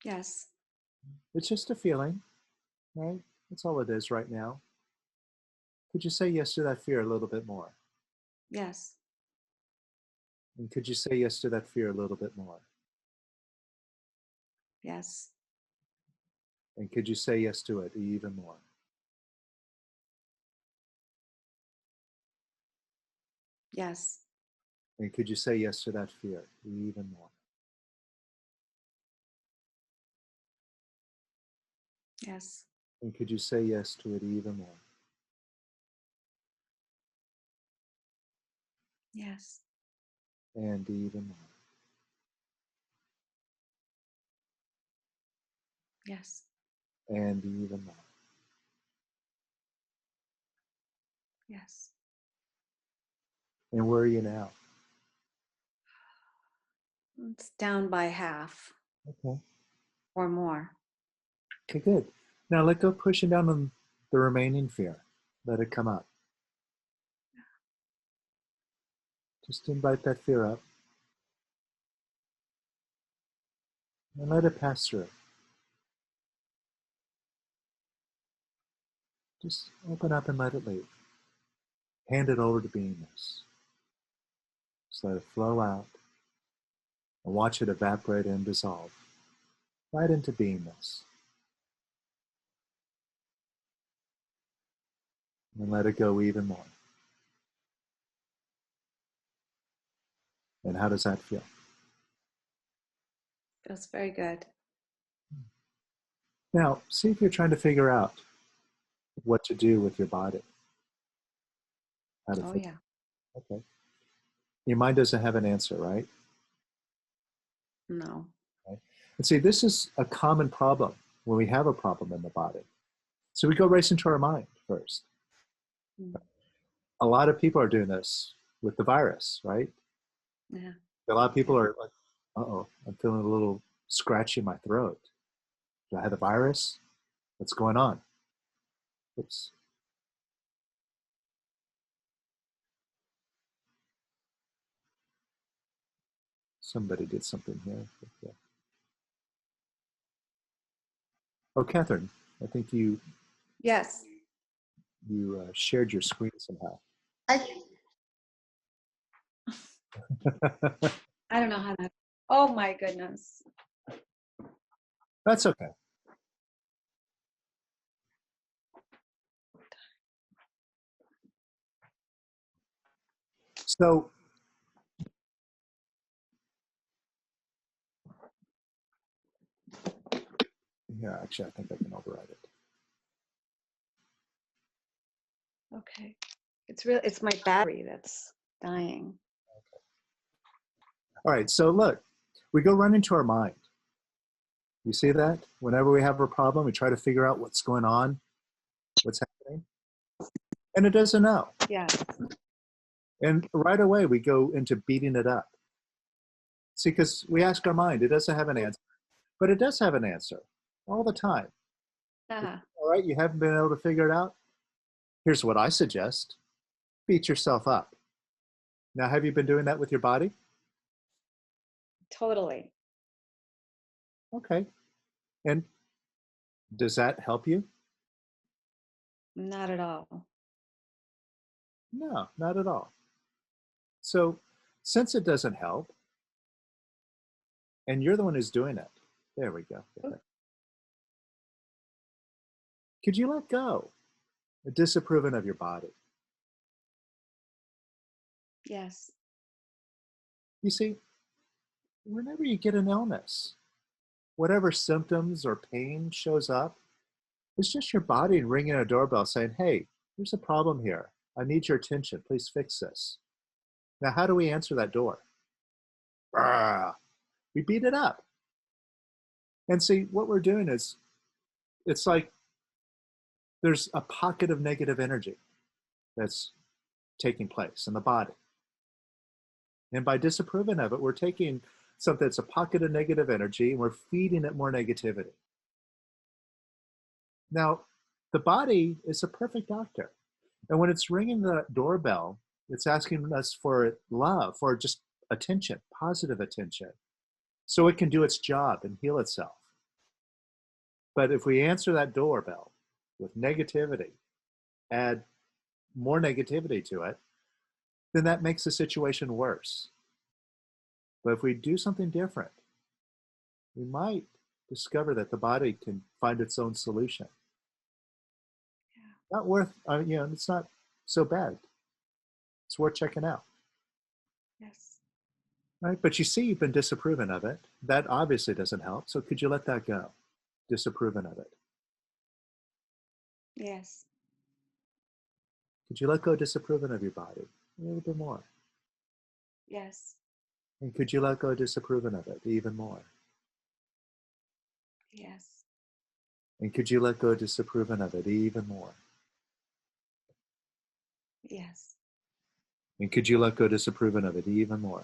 Yes. It's just a feeling, right? That's all it is right now. Could you say yes to that fear a little bit more? Yes. And could you say yes to that fear a little bit more? Yes. And could you say yes to it even more? Yes. And could you say yes to that fear even more? Yes. And could you say yes to it even more? Yes. And even more. Yes. And even more. Yes. And where are you now? It's down by half Okay. or more. Okay, good. Now let go pushing down on the remaining fear. Let it come up. Just invite that fear up. And let it pass through. Just open up and let it leave. Hand it over to beingness. Just let it flow out and watch it evaporate and dissolve right into beingness. And let it go even more. And how does that feel? Feels very good. Now, see if you're trying to figure out what to do with your body. How to Oh, feel. yeah. Okay. Your mind doesn't have an answer, right? No. Right? And see, this is a common problem when we have a problem in the body. So we go racing to our mind first. Mm. A lot of people are doing this with the virus, right? Yeah. A lot of people are like, uh-oh, I'm feeling a little scratchy in my throat. Do I have the virus? What's going on? Oops. Somebody did something here. Oh, Katherine, I think you Yes. shared your screen somehow. I don't know how that. Oh my goodness. That's okay. So, yeah, actually, I think I can override it. Okay. It's my battery that's dying. All right, so look, we go run into our mind. You see that? Whenever we have a problem, we try to figure out what's going on, what's happening, and it doesn't know. Yeah. And right away, we go into beating it up. See, because we ask our mind, it doesn't have an answer, but it does have an answer all the time. Uh-huh. All right, you haven't been able to figure it out? Here's what I suggest. Beat yourself up. Now, have you been doing that with your body? Totally. Okay. And does that help you? Not at all. No, not at all. So since it doesn't help, and you're the one who's doing it, there we go. Could you let go of disapproving of your body? Yes. You see, whenever you get an illness, whatever symptoms or pain shows up, it's just your body ringing a doorbell saying, hey, there's a problem here. I need your attention. Please fix this. Now, how do we answer that door? We beat it up. And see, what we're doing is, it's like there's a pocket of negative energy that's taking place in the body. And by disapproving of it, we're taking something that's a pocket of negative energy and we're feeding it more negativity. Now, the body is a perfect doctor. And when it's ringing the doorbell, it's asking us for love, for just attention, positive attention, so it can do its job and heal itself. But if we answer that doorbell with negativity, add more negativity to it, then that makes the situation worse. But if we do something different, we might discover that the body can find its own solution. Yeah. Not worth, it's not so bad. It's worth checking out. Yes. Right? But you see, you've been disapproving of it. That obviously doesn't help. So could you let that go? Disapproving of it. Yes. Could you let go disapproving of your body a little bit more? Yes. And could you let go disapproving of it even more? Yes. And could you let go disapproving of it even more? Yes. And could you let go disapproving of it even more?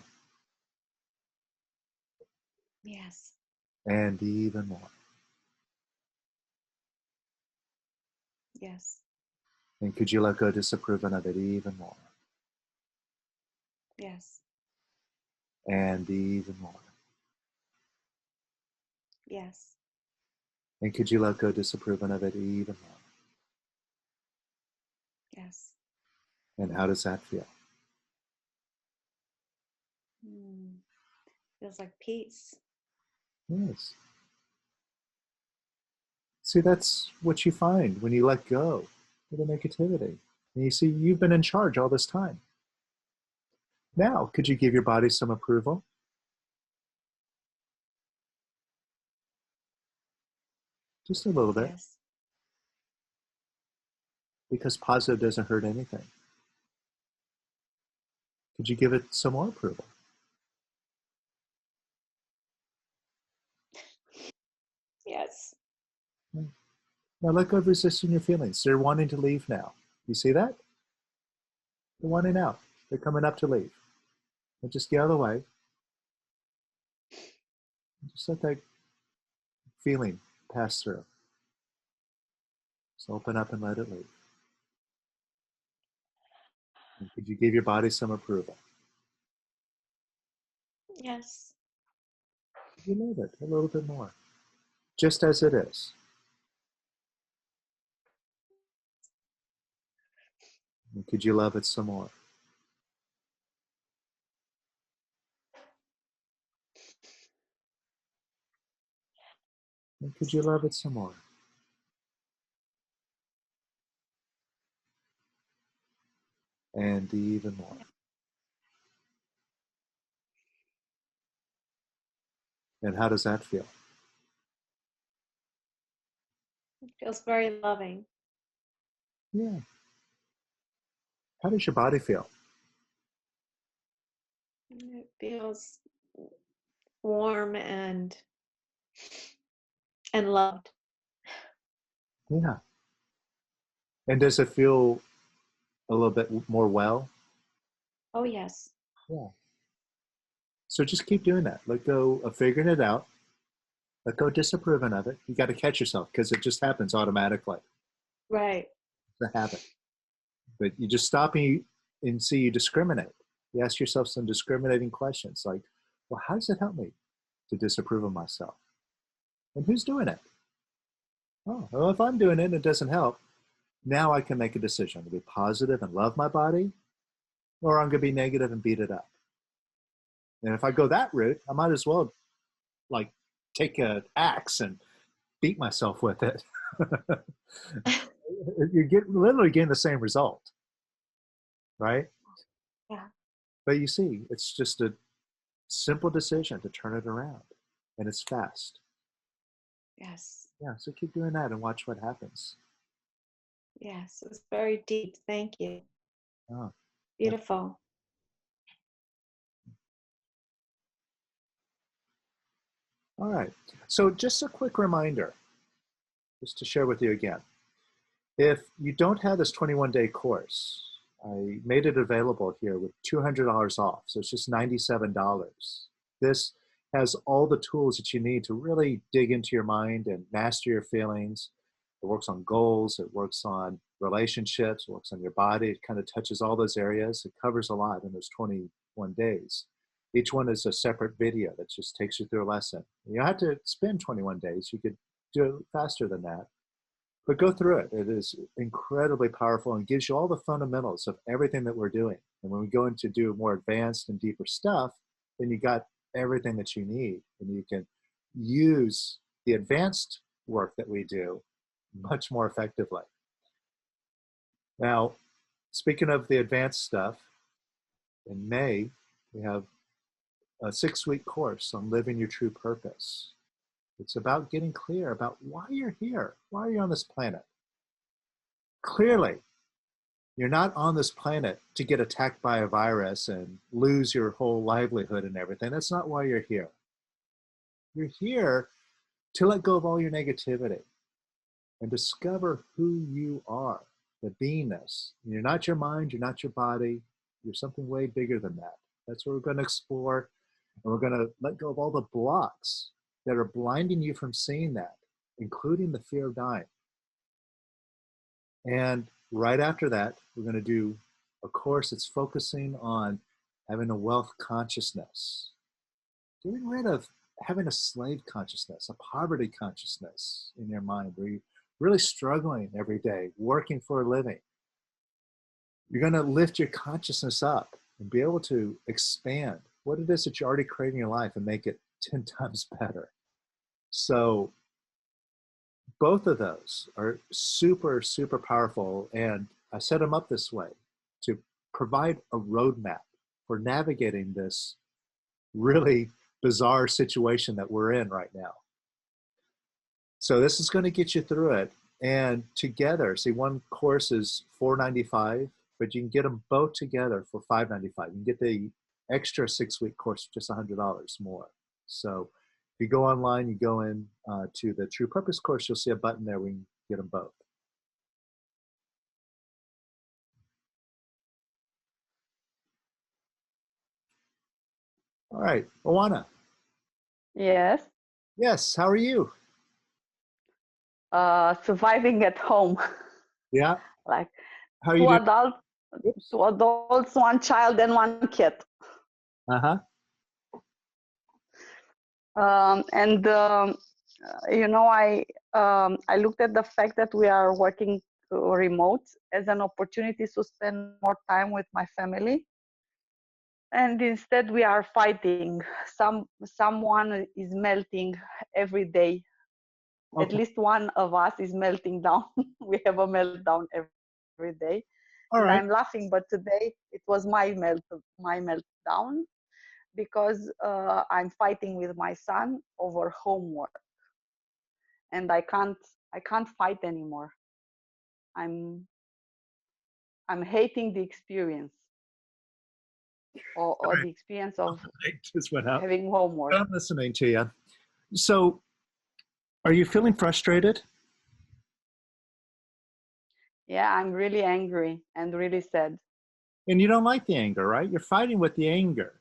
Yes. And even more. Yes. And could you let go disapproving of it even more? Yes. And even more. Yes. And could you let go disapproving of it even more? Yes. And how does that feel? Feels like peace. Yes. See, that's what you find when you let go of the negativity. And you see, you've been in charge all this time. Now, could you give your body some approval? Just a little bit. Yes. Because positive doesn't hurt anything. Could you give it some more approval? Yes. Now let go of resisting your feelings. They're wanting to leave now. You see that? They're wanting out. They're coming up to leave. And just get out of the way. Just let that feeling pass through. Just open up and let it leave. And could you give your body some approval? Yes. You love it a little bit more, just as it is. And could you love it some more? And could you love it some more? And even more. And how does that feel? It feels very loving. Yeah. How does your body feel? It feels warm and loved. Yeah. And does it feel a little bit more well? Oh, yes. Yeah. So just keep doing that. Let go of figuring it out. Let go of disapproving of it. You got to catch yourself because it just happens automatically. Right. It's a habit. But you just stop and see you discriminate. You ask yourself some discriminating questions like, well, how does it help me to disapprove of myself? And who's doing it? Oh, well, if I'm doing it and it doesn't help, now I can make a decision to be positive and love my body, or I'm going to be negative and beat it up. And if I go that route, I might as well like take an axe and beat myself with it. You literally getting the same result, right? Yeah. But you see, it's just a simple decision to turn it around, and it's fast. Yes. Yeah, so keep doing that and watch what happens. Yes. It was very deep. Thank you. Oh, Beautiful. all right. So just a quick reminder, just to share with you again. If you don't have this 21-day course, I made it available here with $200 off. So it's just $97. This has all the tools that you need to really dig into your mind and master your feelings. It works on goals. It works on relationships. It works on your body. It kind of touches all those areas. It covers a lot in those 21 days. Each one is a separate video that just takes you through a lesson. You don't have to spend 21 days. You could do it faster than that. But go through it. It is incredibly powerful and gives you all the fundamentals of everything that we're doing. And when we go into do more advanced and deeper stuff, then you got everything that you need. And you can use the advanced work that we do much more effectively. Now, speaking of the advanced stuff, in May, we have a 6-week course on living your true purpose. It's about getting clear about why you're here. Why are you on this planet? Clearly, you're not on this planet to get attacked by a virus and lose your whole livelihood and everything. That's not why you're here. You're here to let go of all your negativity and discover who you are, the beingness. You're not your mind, you're not your body, you're something way bigger than that. That's what we're going to explore, and we're going to let go of all the blocks that are blinding you from seeing that, including the fear of dying. And right after that, we're going to do a course that's focusing on having a wealth consciousness, getting rid of having a slave consciousness, a poverty consciousness in your mind, where you're really struggling every day, working for a living. You're going to lift your consciousness up and be able to expand what it is that you already create in your life and make it 10 times better. So both of those are super, super powerful. And I set them up this way to provide a roadmap for navigating this really bizarre situation that we're in right now. So this is going to get you through it. And together, see, one course is $495, but you can get them both together for $595. You can get the extra 6-week course for just $100 more. So If you go online, you go in to the True Purpose course, you'll see a button there where you can get them both. All right, Oana. Yes. Yes, how are you? Surviving at home. Yeah, Like how are you doing? two adults, one child, and one kid. Uh-huh. And you know, I looked at the fact that we are working remote as an opportunity to spend more time with my family. And instead, we are fighting. Someone is melting every day. At Okay. least one of us is melting down. We have a meltdown every day. All And right. I'm laughing, but today it was my meltdown because I'm fighting with my son over homework, and I can't fight anymore. I'm hating the experience, or Right. the experience of I just went out. having homework. I'm listening to you. So, are you feeling frustrated? Yeah, I'm really angry and really sad. And you don't like the anger, right? You're fighting with the anger.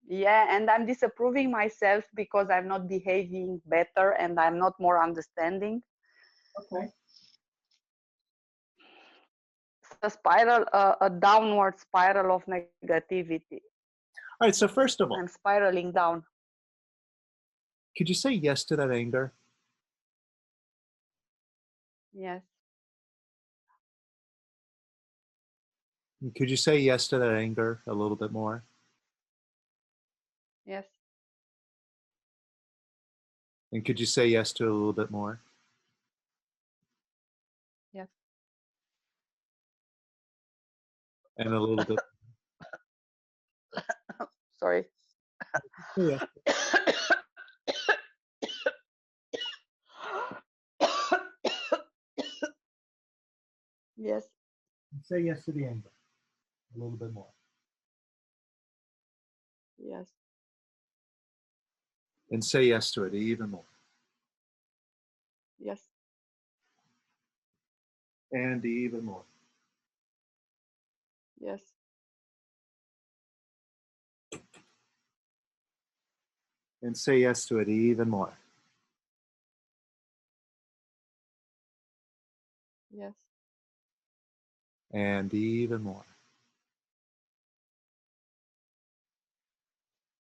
Yeah, and I'm disapproving myself because I'm not behaving better and I'm not more understanding. Okay. It's a spiral, a downward spiral of negativity. All right, so first of all, I'm spiraling down. could you say yes to that anger? Yes, Could you say yes to that anger a little bit more? yes, And could you say yes to it a little bit more? yes. And a little bit. Sorry. Yeah. Yes, Say yes to the anger a little bit more. yes, And say yes to it even more. yes, And even more. yes, And say yes to it even more. yes, And even more.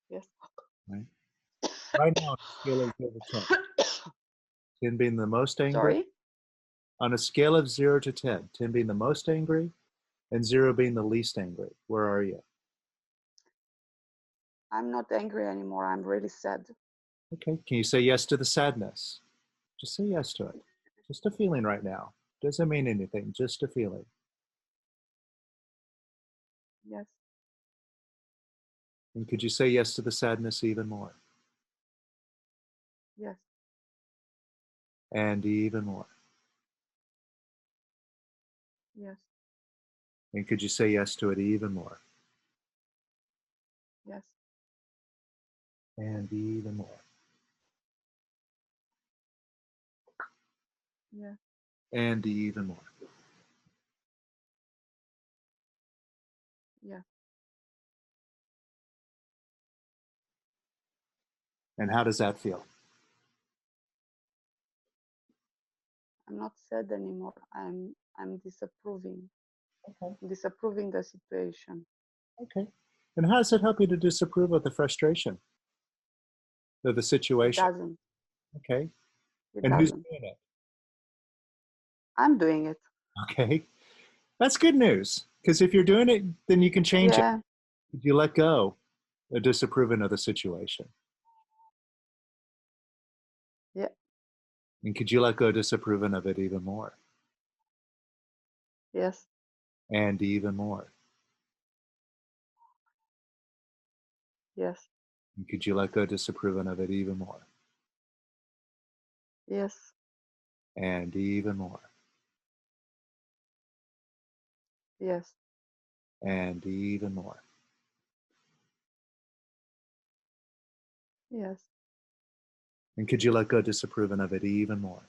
yes. Right? Right now, on a scale of 0 to 10, 10 being the most angry. Sorry. On a scale of 0 to 10, 10 being the most angry and 0 being the least angry, where are you? I'm not angry anymore. I'm really sad. Okay, can you say yes to the sadness? Just say yes to it. Just a feeling right now. Doesn't mean anything, just a feeling. Yes, And could you say yes to the sadness even more? yes, And even more. yes, And could you say yes to it even more? yes, And even more. yeah, And even more. yeah. And how does that feel? I'm not sad anymore. I'm disapproving. Okay. Disapproving the situation. Okay. And how does it help you to disapprove of the frustration of the It situation? doesn't. Okay. It And who's doesn't. doing it? I'm doing it. Okay. That's good news. Because if you're doing it, then you can change it. Yeah, If you let go of disapproving of the situation. yeah, And could you let go of disapproving of it even more? yes, And even more. yes, And could you let go of disapproving of it even more? yes, And even more. yes, And even more. Yes. And could you let go disapproving of it even more?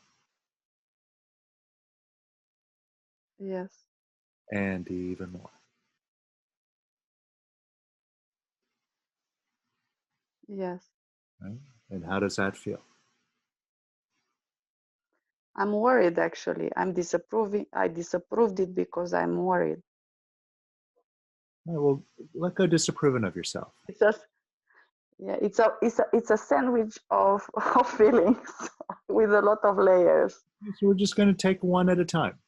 Yes. And even more. Yes. Right? And how does that feel? I'm worried actually. I'm disapproving. I disapproved it because I'm worried. All right, well, let go disapproving of yourself. It's a yeah, it's a sandwich of, of feelings with a lot of layers. So we're just going to take one at a time.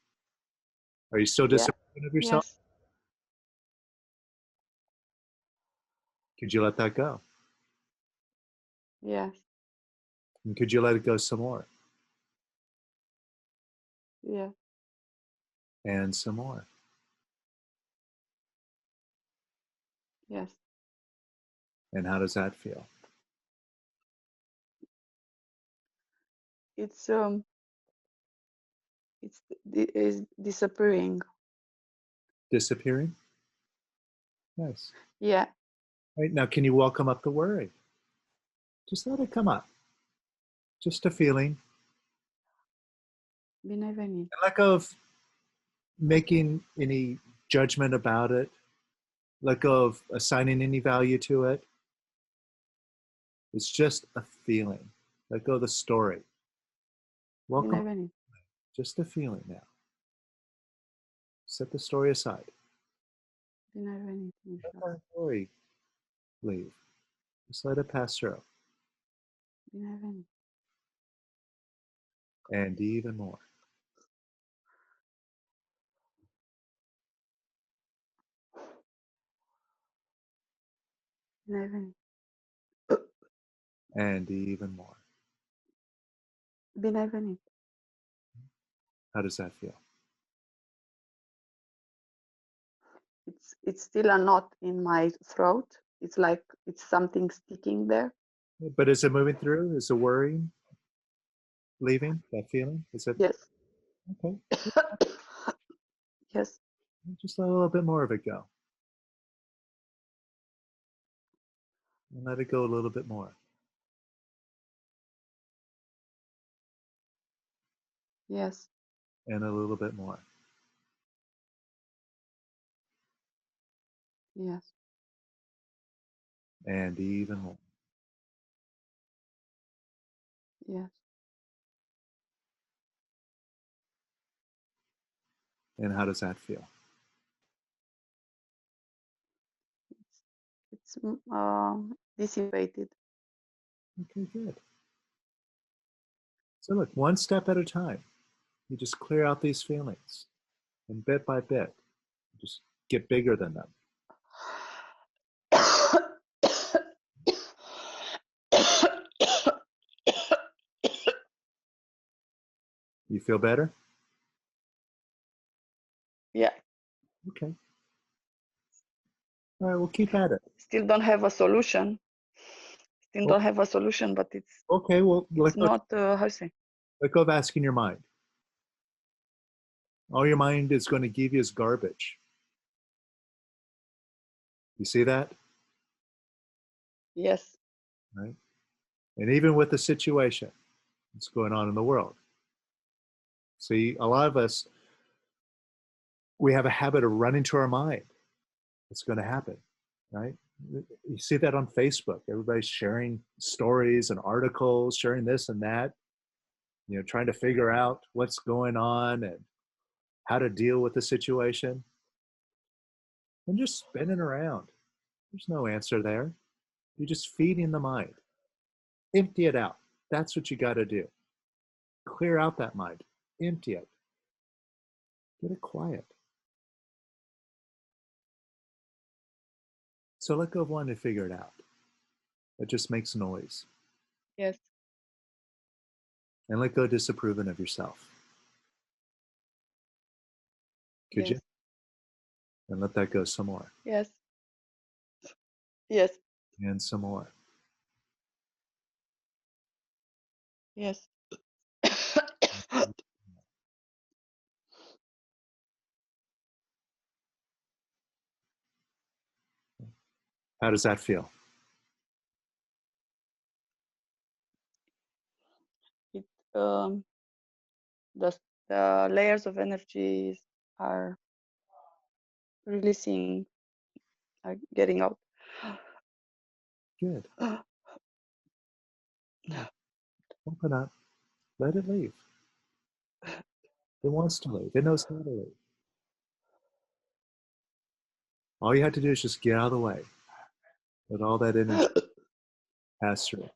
Are you still Yeah. disapproving of yourself? Yes. Could you let that go? Yes. And could you let it go some more? Yeah. And some more. Yes. And how does that feel? It's is disappearing. Disappearing? Nice. Yeah. Right, now, can you welcome up the worry? Just let it come up. Just a feeling. Bine ai venit. And let go of making any judgment about it. Let go of assigning any value to it. It's just a feeling. Let go of the story. Bine ai Welcome, venit. just a feeling now. Set the story aside. Bine ai venit. Let Mișa. that story leave. Just let it pass through. Bine ai venit. And even more. Bine ai venit. And even more. Bine ai venit. How does that feel? It's still a knot in my throat. It's like it's something sticking there. But is it moving through? Is the worrying leaving? That feeling? Is it Yes. okay? Yes. Just let a little bit more of it go. And let it go a little bit more. Yes. And a little bit more. Yes. And even more. Yes. And how does that feel? It's dissipated. Okay, good. So look, one step at a time, you just clear out these feelings. And bit by bit, just get bigger than them. You feel better? Yeah. Okay. All right, we'll keep at it. Still don't have a solution. Still don't have a solution, but Okay, well, it's not how to say. let go of asking your mind. All your mind is going to give you is garbage. You see that? Yes. Right? And even with the situation that's going on in the world. See, a lot of us, we have a habit of running to our mind. What's going to happen, right? You see that on Facebook. Everybody's sharing stories and articles, sharing this and that, trying to figure out what's going on and how to deal with the situation. And just spinning around. There's no answer there. You're just feeding the mind. Empty it out. That's what you got to do. Clear out that mind. Empty it. Get it quiet. So let go of wanting to figure it out. It just makes noise. Yes. And let go of disapproving of yourself. Could you? Yes. And let that go some more. Yes. Yes. And some more. Yes. How does that feel? um, the layers of energies are releasing, getting out. Good. Open up. Let it leave. It wants to leave. It knows how to leave. All you have to do is just get out of the way. Let all that energy pass through.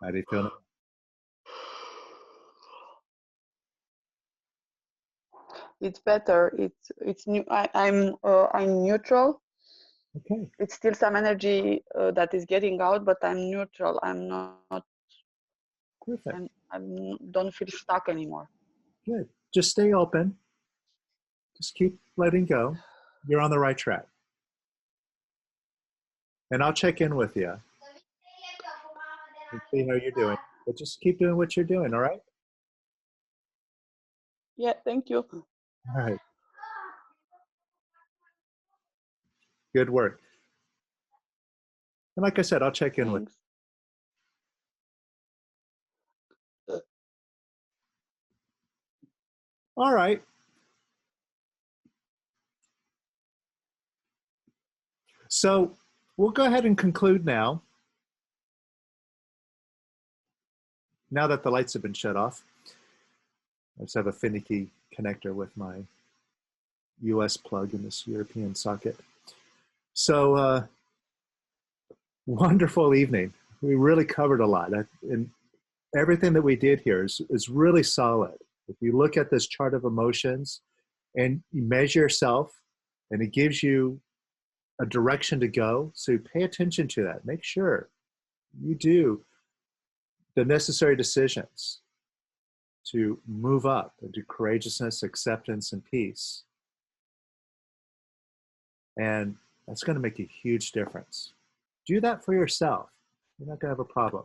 How do you feel now? It's better. It's new. I'm neutral. Okay. It's still some energy that is getting out, but I'm neutral. I'm not. Perfect. I don't feel stuck anymore. Good. Just stay open. Just keep letting go. You're on the right track. And I'll check in with you and see how you're doing. But just keep doing what you're doing, all right? Yeah, thank you. All right. Good work. And like I said, I'll check in with you. Thanks. All right. So we'll go ahead and conclude now. Now that the lights have been shut off, I just have a finicky connector with my US plug in this European socket. So wonderful evening. We really covered a lot. And everything that we did here is really solid. If you look at this chart of emotions and you measure yourself, and it gives you a direction to go, so pay attention to that. Make sure you do the necessary decisions to move up into courageousness, acceptance, and peace. And that's going to make a huge difference. Do that for yourself. You're not going to have a problem.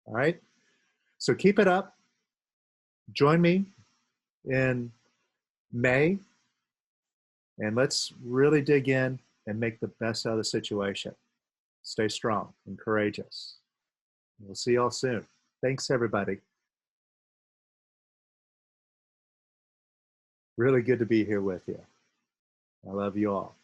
All right? So keep it up. Join me in May, and let's really dig in and make the best out of the situation. Stay strong and courageous. We'll see you all soon. Thanks, everybody. Really good to be here with you. I love you all.